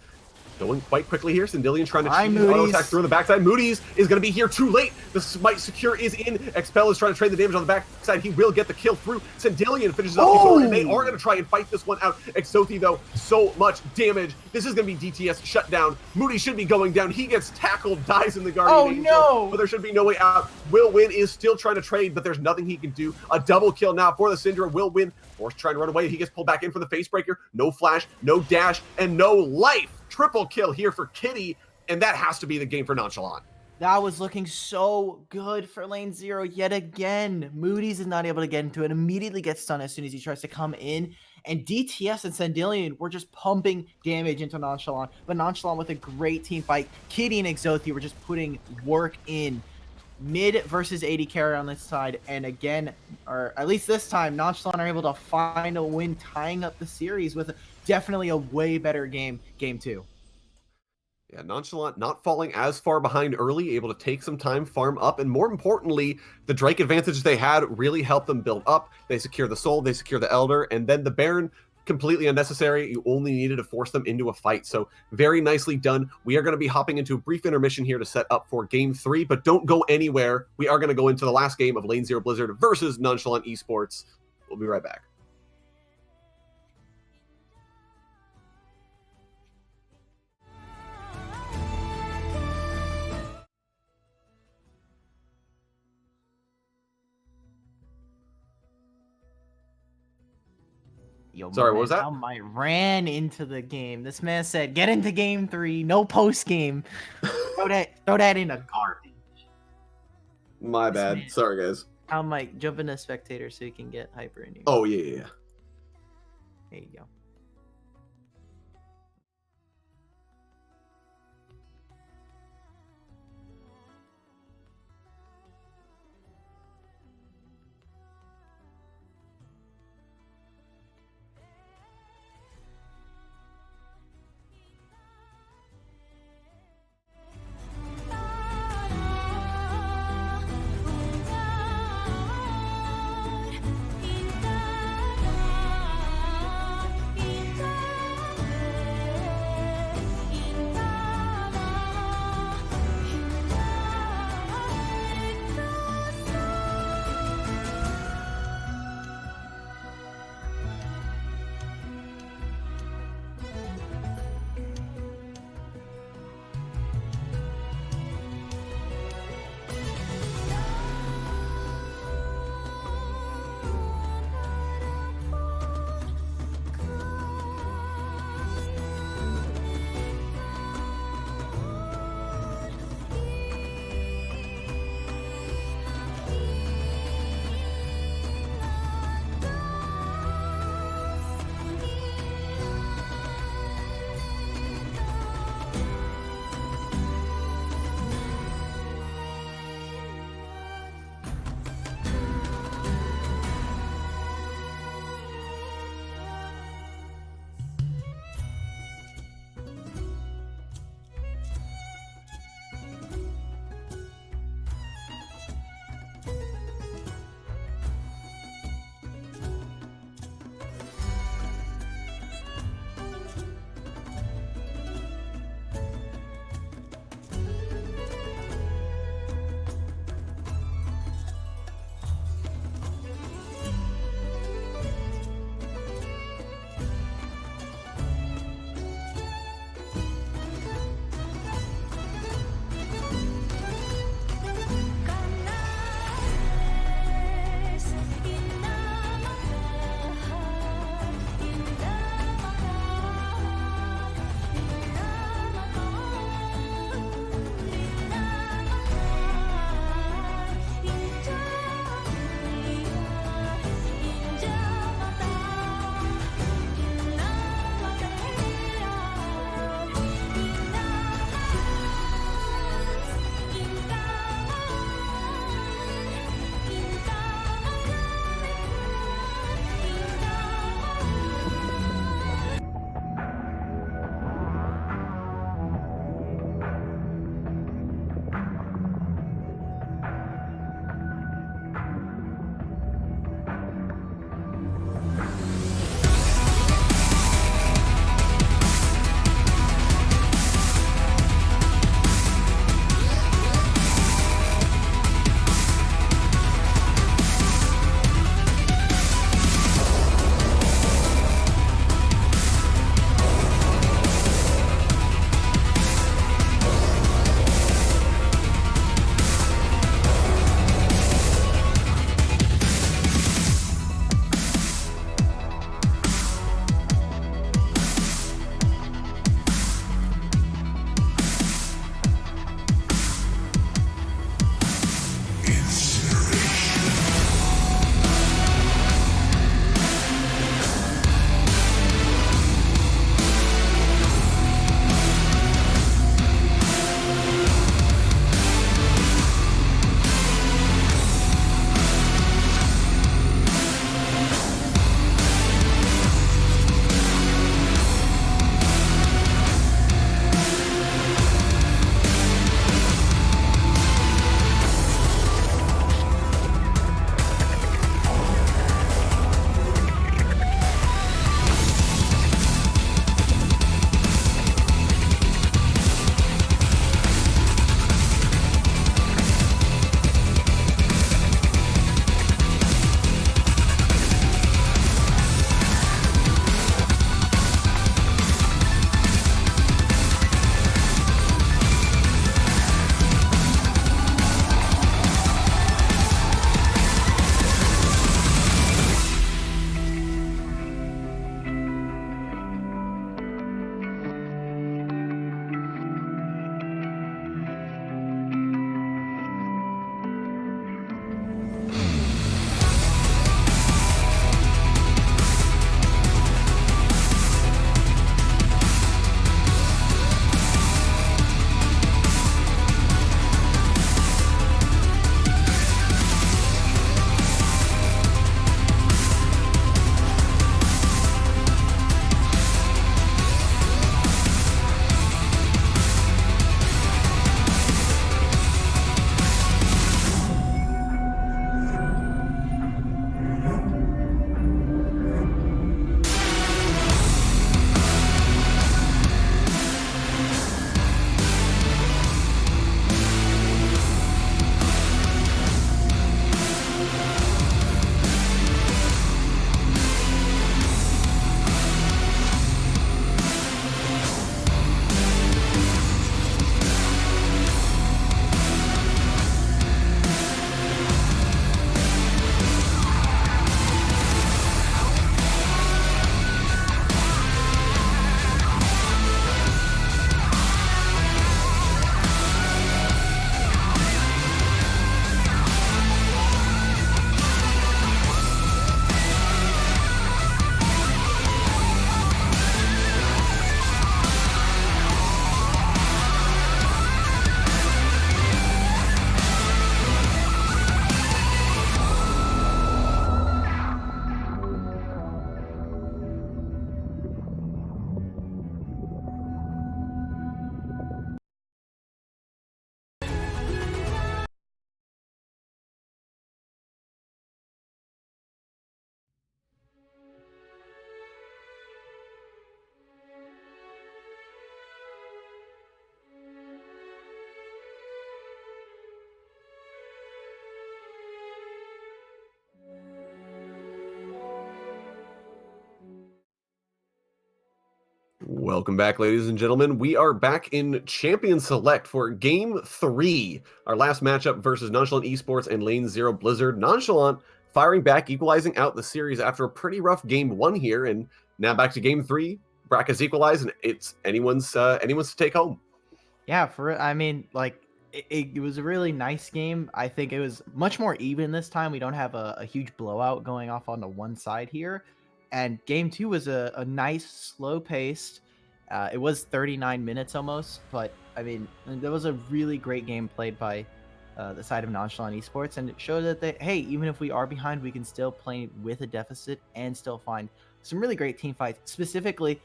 Going quite quickly here. Sindelian trying to auto attack through on the backside. Moody's is going to be here too late. The Smite Secure is in. Expel is trying to trade the damage on the backside. He will get the kill through. Sindelian finishes up before, and they are going to try and fight this one out. Exothi, though, so much damage. This is going to be DTS shut down. Moody should be going down. He gets tackled, dies in the Guardian Angel, no! But there should be no way out. Will Win is still trying to trade, but there's nothing he can do. A double kill now for the Syndra. Will Win forced trying to run away. He gets pulled back in for the Facebreaker. No flash, no dash, and no life. Triple kill here for Kitty, and that has to be the game for Nonchalant. That was looking so good for lane 0 yet again. Moody's is not able to get into it. Immediately gets stunned as soon as he tries to come in. And DTS and Sindelian were just pumping damage into Nonchalant. But Nonchalant with a great team fight. Kitty and Exothi were just putting work in. Mid versus 80 carry on this side. And again, or at least this time, Nonchalant are able to find a win, tying up the series with definitely a way better game 2. Yeah, Nonchalant not falling as far behind early, able to take some time, farm up, and more importantly, the Drake advantage they had really helped them build up. They secure the Soul, they secure the Elder, and then the Baron, completely unnecessary. You only needed to force them into a fight. So very nicely done. We are going to be hopping into a brief intermission here to set up for game 3, but don't go anywhere. We are going to go into the last game of Lane 0 Blizzard versus Nonchalant Esports. We'll be right back. Yo, sorry, what was that? I ran into the game. This man said, get into game 3, no post game. throw that in a garbage. My bad. Man. Sorry, guys. I might jump into spectator so you can get hyper in you. Oh, yeah. There you go. Welcome back, ladies and gentlemen. We are back in Champion Select for Game 3. Our last matchup versus Nonchalant Esports and Lane Zero Blizzard. Nonchalant firing back, equalizing out the series after a pretty rough Game 1 here. And now back to Game 3. Brackets equalized, and it's anyone's to take home. Yeah, I mean, like, it was a really nice game. I think it was much more even this time. We don't have a huge blowout going off on the one side here. And Game 2 was a nice, slow-paced. It was 39 minutes almost, but, I mean, there was a really great game played by the side of Nonchalant Esports, and it showed that, hey, even if we are behind, we can still play with a deficit and still find some really great team fights. Specifically,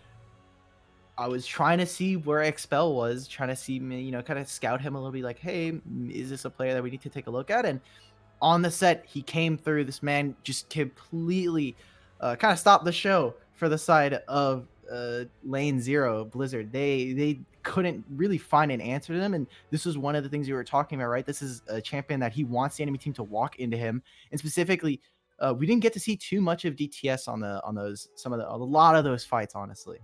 I was trying to see where Expel was, trying to see, kind of scout him a little bit, like, hey, is this a player that we need to take a look at? And on the set, he came through. This man just completely kind of stopped the show for the side of Lane Zero Blizzard. They couldn't really find an answer to them, and this was one of the things you were talking about, right? This is a champion that he wants the enemy team to walk into him, and specifically, we didn't get to see too much of DTS on a lot of those fights, honestly.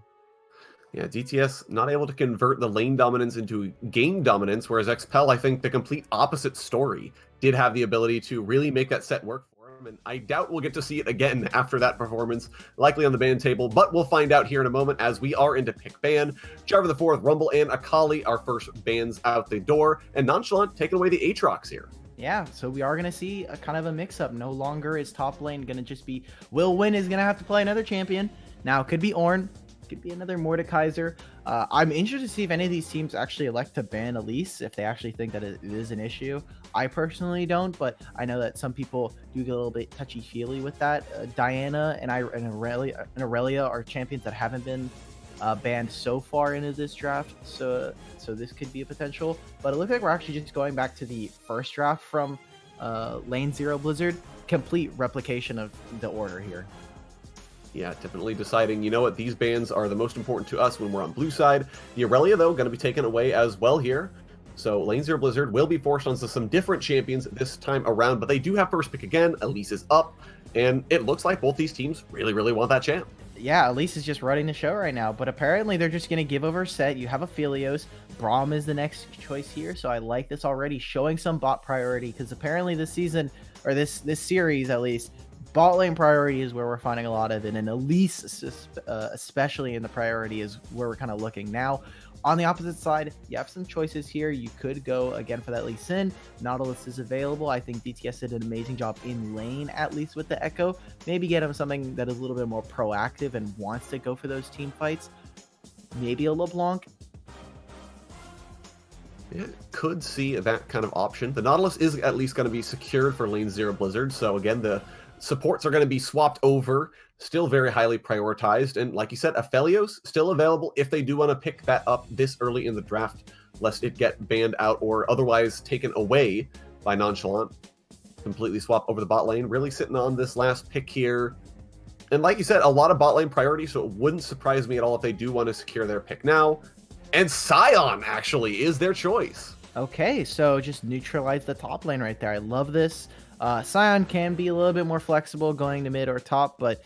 Yeah, DTS not able to convert the lane dominance into game dominance, whereas Expel, I think the complete opposite story, did have the ability to really make that set work for him, and I doubt we'll get to see it again after that performance, likely on the ban table, but we'll find out here in a moment as we are into pick ban. Jarvan the Fourth, Rumble, and Akali are first bans out the door, and Nonchalant taking away the Aatrox here. Yeah, so we are going to see a kind of a mix-up. No longer is top lane going to just be Will Win is going to have to play another champion. Now, it could be Ornn. Could be another Mordekaiser. I'm interested to see if any of these teams actually elect to ban Elise, if they actually think that it is an issue. I personally don't, but I know that some people do get a little bit touchy-feely with that. Diana and Aurelia are champions that haven't been banned so far into this draft, so this could be a potential. But it looks like we're actually just going back to the first draft from Lane Zero Blizzard. Complete replication of the order here. Yeah, definitely deciding, you know what, these bans are the most important to us when we're on blue side. The Aurelia, though, going to be taken away as well here. So Lane Zero Blizzard will be forced onto some different champions this time around, but they do have first pick again. Elise is up, and it looks like both these teams really, really want that champ. Yeah, Elise is just running the show right now, but apparently they're just going to give over set. You have a Philios. Braum is the next choice here, so I like this already, showing some bot priority, because apparently this season, or this series at least, bot lane priority is where we're finding a lot of it, and Elise, especially in the priority, is where we're kind of looking. Now, on the opposite side, you have some choices here. You could go again for that Lee Sin. Nautilus is available. I think DTS did an amazing job in lane, at least with the Echo. Maybe get him something that is a little bit more proactive and wants to go for those team fights. Maybe a LeBlanc. Yeah, could see that kind of option. The Nautilus is at least going to be secured for Lane Zero Blizzard, so again, the supports are going to be swapped over, still very highly prioritized. And like you said, Aphelios still available if they do want to pick that up this early in the draft, lest it get banned out or otherwise taken away by Nonchalant. Completely swap over the bot lane, really sitting on this last pick here. And like you said, a lot of bot lane priority, so it wouldn't surprise me at all if they do want to secure their pick now. And Sion actually is their choice. Okay, so just neutralize the top lane right there. I love this. Sion can be a little bit more flexible going to mid or top, but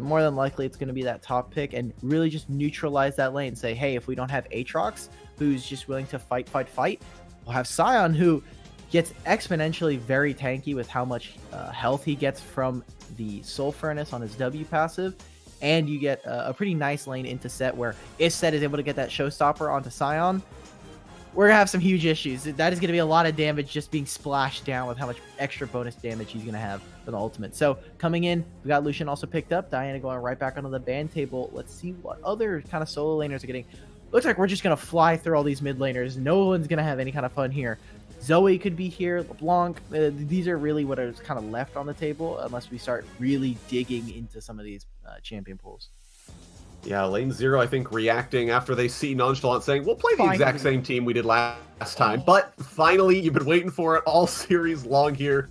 more than likely it's going to be that top pick, and really just neutralize that lane. Say, hey, if we don't have Aatrox, who's just willing to fight, we'll have Sion, who gets exponentially very tanky with how much health he gets from the Soul Furnace on his W passive, and you get a pretty nice lane into set where if set is able to get that showstopper onto Sion, we're going to have some huge issues. That is going to be a lot of damage just being splashed down with how much extra bonus damage he's going to have for the ultimate. So coming in, we got Lucian also picked up. Diana going right back onto the ban table. Let's see what other kind of solo laners are getting. Looks like we're just going to fly through all these mid laners. No one's going to have any kind of fun here. Zoe could be here. LeBlanc. These are really what is kind of left on the table unless we start really digging into some of these champion pools. Yeah, Lane Zero, I think, reacting after they see Nonchalant saying, we'll play the exact same team we did last time. But finally, you've been waiting for it all series long here.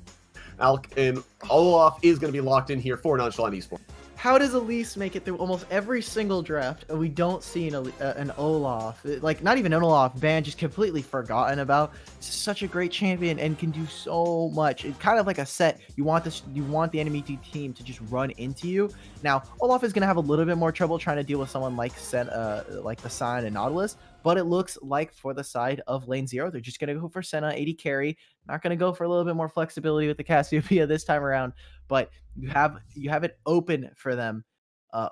Alk and Olaf is going to be locked in here for Nonchalant Esports. how does Elise make it through almost every single draft and we don't see an Olaf? Like, not even an Olaf, ban just completely forgotten about. It's such a great champion and can do so much. It's kind of like a set. You want the enemy team to just run into you. Now, Olaf is going to have a little bit more trouble trying to deal with someone like the Sign and Nautilus, but it looks like for the side of lane 0, they're just going to go for Senna, 80 carry. Not going to go for a little bit more flexibility with the Cassiopeia this time around, but you have it open for them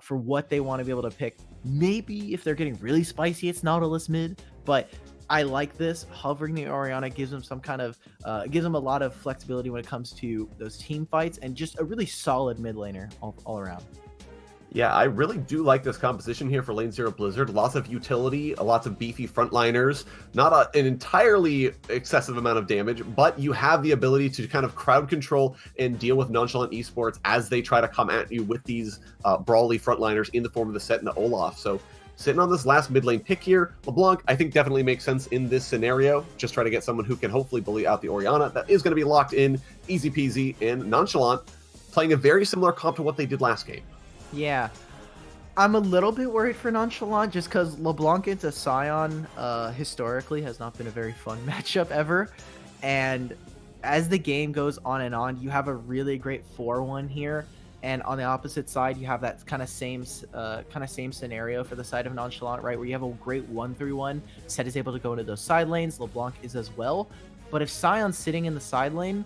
for what they want to be able to pick. Maybe if they're getting really spicy, it's Nautilus mid, but I like this. Hovering the Orianna gives them some kind of gives them a lot of flexibility when it comes to those team fights, and just a really solid mid laner all around. Yeah, I really do like this composition here for lane 0 Blizzard. Lots of utility, lots of beefy frontliners, not an entirely excessive amount of damage, but you have the ability to kind of crowd control and deal with Nonchalant Esports as they try to come at you with these brawly frontliners in the form of the Set and the Olaf. So sitting on this last mid lane pick here, LeBlanc, I think definitely makes sense in this scenario. Just try to get someone who can hopefully bully out the Orianna. That is going to be locked in, easy peasy, and Nonchalant playing a very similar comp to what they did last game. Yeah, I'm a little bit worried for Nonchalant just because LeBlanc into Sion historically has not been a very fun matchup ever. And as the game goes on and on, you have a really great 4-1 here. And on the opposite side, you have that kind of same scenario for the side of Nonchalant, right? Where you have a great 1-3-1. Set is able to go into those side lanes. LeBlanc is as well. But if Sion's sitting in the side lane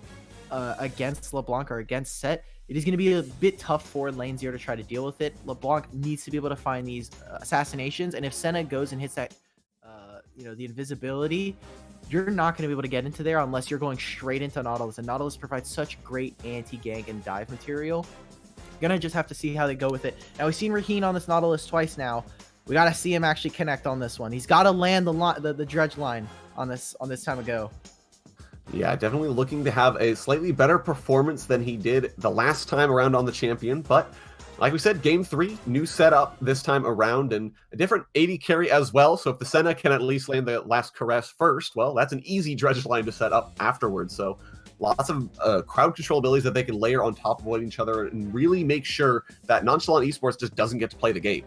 against LeBlanc or against Set, it is going to be a bit tough for lane 0 to try to deal with it. LeBlanc needs to be able to find these assassinations, and if Senna goes and hits that, the invisibility, you're not going to be able to get into there unless you're going straight into Nautilus, and Nautilus provides such great anti-gank and dive material. You're going to just have to see how they go with it. Now, we've seen Raheen on this Nautilus twice now. We got to see him actually connect on this one. He's got to land the dredge line on this time of go. Yeah, definitely looking to have a slightly better performance than he did the last time around on the champion. But like we said, game 3, new setup this time around, and a different 80 carry as well. So if the Senna can at least land the last caress first, well, that's an easy dredge line to set up afterwards. So lots of crowd control abilities that they can layer on top of each other and really make sure that Nonchalant Esports just doesn't get to play the game.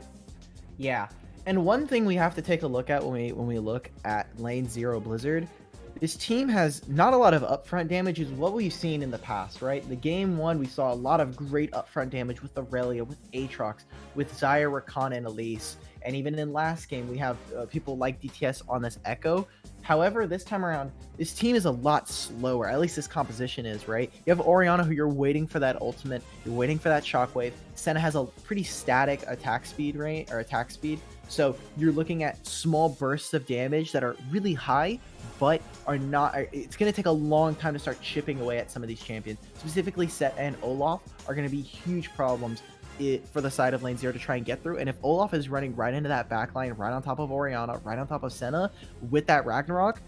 Yeah, and one thing we have to take a look at when we look at lane 0 Blizzard, this team has not a lot of upfront damage, is what we've seen in the past, right? The game 1, we saw a lot of great upfront damage with Aurelia, with Aatrox, with Xayah, Rakan, and Elise. And even in last game, we have people like DTS on this Echo. However, this time around, this team is a lot slower. At least this composition is, right? You have Orianna, who you're waiting for that ultimate. You're waiting for that shockwave. Senna has a pretty static attack speed, right? Or attack speed. So you're looking at small bursts of damage that are really high, but are not. It's going to take a long time to start chipping away at some of these champions. Specifically, Set and Olaf are going to be huge problems for the side of lane 0 to try and get through. And if Olaf is running right into that backline, right on top of Orianna, right on top of Senna with that Ragnarok,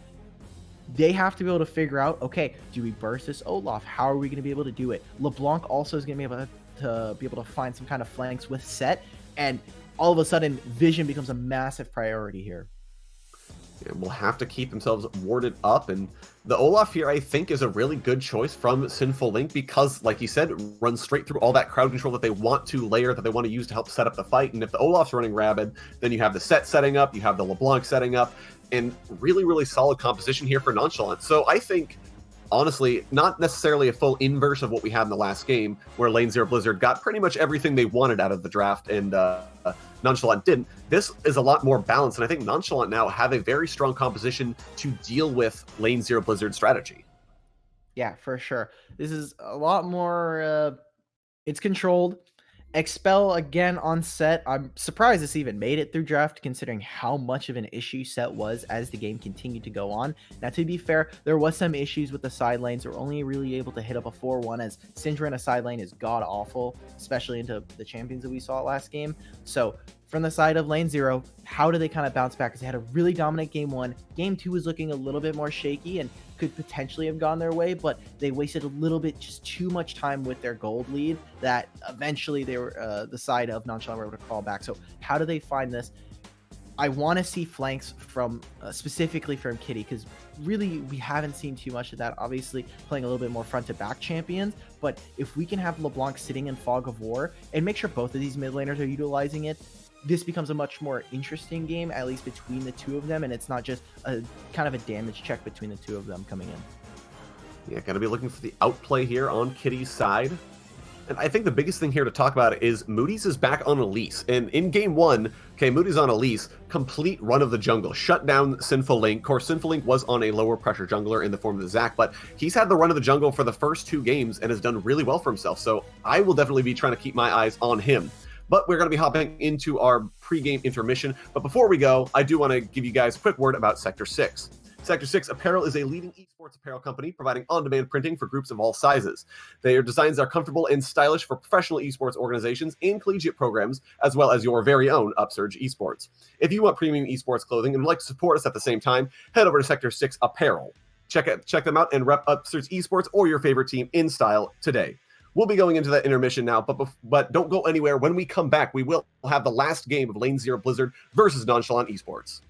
they have to be able to figure out, okay, do we burst this Olaf? How are we going to be able to do it? LeBlanc also is going to be able to find some kind of flanks with Set, and all of a sudden, vision becomes a massive priority here. And will have to keep themselves warded up. And the Olaf here, I think, is a really good choice from Sinful Link because, like you said, runs straight through all that crowd control that they want to layer, that they want to use to help set up the fight. And if the Olaf's running rabid, then you have the Set setting up, you have the LeBlanc setting up, and really, really solid composition here for Nonchalant. So I think, honestly, not necessarily a full inverse of what we had in the last game, where lane 0 Blizzard got pretty much everything they wanted out of the draft, and Nonchalant didn't. This is a lot more balanced, and I think Nonchalant now have a very strong composition to deal with lane 0 Blizzard strategy. Yeah, for sure. This is a lot more, it's controlled. Expel again on Set. I'm surprised this even made it through draft, considering how much of an issue Set was as the game continued to go on. Now, to be fair, there was some issues with the side lanes. They're only really able to hit up a 4-1, as Syndra in a side lane is god-awful, especially into the champions that we saw last game. So, from the side of lane 0, how do they kind of bounce back? Because they had a really dominant game 1. Game 2 was looking a little bit more shaky and could potentially have gone their way, but they wasted a little bit, just too much time with their gold lead, that eventually they were the side of Nonchalant were able to crawl back. So how do they find this? I want to see flanks from specifically from Kitty, because really we haven't seen too much of that. Obviously, playing a little bit more front to back champions, but if we can have LeBlanc sitting in Fog of War and make sure both of these mid laners are utilizing it, this becomes a much more interesting game, at least between the two of them, and it's not just a kind of a damage check between the two of them coming in. Yeah, gonna be looking for the outplay here on Kitty's side. And I think the biggest thing here to talk about is Moody's is back on Elise. And in game one, okay, Moody's on Elise, complete run of the jungle, shut down Sinful Link. Of course, Sinful Link was on a lower pressure jungler in the form of the Zac, but he's had the run of the jungle for the first 2 games and has done really well for himself. So I will definitely be trying to keep my eyes on him. But we're going to be hopping into our pre-game intermission. But before we go, I do want to give you guys a quick word about Sector 6. Sector 6 Apparel is a leading esports apparel company providing on-demand printing for groups of all sizes. Their designs are comfortable and stylish for professional esports organizations and collegiate programs, as well as your very own Upsurge Esports. If you want premium esports clothing and would like to support us at the same time, head over to Sector 6 Apparel. Check them out and rep Upsurge Esports or your favorite team in style today. We'll be going into that intermission now, but don't go anywhere. When we come back, we will have the last game of Lane 0 Blizzard versus Nonchalant Esports.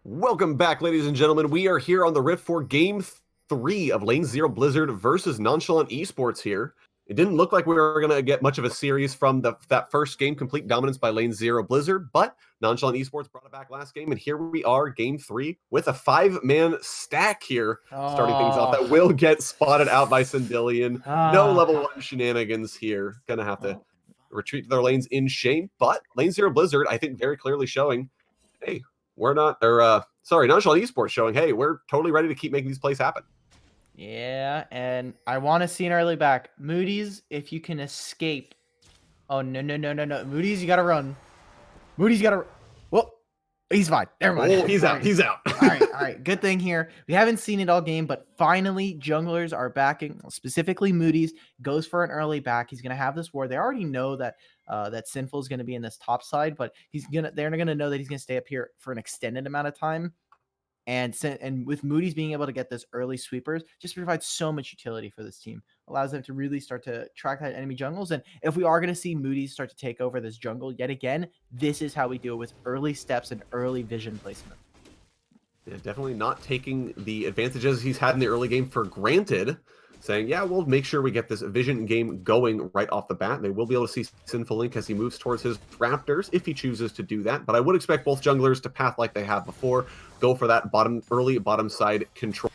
Welcome back, ladies and gentlemen. We are here on the Rift for Game 3 of Lane 0 Blizzard versus Nonchalant Esports here. It didn't look like we were going to get much of a series from that first game, complete dominance by Lane Zero Blizzard, but Nonchalant Esports brought it back last game, and here we are, game 3, with a 5-man stack here, starting things off. That will get spotted out by Sindillion. No level 1 shenanigans here. Going to have to retreat to their lanes in shame, but Lane Zero Blizzard, I think, very clearly showing, hey, we're not, or Nonchalant Esports showing, hey, we're totally ready to keep making these plays happen. Yeah, and I want to see an early back. Moody's, if you can escape. Oh, no. Moody's, you got to run. Moody's got to... Well, he's fine. Never mind. Oh, he's out. He's out. All right. Good thing here. We haven't seen it all game, but finally, junglers are backing. Specifically, Moody's goes for an early back. He's going to have this ward. They already know that that Sinful is going to be in this top side, but they're going to know that he's going to stay up here for an extended amount of time. And with Moody's being able to get those early sweepers, just provides so much utility for this team. Allows them to really start to track that enemy jungles. And if we are going to see Moody's start to take over this jungle yet again, this is how we do it, with early steps and early vision placement. Yeah, definitely not taking the advantages he's had in the early game for granted. Saying, yeah, we'll make sure we get this vision game going right off the bat. They will be able to see Sinful Link as he moves towards his Raptors, if he chooses to do that. But I would expect both junglers to path like they have before, go for that early bottom side control.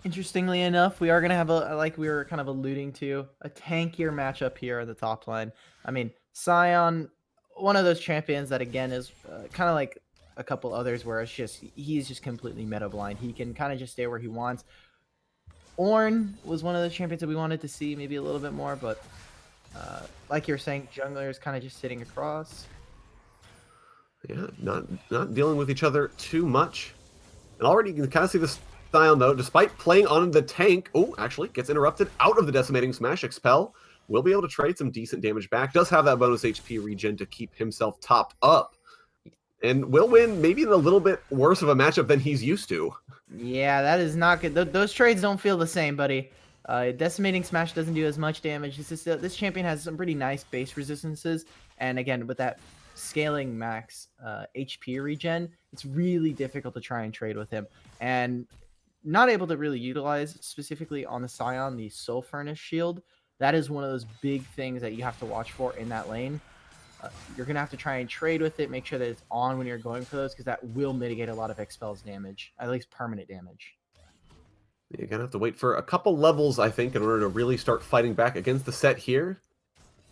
Interestingly enough, we are going to have like we were kind of alluding to, a tankier matchup here on the top line. I mean, Sion, one of those champions that, again, is kind of like a couple others where he's just completely meta blind. He can kind of just stay where he wants. Ornn was one of those champions that we wanted to see maybe a little bit more, but like you're saying, jungler is kind of just sitting across. Yeah, not dealing with each other too much. And already you can kind of see the style, though, despite playing on the tank. Oh, actually gets interrupted out of the decimating smash. Expel will be able to trade some decent damage back. Does have that bonus HP regen to keep himself topped up. And will win maybe in a little bit worse of a matchup than he's used to. Yeah, that is not good. Those trades don't feel the same, buddy. Decimating Smash doesn't do as much damage. This champion has some pretty nice base resistances. And again, with that scaling max HP regen, it's really difficult to try and trade with him. And not able to really utilize, specifically on the Sion, the Soul Furnace shield. That is one of those big things that you have to watch for in that lane. You're going to have to try and trade with it, make sure that it's on when you're going for those, because that will mitigate a lot of Expel's damage, at least permanent damage. You're going to have to wait for a couple levels, I think, in order to really start fighting back against the set here.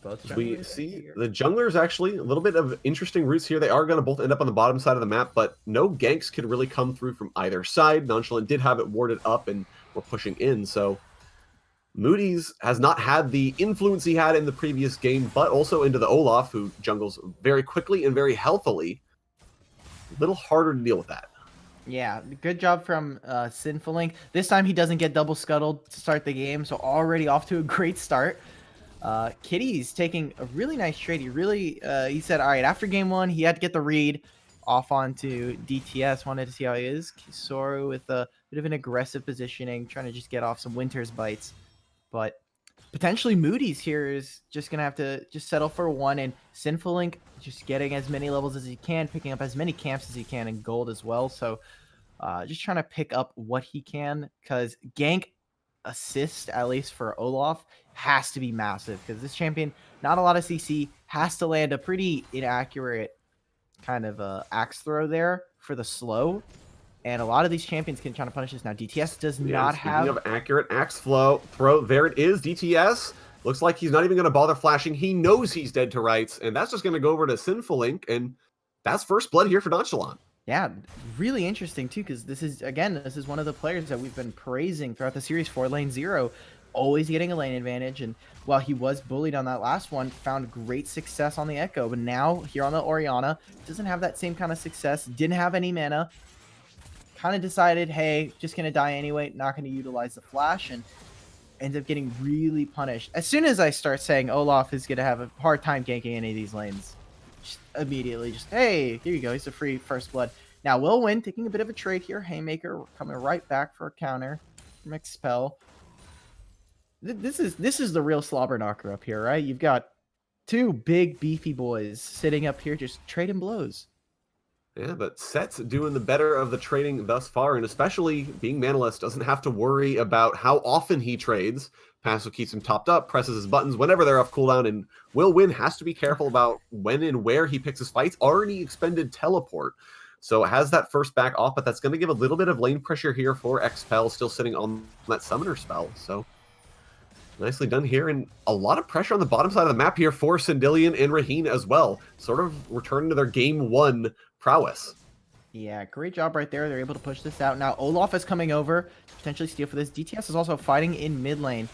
Both we see the junglers actually a little bit of interesting routes here. They are going to both end up on the bottom side of the map, but no ganks could really come through from either side. Nonchalant did have it warded up and we're pushing in, so Moody's has not had the influence he had in the previous game, but also into the Olaf, who jungles very quickly and very healthily. A little harder to deal with that. Yeah, good job from Sinful Link. This time he doesn't get double scuttled to start the game, so already off to a great start. Kitty's taking a really nice trade. He said, all right, after game 1, he had to get the read off onto DTS. Wanted to see how he is. Kisoru with a bit of an aggressive positioning, trying to just get off some Winter's Bites. But potentially Moody's here is just going to have to just settle for 1, and Sinful Link just getting as many levels as he can, picking up as many camps as he can in gold as well. So just trying to pick up what he can, because gank assist, at least for Olaf, has to be massive, because this champion, not a lot of CC, has to land a pretty inaccurate kind of axe throw there for the slow. And a lot of these champions can try to punish this. Now, DTS does not have... of accurate axe throw, there it is. DTS looks like he's not even going to bother flashing. He knows he's dead to rights, and that's just going to go over to Sinful Link, and that's first blood here for Nonchalant. Yeah, really interesting, too, because this is one of the players that we've been praising throughout the series for Lane Zero, always getting a lane advantage. And while he was bullied on that last one, found great success on the Echo. But now, here on the Orianna, doesn't have that same kind of success, didn't have any mana. Kind of decided, hey, just going to die anyway, not going to utilize the flash, and ends up getting really punished. As soon as I start saying Olaf is going to have a hard time ganking any of these lanes, just immediately hey, here you go, he's a free first blood. Now, will win, taking a bit of a trade here. Haymaker coming right back for a counter from Expel. This is the real slobber knocker up here, right? You've got 2 big, beefy boys sitting up here just trading blows. Yeah, but Set's doing the better of the trading thus far, and especially being Manaless doesn't have to worry about how often he trades. Passive keeps him topped up, presses his buttons whenever they're off cooldown, and Will Win has to be careful about when and where he picks his fights. Already expended teleport, so it has that first back off, but that's going to give a little bit of lane pressure here for Expel, still sitting on that summoner spell. So nicely done here, and a lot of pressure on the bottom side of the map here for Sindillion and Raheen as well, sort of returning to their game one prowess. Yeah, great job right there. They're able to push this out. Now Olaf is coming over to potentially steal for this. DTS is also fighting in mid lane.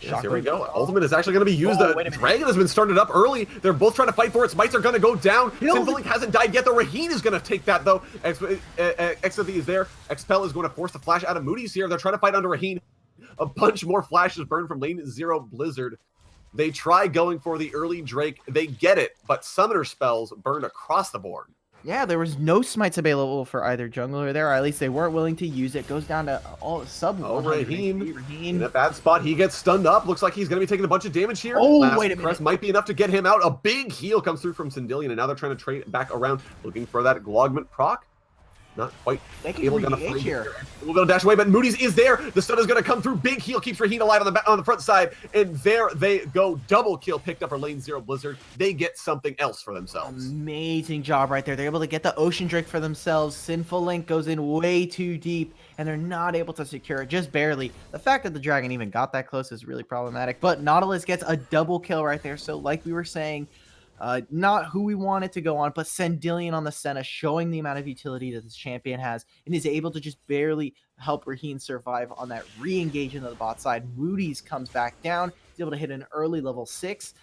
Yes, here we go. Ultimate is actually going to be used. The Dragon has been started up early. They're both trying to fight for it. Smites are going to go down. Sinfulink hasn't died yet, though. Raheen is going to take that, though. XFE is there. Expel is going to force the flash out of Moody's here. They're trying to fight under Raheen. A bunch more flashes burned from lane 0 Blizzard. They try going for the early Drake. They get it, but summoner spells burned across the board. Yeah, there was no smites available for either jungler there, or at least they weren't willing to use it. Goes down to all sub 100 Raheen HP. in a bad spot. He gets stunned up. Looks like he's going to be taking a bunch of damage here. Oh, Last wait a minute. press might be enough to get him out. A big heal comes through from Sindillion, and now they're trying to trade back around, looking for that Glogment proc. Not quite able to find here. We're going to dash away, but Moody's is there. The stun is going to come through. Big heal keeps Raheen alive on the front side, and there they go. Double kill picked up for lane 0 Blizzard. They get something else for themselves. Amazing job right there. They're able to get the Ocean Drake for themselves. Sinful Link goes in way too deep, and they're not able to secure it, just barely. The fact that the Dragon even got that close is really problematic, but Nautilus gets a double kill right there. So like we were saying, not who we wanted to go on, but Sindillion on the Senna, showing the amount of utility that this champion has, and is able to just barely help Raheen survive on that re-engage into the bot side. Moody's comes back down. He's able to hit an early level 6.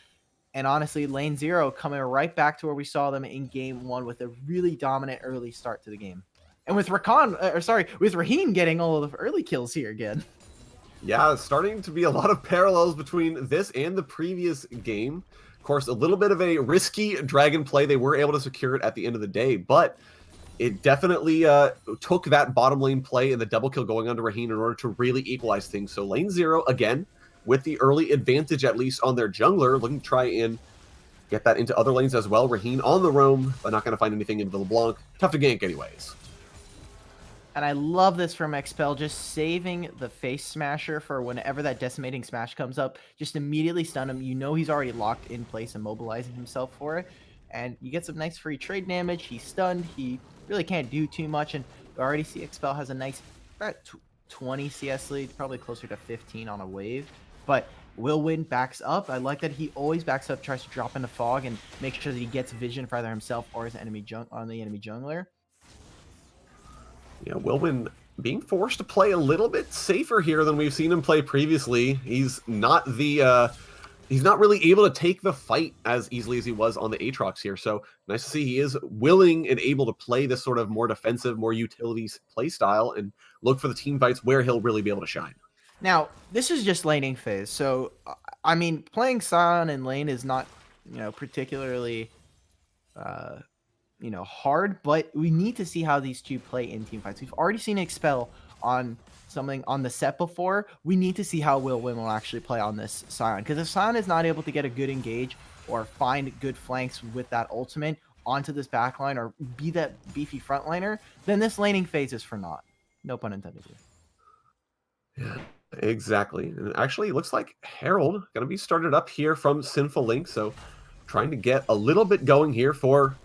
And honestly, lane 0 coming right back to where we saw them in game 1 with a really dominant early start to the game. And with with Raheen getting all of the early kills here again. Yeah, starting to be a lot of parallels between this and the previous game. Of course, a little bit of a risky dragon play. They were able to secure it at the end of the day, but it definitely took that bottom lane play and the double kill going onto Raheen in order to really equalize things. So lane 0, again, with the early advantage, at least on their jungler, looking to try and get that into other lanes as well. Raheen on the roam, but not going to find anything into the LeBlanc. Tough to gank anyways. And I love this from Expel, just saving the face smasher for whenever that decimating smash comes up. Just immediately stun him. You know he's already locked in place and mobilizing himself for it. And you get some nice free trade damage. He's stunned. He really can't do too much. And you already see Expel has a nice about 20 CS lead, probably closer to 15 on a wave. But Will Win backs up. I like that he always backs up, tries to drop into fog and make sure that he gets vision for either himself or his enemy on the enemy jungler. Yeah, Wilwin being forced to play a little bit safer here than we've seen him play previously. He's not really able to take the fight as easily as he was on the Aatrox here. So nice to see he is willing and able to play this sort of more defensive, more utilities play style and look for the team fights where he'll really be able to shine. Now, this is just laning phase. So, I mean, playing Sion in lane is not, particularly hard, but we need to see how these two play in team fights. We've already seen Expel on something on the set before. We need to see how Will Win will actually play on this Sion, because if Sion is not able to get a good engage or find good flanks with that ultimate onto this backline or be that beefy frontliner, then this laning phase is for naught. No pun intended here. Yeah, exactly. And actually, it looks like Herald going to be started up here from Sinful Link, so trying to get a little bit going here for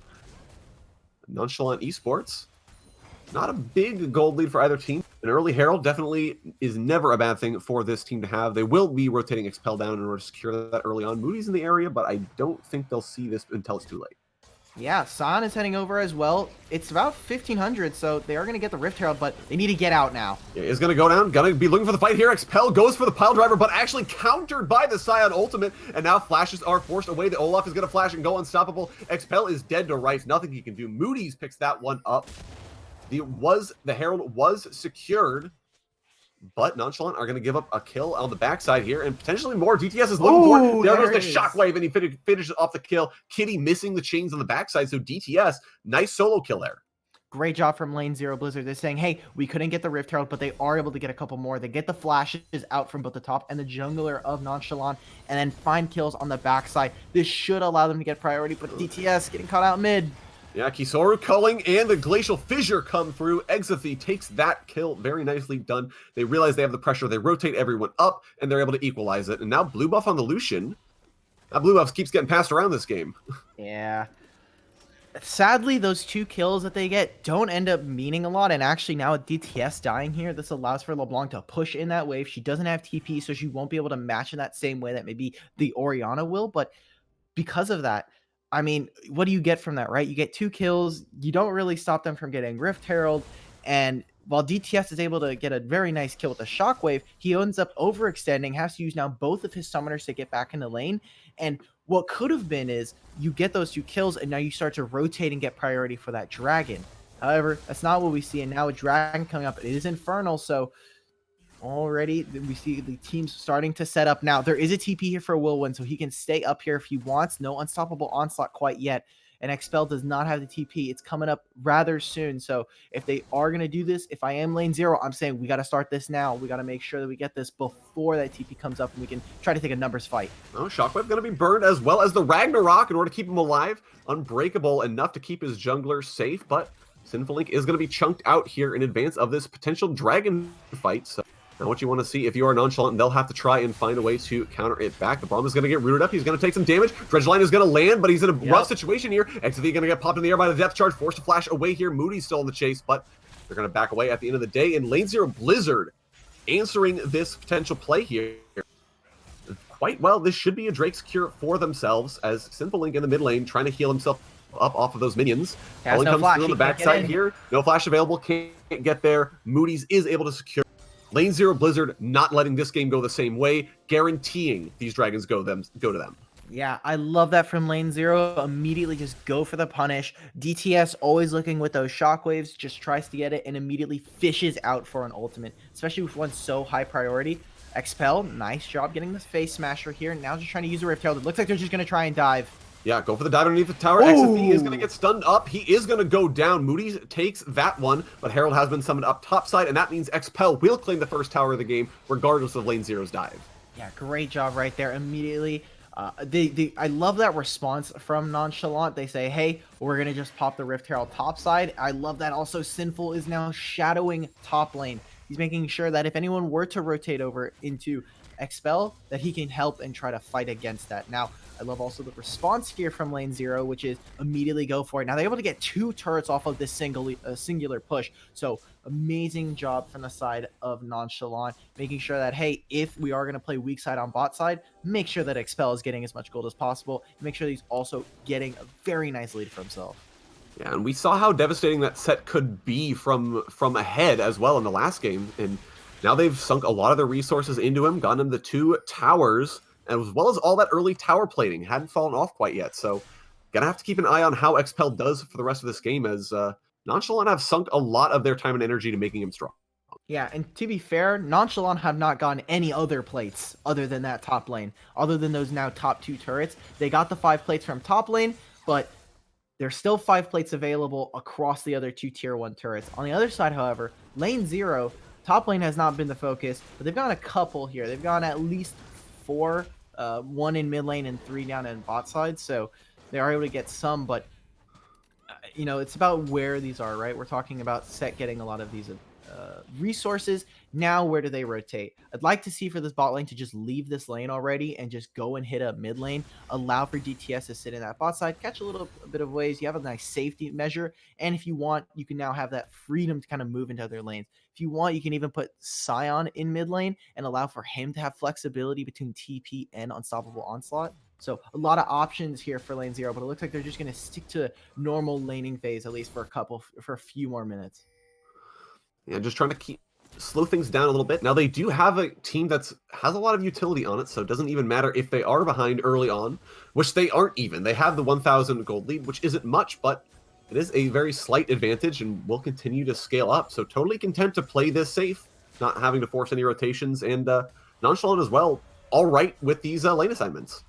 Nonchalant Esports. Not a big gold lead for either team. An early Herald definitely is never a bad thing for this team to have. They will be rotating Expel down in order to secure that early on. Moody's in the area, but I don't think they'll see this until it's too late. Yeah, San is heading over as well. It's about 1,500, so they are going to get the Rift Herald, but they need to get out now. Yeah, is going to go down. Going to be looking for the fight here. Expel goes for the pile driver, but actually countered by the Sion ultimate, and now flashes are forced away. The Olaf is going to flash and go unstoppable. Expel is dead to rights. Nothing he can do. Moody's picks that one up. The Herald was secured, but Nonchalant are going to give up a kill on the backside here, and potentially more. DTS is looking for it. There goes the shockwave, and he finishes off the kill. Kitty missing the chains on the backside, so DTS, nice solo kill there. Great job from lane 0 Blizzard. They're saying, hey, we couldn't get the Rift Herald, but they are able to get a couple more. They get the flashes out from both the top and the jungler of Nonchalant, and then find kills on the backside. This should allow them to get priority, but DTS getting caught out mid. Yeah, Kisoru culling and the Glacial Fissure come through. Exothy takes that kill. Very nicely done. They realize they have the pressure. They rotate everyone up, and they're able to equalize it. And now blue buff on the Lucian. That blue buff keeps getting passed around this game. Yeah. Sadly, those 2 kills that they get don't end up meaning a lot. And actually, now with DTS dying here, this allows for LeBlanc to push in that wave. She doesn't have TP, so she won't be able to match in that same way that maybe the Orianna will. But because of that, I mean, what do you get from that, right? You get 2 kills. You don't really stop them from getting Rift Herald. And while DTS is able to get a very nice kill with a Shockwave, he ends up overextending, has to use now both of his summoners to get back in the lane. And what could have been is you get those 2 kills, and now you start to rotate and get priority for that dragon. However, that's not what we see. And now a dragon coming up, it is Infernal. So already we see the teams starting to set up. Now there is a TP here for Wilwin, so he can stay up here if he wants. No unstoppable onslaught quite yet, and Expel does not have the TP. It's coming up rather soon, so if they are going to do this, if I am lane 0, I'm saying we got to start this now. We got to make sure that we get this before that TP comes up, and we can try to take a numbers fight. Oh, Shockwave going to be burned, as well as the Ragnarok in order to keep him alive. Unbreakable enough to keep his jungler safe, but Sinful Link is going to be chunked out here in advance of this potential dragon fight. So now what you want to see, if you are Nonchalant, they'll have to try and find a way to counter it back. The Braum is going to get rooted up. He's going to take some damage. Dredgeline is going to land, but he's in a rough situation here. Exothy going to get popped in the air by the depth charge, forced to flash away here. Moody's still in the chase, but they're going to back away at the end of the day. And lane 0 Blizzard answering this potential play here quite well. This should be a Drake's cure for themselves, as Sinful Link in the mid lane trying to heal himself up off of those minions. Calling comes through on the backside here. No flash available. Can't get there. Moody's is able to secure. Lane 0 Blizzard not letting this game go the same way, guaranteeing these dragons go to them. Yeah, I love that from lane 0. Immediately just go for the punish. DTS always looking with those shockwaves, just tries to get it and immediately fishes out for an ultimate, especially with one so high priority. Expel, nice job getting the face smasher here. Now just trying to use a Rift Herald. It looks like they're just going to try and dive. Yeah, go for the dive underneath the tower. Exothy is going to get stunned up. He is going to go down. Moody's takes that one, but Herald has been summoned up topside, and that means Expel will claim the first tower of the game, regardless of lane 0's dive. Yeah, great job right there. Immediately, I love that response from Nonchalant. They say, hey, we're going to just pop the Rift Herald topside. I love that also Sinful is now shadowing top lane. He's making sure that if anyone were to rotate over into Expel, that he can help and try to fight against that. Now, I love also the response here from lane 0, which is immediately go for it. Now they're able to get 2 turrets off of this singular push. So amazing job from the side of Nonchalant, making sure that, hey, if we are going to play weak side on bot side, make sure that Expel is getting as much gold as possible. Make sure that he's also getting a very nice lead for himself. Yeah, and we saw how devastating that set could be from ahead as well in the last game. And now they've sunk a lot of their resources into him, gotten him the 2 towers, as well as all that early tower plating hadn't fallen off quite yet. So gonna have to keep an eye on how Expel does for the rest of this game, as Nonchalant have sunk a lot of their time and energy to making him strong. Yeah, and to be fair, Nonchalant have not gotten any other plates other than that top lane, other than those now top 2 turrets. They got the 5 plates from top lane, but there's still 5 plates available across the other 2 tier 1 turrets. On the other side, however, lane 0, top lane has not been the focus, but they've gone a couple here. They've gone at least 4, 1 in mid lane and 3 down in bot side, so they are able to get some, but you know, it's about where these are, right? We're talking about Set getting a lot of these resources. Now, where do they rotate? I'd like to see for this bot lane to just leave this lane already and just go and hit a mid lane, allow for DTS to sit in that bot side, catch a bit of waves. You have a nice safety measure, and if you want, you can now have that freedom to kind of move into other lanes. If you want, you can even put Scion in mid lane and allow for him to have flexibility between TP and Unstoppable Onslaught. So a lot of options here for lane 0, but it looks like they're just going to stick to normal laning phase, at least for a few more minutes. Yeah, just trying to slow things down a little bit. Now, they do have a team that has a lot of utility on it, so it doesn't even matter if they are behind early on, which they aren't even. They have the 1,000 gold lead, which isn't much, but it is a very slight advantage and will continue to scale up. So totally content to play this safe, not having to force any rotations, and Nonchalant as well, all right with these lane assignments.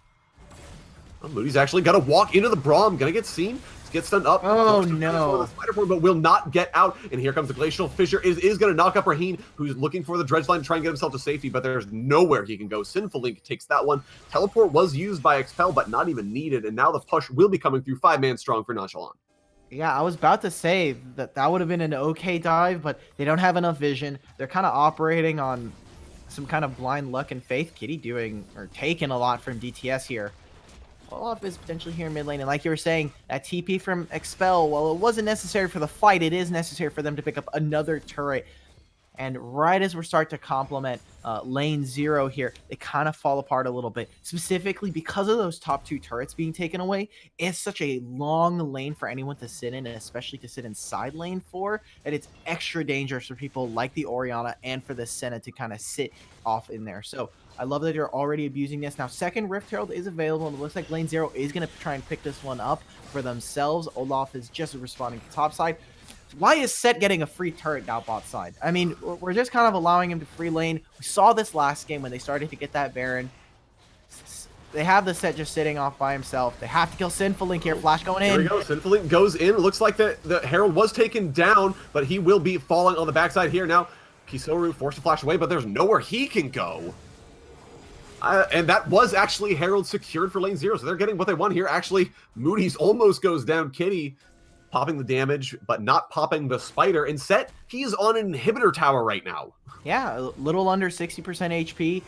Oh, Moody's actually got to walk into the Braum, gonna get seen. Gets stunned up. Oh no! But will not get out. And here comes the Glacial Fissure. Is going to knock up Raheen, who's looking for the dredge line to try and get himself to safety, but there's nowhere he can go. Sinful Link takes that one. Teleport was used by Expel, but not even needed. And now the push will be coming through 5-man strong for Nonchalant. Yeah, I was about to say that that would have been an okay dive, but they don't have enough vision. They're kind of operating on some kind of blind luck and faith. Kitty doing or taking a lot from DTS here. Olaf is potentially here in mid lane, and like you were saying, that TP from Expel, while it wasn't necessary for the fight, it is necessary for them to pick up another turret. And right as we're starting to complement lane 0 here, they kind of fall apart a little bit. Specifically because of those top 2 turrets being taken away, it's such a long lane for anyone to sit in, and especially to sit inside lane 4, that it's extra dangerous for people like the Orianna and for the Senna to kind of sit off in there. So I love that they're already abusing this. Now, second Rift Herald is available, and it looks like lane 0 is going to try and pick this one up for themselves. Olaf is just responding to top side. Why is Set getting a free turret now bot side? I mean, we're just kind of allowing him to free lane. We saw this last game when they started to get that Baron. They have the Set just sitting off by himself. They have to kill Sinful Link here. Flash going in. Here we go. Sinful Link goes in. Looks like the Herald was taken down, but he will be falling on the backside here now. Kisoru forced to flash away, but there's nowhere he can go. And that was actually Herald secured for lane 0, so they're getting what they want here. Actually, Moody's almost goes down. Kitty popping the damage, but not popping the spider. And Set, he's on an inhibitor tower right now. Yeah, a little under 60% HP.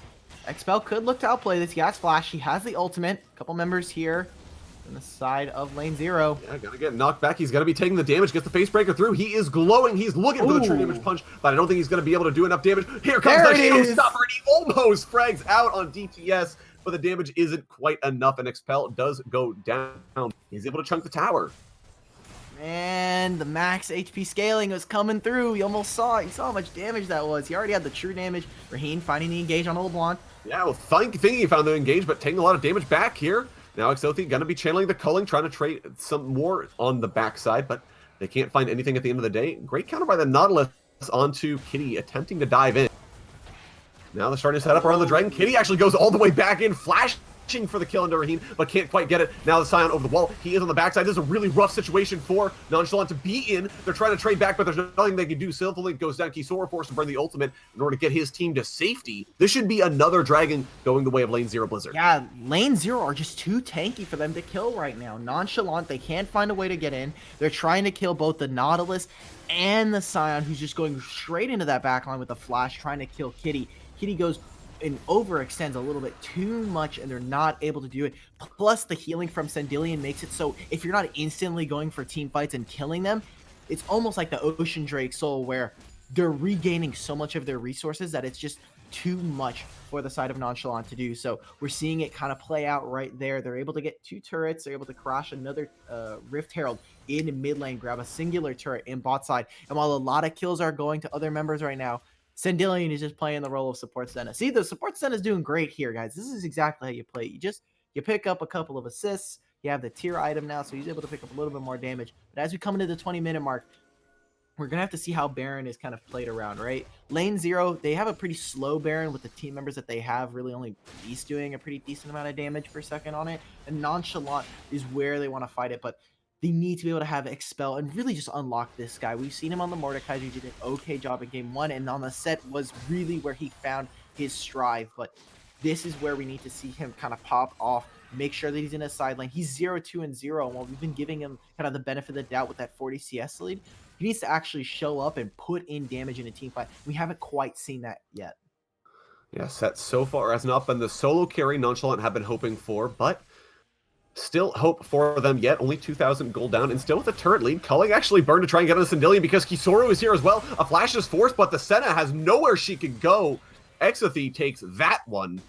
Expel could look to outplay this. He has Flash. He has the ultimate. A couple members here on the side of lane 0. Yeah, gonna get knocked back. He's gonna be taking the damage. Gets the face breaker through. He is glowing. He's looking for the true damage punch, but I don't think he's gonna be able to do enough damage. Here comes the showstopper, and he almost frags out on DTS, but the damage isn't quite enough, and Expel does go down. He's able to chunk the tower. Man, the max HP scaling was coming through. He almost saw it. He saw how much damage that was. He already had the true damage. Raheem finding the engage on the LeBlanc. Yeah, well, thinking he found the engage, but taking a lot of damage back here. Now Exothi gonna be channeling the culling, trying to trade some more on the backside, but they can't find anything at the end of the day. Great counter by the Nautilus onto Kitty, attempting to dive in. Now they're starting to set up around the Dragon. Kitty actually goes all the way back in, flashing for the kill into Raheem, but can't quite get it. Now the Scion over the wall. He is on the backside. This is a really rough situation for Nonchalant to be in. They're trying to trade back, but there's nothing they can do. Sinful Link goes down. Kisora forced to burn the ultimate in order to get his team to safety. This should be another Dragon going the way of lane 0 Blizzard. Yeah, lane 0 are just too tanky for them to kill right now. Nonchalant, they can't find a way to get in. They're trying to kill both the Nautilus and the Scion, who's just going straight into that backline with the flash, trying to kill Kitty. Kitty goes and overextends a little bit too much, and they're not able to do it. Plus, the healing from Sandillion makes it so if you're not instantly going for team fights and killing them, it's almost like the Ocean Drake Soul, where they're regaining so much of their resources that it's just too much for the side of Nonchalant to do. So we're seeing it kind of play out right there. They're able to get 2 turrets. They're able to crash another Rift Herald in mid lane, grab a singular turret in bot side. And while a lot of kills are going to other members right now, Sandillion is just playing the role of support Senna. See, the support Senna is doing great here, guys. This is exactly how you play. You pick up a couple of assists. You have the tier item now, so he's able to pick up a little bit more damage. But as we come into the 20-minute mark, we're going to have to see how Baron is kind of played around, right? Lane 0, they have a pretty slow Baron with the team members that they have, really only Beast doing a pretty decent amount of damage per second on it. And Nonchalant is where they want to fight it, but they need to be able to have Expel and really just unlock this guy. We've seen him on the Mordekaiser. He did an okay job in game 1, and on the Set was really where he found his stride. But this is where we need to see him kind of pop off, make sure that he's in a side lane. He's 0-2 and 0, and while we've been giving him kind of the benefit of the doubt with that 40 CS lead, he needs to actually show up and put in damage in a team fight. We haven't quite seen that yet. Yeah, Set so far has not been the solo carry Nonchalant have been hoping for, but still hope for them yet. Only 2,000 gold down, and still with a turret lead. Culling actually burned to try and get on the Sandillion because Kisoru is here as well. A flash is forced, but the Senna has nowhere she could go. Exothi takes that one.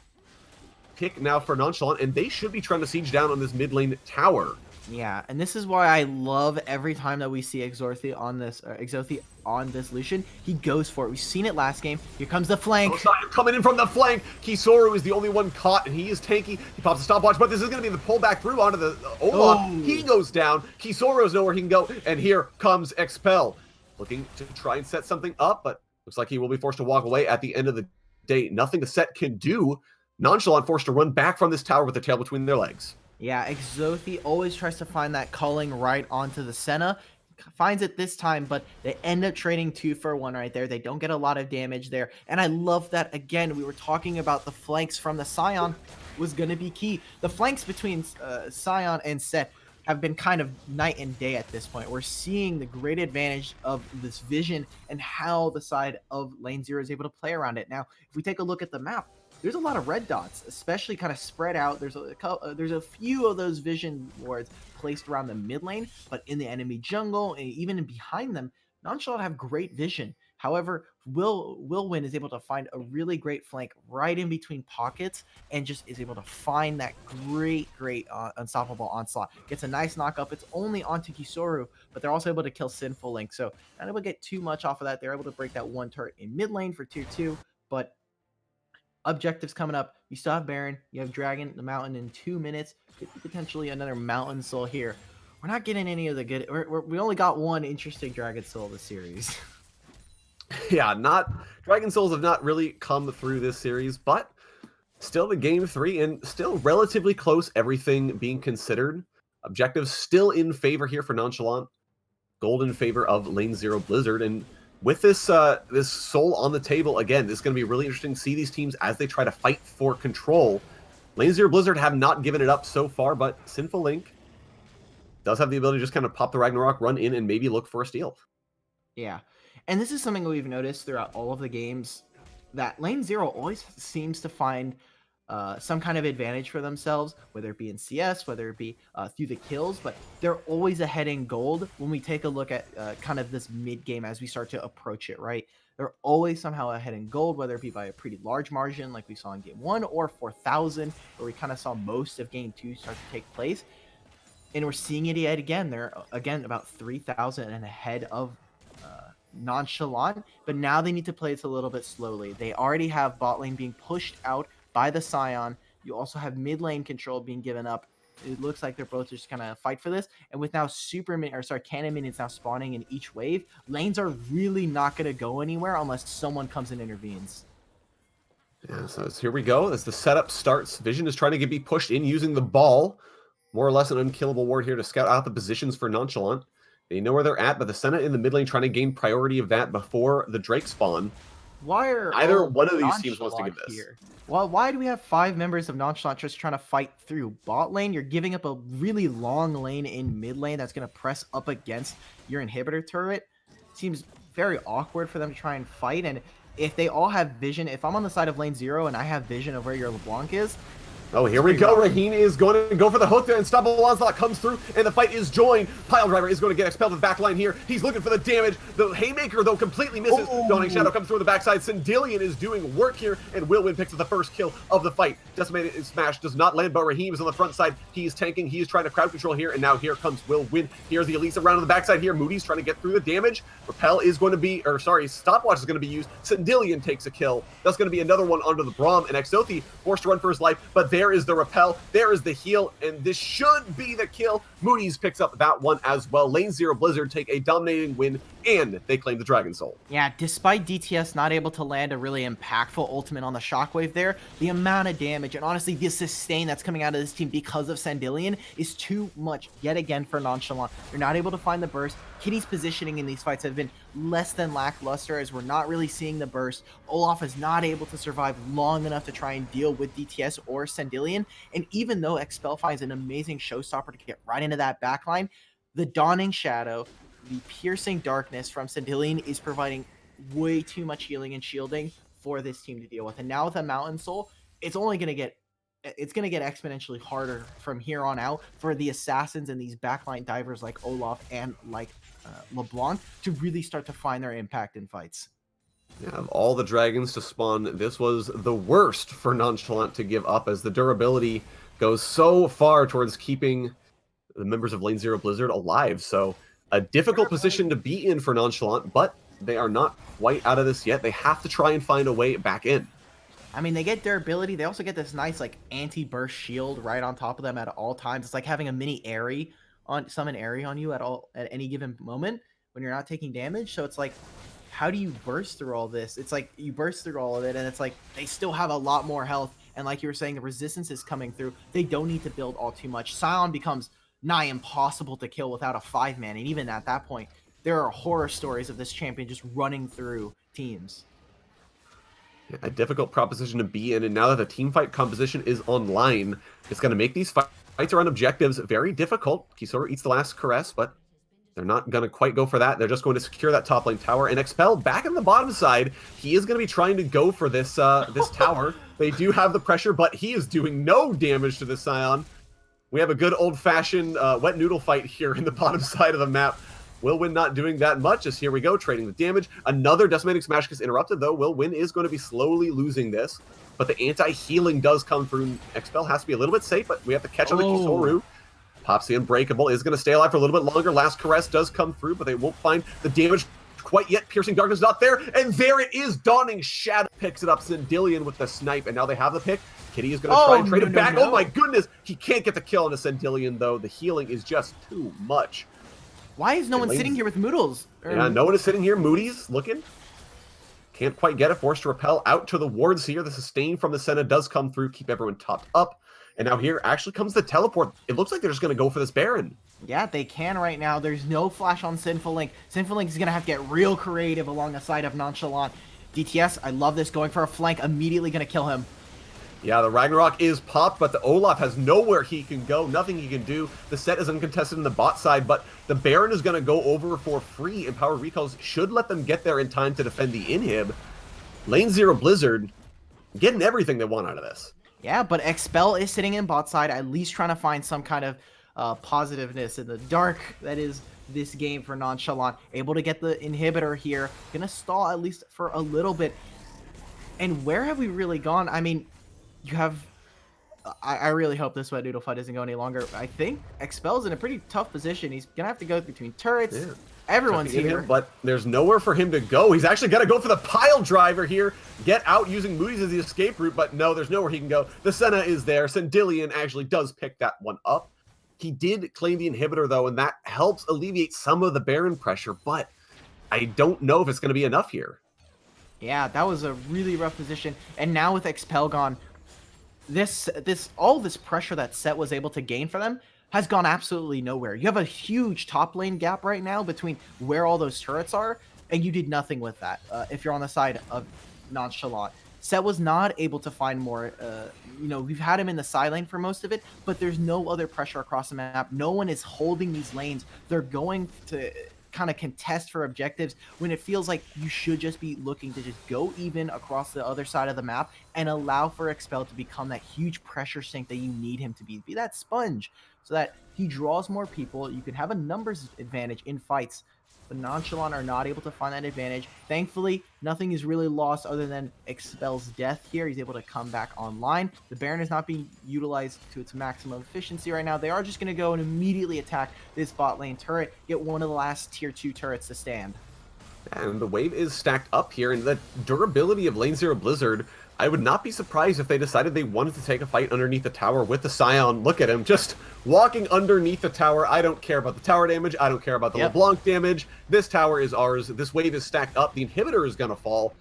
Pick now for Nonchalant, and they should be trying to siege down on this mid lane tower. Yeah, and this is why I love every time that we see Exothi on this Lucian. He goes for it. We've seen it last game. Here comes the flank. Coming in from the flank. Kisoru is the only one caught, and he is tanky. He pops a stopwatch, but this is going to be the pullback through onto the Olaf. Oh. He goes down. Kisoru knows where he can go, and here comes Expel. Looking to try and set something up, but looks like he will be forced to walk away at the end of the day. Nothing the Set can do. Nonchalant forced to run back from this tower with the tail between their legs. Yeah, Exothi always tries to find that culling right onto the Senna. Finds it this time, but they end up trading 2 for 1 right there. They don't get a lot of damage there. And I love that, again, we were talking about the flanks from the Scion was going to be key. The flanks between Scion and Set have been kind of night and day at this point. We're seeing the great advantage of this vision and how the side of Lane Zero is able to play around it. Now, if we take a look at the map, there's a lot of red dots, especially kind of spread out. There's a few of those vision wards placed around the mid lane, but in the enemy jungle and even behind them, Nonchalant have great vision. However, Will is able to find a really great flank right in between pockets and just is able to find that great unstoppable onslaught. Gets a nice knock up. It's only onto Kisoru, but they're also able to kill Sinful Link. So not able to get too much off of that. They're able to break that one turret in mid lane for tier 2, but objectives coming up. You still have Baron, you have Dragon, the Mountain in 2 minutes. Could be potentially another Mountain Soul here. We're not getting any of the good. We only got one interesting Dragon Soul this series. Yeah, Dragon Souls have not really come through this series, but still the game 3 and still relatively close, everything being considered. Objectives still in favor here for Nonchalant. Gold in favor of Lane Zero Blizzard, and with this this soul on the table, again, this is going to be really interesting to see these teams as they try to fight for control. Lane Zero Blizzard have not given it up so far, but Sinful Link does have the ability to just kind of pop the Ragnarok, run in, and maybe look for a steal. Yeah, and this is something we've noticed throughout all of the games, that Lane Zero always seems to find some kind of advantage for themselves, whether it be in CS, whether it be through the kills, but they're always ahead in gold when we take a look at kind of this mid game as we start to approach it, right? They're always somehow ahead in gold, whether it be by a pretty large margin like we saw in game 1 or 4,000, where we kind of saw most of game 2 start to take place. And we're seeing it yet again. They're again about 3,000 and ahead of Nonchalant, but now they need to play this a little bit slowly. They already have bot lane being pushed out by the Scion. You also have mid lane control being given up. It looks like they're both just gonna fight for this. And with now cannon minions now spawning in each wave, lanes are really not gonna go anywhere unless someone comes and intervenes. Yeah, so here we go. As the setup starts, Vision is trying to be pushed in using the ball. More or less an unkillable ward here to scout out the positions for Nonchalant. They know where they're at, but the Senate in the mid lane trying to gain priority of that before the Drake spawn. Why are either one of these teams wants to give this? Here? Well, why do we have 5 members of Nonchalant just trying to fight through bot lane? You're giving up a really long lane in mid lane that's going to press up against your inhibitor turret. Seems very awkward for them to try and fight. And if they all have vision, if I'm on the side of lane 0 and I have vision of where your LeBlanc is, oh, here we go. Raheen is going to go for the hook there. Unstoppable Onslaught comes through, and the fight is joined. Piledriver is going to get expelled to the back line here. He's looking for the damage. The Haymaker, though, completely misses. Oh. Dawning Shadow comes through the backside. Sindillion is doing work here, and Wilwin picks up the first kill of the fight. Decimated Smash does not land, but Raheem is on the front side. He is tanking. He is trying to crowd control here, and now here comes Wilwin. Here's the Elisa around on the backside here. Moody's trying to get through the damage. Repel is going to be, or sorry, Stopwatch is going to be used. Sindillion takes a kill. That's going to be another one under the Braum, and Exothi forced to run for his life, but there is the Repel. There is the heal, and this should be the kill. Moody's picks up that one as well. Lane Zero Blizzard take a dominating win, and they claim the Dragon Soul. Yeah, despite DTS not able to land a really impactful ultimate on the Shockwave there, the amount of damage and honestly the sustain that's coming out of this team because of Sandillion is too much yet again for Nonchalant. You're not able to find the burst. Kitty's positioning in these fights have been less than lackluster as we're not really seeing the burst. Olaf is not able to survive long enough to try and deal with DTS or Sandillion. And even though Expel finds an amazing showstopper to get right into that backline, the Dawning Shadow, the piercing darkness from Sandillion is providing way too much healing and shielding for this team to deal with. And now with a Mountain Soul, it's going to get exponentially harder from here on out for the assassins and these backline divers like Olaf and like LeBlanc to really start to find their impact in fights. Yeah, of all the dragons to spawn, this was the worst for Nonchalant to give up, as the durability goes so far towards keeping the members of Lane Zero Blizzard alive. So a difficult position to be in for Nonchalant, but they are not quite out of this yet. They have to try and find a way back in. I mean, they get durability. They also get this nice like anti-burst shield right on top of them at all times. It's like having a mini Aerie summon Aerie on you at any given moment when you're not taking damage. So it's like, how do you burst through all this? It's like you burst through all of it, and it's like they still have a lot more health. And like you were saying, the resistance is coming through. They don't need to build all too much. Scion becomes nigh impossible to kill without a 5-man, and even at that point, there are horror stories of this champion just running through teams. A difficult proposition to be in, and now that the team fight composition is online, it's going to make these fights Fights around objectives, very difficult. Kisora eats the last caress, but they're not going to quite go for that. They're just going to secure that top lane tower. And Expel back on the bottom side, he is going to be trying to go for this this tower. They do have the pressure, but he is doing no damage to the Scion. We have a good old-fashioned wet noodle fight here in the bottom side of the map. Wilwin not doing that much, as here we go, trading the damage. Another Decimating Smash gets interrupted, though. Wilwin is going to be slowly losing this. But the anti-healing does come through. Expel has to be a little bit safe, but we have to catch on the Kisoru. Pops the Unbreakable, is going to stay alive for a little bit longer. Last Caress does come through, but they won't find the damage quite yet. Piercing Darkness not there, and there it is. Dawning Shadow picks it up. Sendillion with the snipe, and now they have the pick. Kitty is going to try and trade it back. Oh my goodness, he can't get the kill on a Sendillion, though. The healing is just too much. Why is no one sitting here with Moodles? Yeah, no one is sitting here. Moody's looking. Can't quite get it. Forced to repel out to the wards here. The sustain from the Senna does come through, keep everyone topped up. And now here actually comes the teleport. It looks like they're just going to go for this Baron. Yeah, they can right now. There's no flash on Sinful Link. Sinful Link is going to have to get real creative along the side of Nonchalant. DTS, I love this. Going for a flank, immediately going to kill him. Yeah, the Ragnarok is popped, but the Olaf has nowhere he can go. Nothing he can do. The set is uncontested in the bot side, but the Baron is going to go over for free, and Power Recalls should let them get there in time to defend the inhib. Lane 0 Blizzard getting everything they want out of this. Yeah, but Expel is sitting in bot side, at least trying to find some kind of positiveness in the dark that is this game for Nonchalant. Able to get the inhibitor here. Gonna stall at least for a little bit. And where have we really gone? I mean, you have... I really hope this wet noodle fight doesn't go any longer. I think Expel's in a pretty tough position. He's gonna have to go between turrets. Yeah. Everyone's here. But there's nowhere for him to go. He's actually got to go for the pile driver here. Get out using Moody's as the escape route, but no, there's nowhere he can go. The Senna is there. Sendillion actually does pick that one up. He did claim the inhibitor, though, and that helps alleviate some of the Baron pressure, but I don't know if it's going to be enough here. Yeah, that was a really rough position. And now with Expel gone, all this pressure that Set was able to gain for them has gone absolutely nowhere. You have a huge top lane gap right now between where all those turrets are, and you did nothing with that if you're on the side of Nonchalant. Set was not able to find more, we've had him in the side lane for most of it, but there's no other pressure across the map. No one is holding these lanes. They're going to kind of contest for objectives when it feels like you should just be looking to just go even across the other side of the map and allow for Expel to become that huge pressure sink that you need him to be that sponge, so that he draws more people. You can have a numbers advantage in fights, but Nonchalant are not able to find that advantage. Thankfully, nothing is really lost other than Expel's death here. He's able to come back online. The Baron is not being utilized to its maximum efficiency right now. They are just going to go and immediately attack this bot lane turret, get one of the last tier 2 turrets to stand. And the wave is stacked up here, and the durability of Lane 0 Blizzard, I would not be surprised if they decided they wanted to take a fight underneath the tower with the Scion. Look at him, just walking underneath the tower. I don't care about the tower damage. I don't care about the LeBlanc damage. This tower is ours. This wave is stacked up. The inhibitor is going to fall.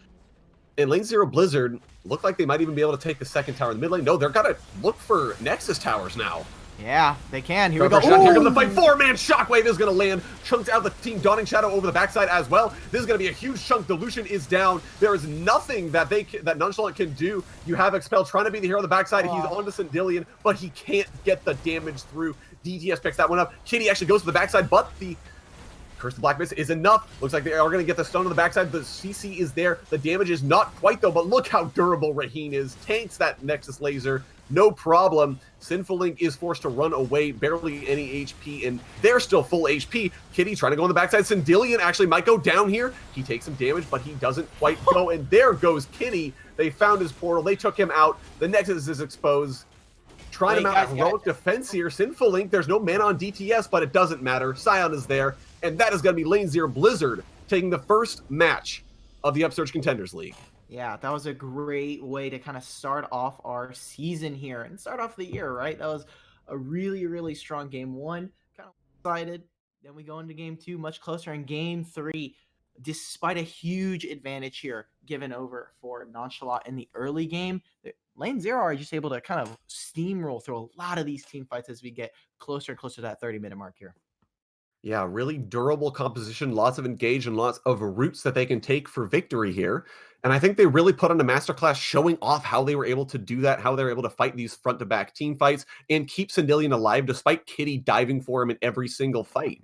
And Lane 0 Blizzard look like they might even be able to take the second tower in the mid lane. No, they're going to look for Nexus towers now. Yeah, they can. Here we go. Here comes the fight. 4-man Shockwave is going to land. Chunks out the team. Dawning Shadow over the backside as well. This is going to be a huge chunk. Dilution is down. There is nothing that that Nonchalant can do. You have Expel trying to be the hero on the backside. He's on to Sendillion, but he can't get the damage through. DTS picks that one up. Kitty actually goes to the backside, but the Curse the Black Mist is enough. Looks like they are going to get the stone on the backside. The CC is there. The damage is not quite, though, but look how durable Raheen is. Tanks that Nexus laser. No problem. Sinful Link is forced to run away, barely any HP, and they're still full HP. Kitty trying to go on the backside. Sendillion actually might go down here. He takes some damage, but he doesn't quite go, and there goes Kitty. They found his portal. They took him out. The Nexus is exposed. Trying to mount a heroic defense here. Sinful Link, there's no mana on DTS, but it doesn't matter. Scion is there, and that is going to be Lane 0 Blizzard taking the first match of the Upsurge Contenders League. Yeah, that was a great way to kind of start off our season here and start off the year, right? That was a really, really strong game 1. Kind of excited. Then we go into game 2, much closer in game 3. Despite a huge advantage here given over for Nonchalant in the early game, Lane 0 are just able to kind of steamroll through a lot of these team fights as we get closer and closer to that 30-minute mark here. Yeah, really durable composition, lots of engage and lots of routes that they can take for victory here. And I think they really put on a masterclass showing off how they were able to do that, how they were able to fight these front to back team fights and keep Sandillion alive despite Kitty diving for him in every single fight.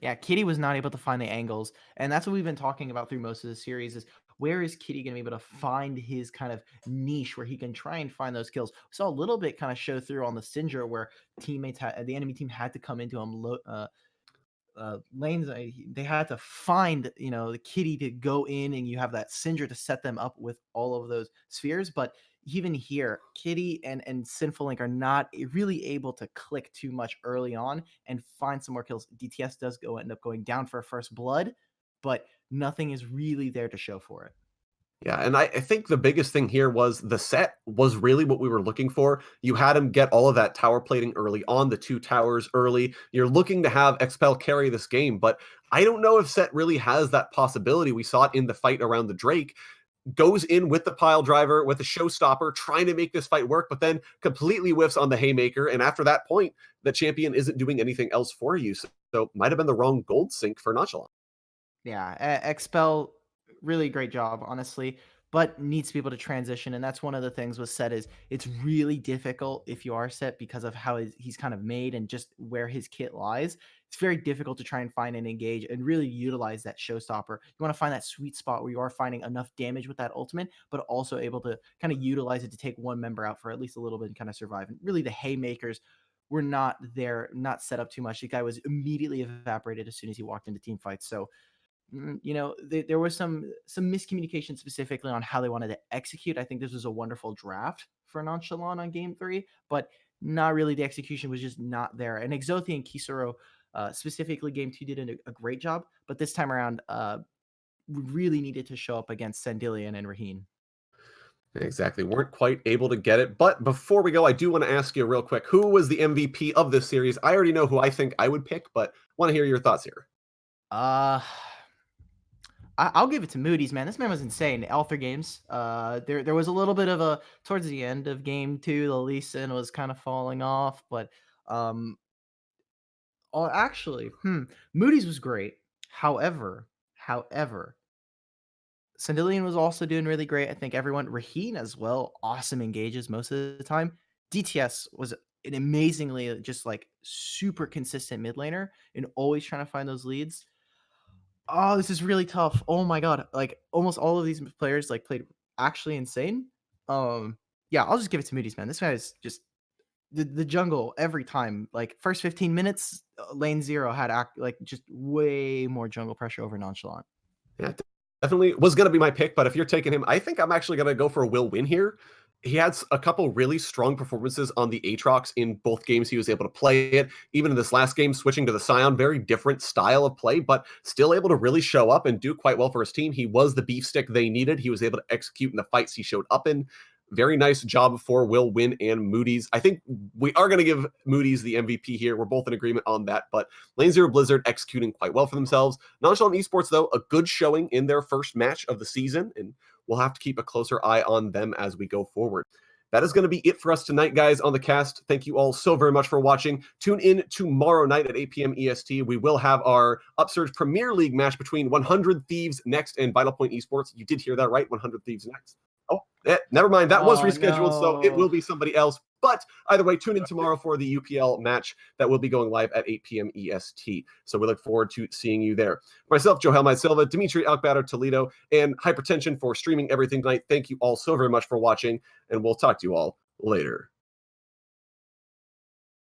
Yeah, Kitty was not able to find the angles, and that's what we've been talking about through most of the series is where is Kitty going to be able to find his kind of niche where he can try and find those kills. We saw a little bit kind of show through on the Syndra where the enemy team had to come into him lanes. They had to find the Kitty to go in, and you have that Syndra to set them up with all of those spheres. But even here, Kitty and Sinful Link are not really able to click too much early on and find some more kills. DTS does end up going down for a first blood, but nothing is really there to show for it. Yeah, and I think the biggest thing here was the set was really what we were looking for. You had him get all of that tower plating early on, the 2 towers early. You're looking to have Expel carry this game, but I don't know if set really has that possibility. We saw it in the fight around the Drake. Goes in with the pile driver, with the showstopper, trying to make this fight work, but then completely whiffs on the haymaker. And after that point, the champion isn't doing anything else for you. So might have been the wrong gold sync for Nonchalant. Yeah, Expel, really great job, honestly, but needs to be able to transition. And that's one of the things with set is it's really difficult if you are set because of how he's kind of made and just where his kit lies. It's very difficult to try and find and engage and really utilize that showstopper. You want to find that sweet spot where you are finding enough damage with that ultimate, but also able to kind of utilize it to take one member out for at least a little bit and kind of survive. And really, the haymakers were not there, not set up too much. The guy was immediately evaporated as soon as he walked into team fights. So there was some miscommunication specifically on how they wanted to execute. I think this was a wonderful draft for Nonchalant on game 3, but not really. The execution was just not there. And Exothi and Kisaro, specifically game 2, did a great job, but this time around, we really needed to show up against Sandillion and Raheen. Exactly. Weren't quite able to get it. But before we go, I do want to ask you real quick, who was the MVP of this series? I already know who I think I would pick, but want to hear your thoughts here. I'll give it to Moody's, man. This man was insane. All 3 games. There was a little bit of a towards the end of game 2, the Lee Sin was kind of falling off, but actually, Moody's was great. However, Sandillion was also doing really great. I think everyone, Raheen as well, awesome engages most of the time. DTS was an amazingly just like super consistent mid laner and always trying to find those leads. Oh, this is really tough. Oh my god. Like almost all of these players like played actually insane. Yeah, I'll just give it to Moody's, man. This guy is just the jungle every time. Like first 15 minutes, lane 0 had just way more jungle pressure over Nonchalant. Yeah, definitely was going to be my pick, but if you're taking him, I think I'm actually going to go for a Will win here. He had a couple really strong performances on the Aatrox in both games. He was able to play it. Even in this last game, switching to the Scion, very different style of play, but still able to really show up and do quite well for his team. He was the beef stick they needed. He was able to execute in the fights he showed up in. Very nice job for Will Win and Moody's. I think we are going to give Moody's the MVP here. We're both in agreement on that, but Lane Zero Blizzard executing quite well for themselves. Nonchalant Esports, though, a good showing in their first match of the season, and we'll have to keep a closer eye on them as we go forward. That is going to be it for us tonight, guys, on the cast. Thank you all so very much for watching. Tune in tomorrow night at 8 p.m. EST. We will have our Upsurge Premier League match between 100 Thieves next and Vital Point Esports. You did hear that right, 100 Thieves next. Oh, never mind. That was rescheduled, so it will be somebody else. But either way, tune in tomorrow for the UPL match that will be going live at 8 p.m. EST. So we look forward to seeing you there. Myself, Joe Helmite Silva, Dimitri Alkbatter Toledo, and Hypertension for streaming everything tonight. Thank you all so very much for watching, and we'll talk to you all later.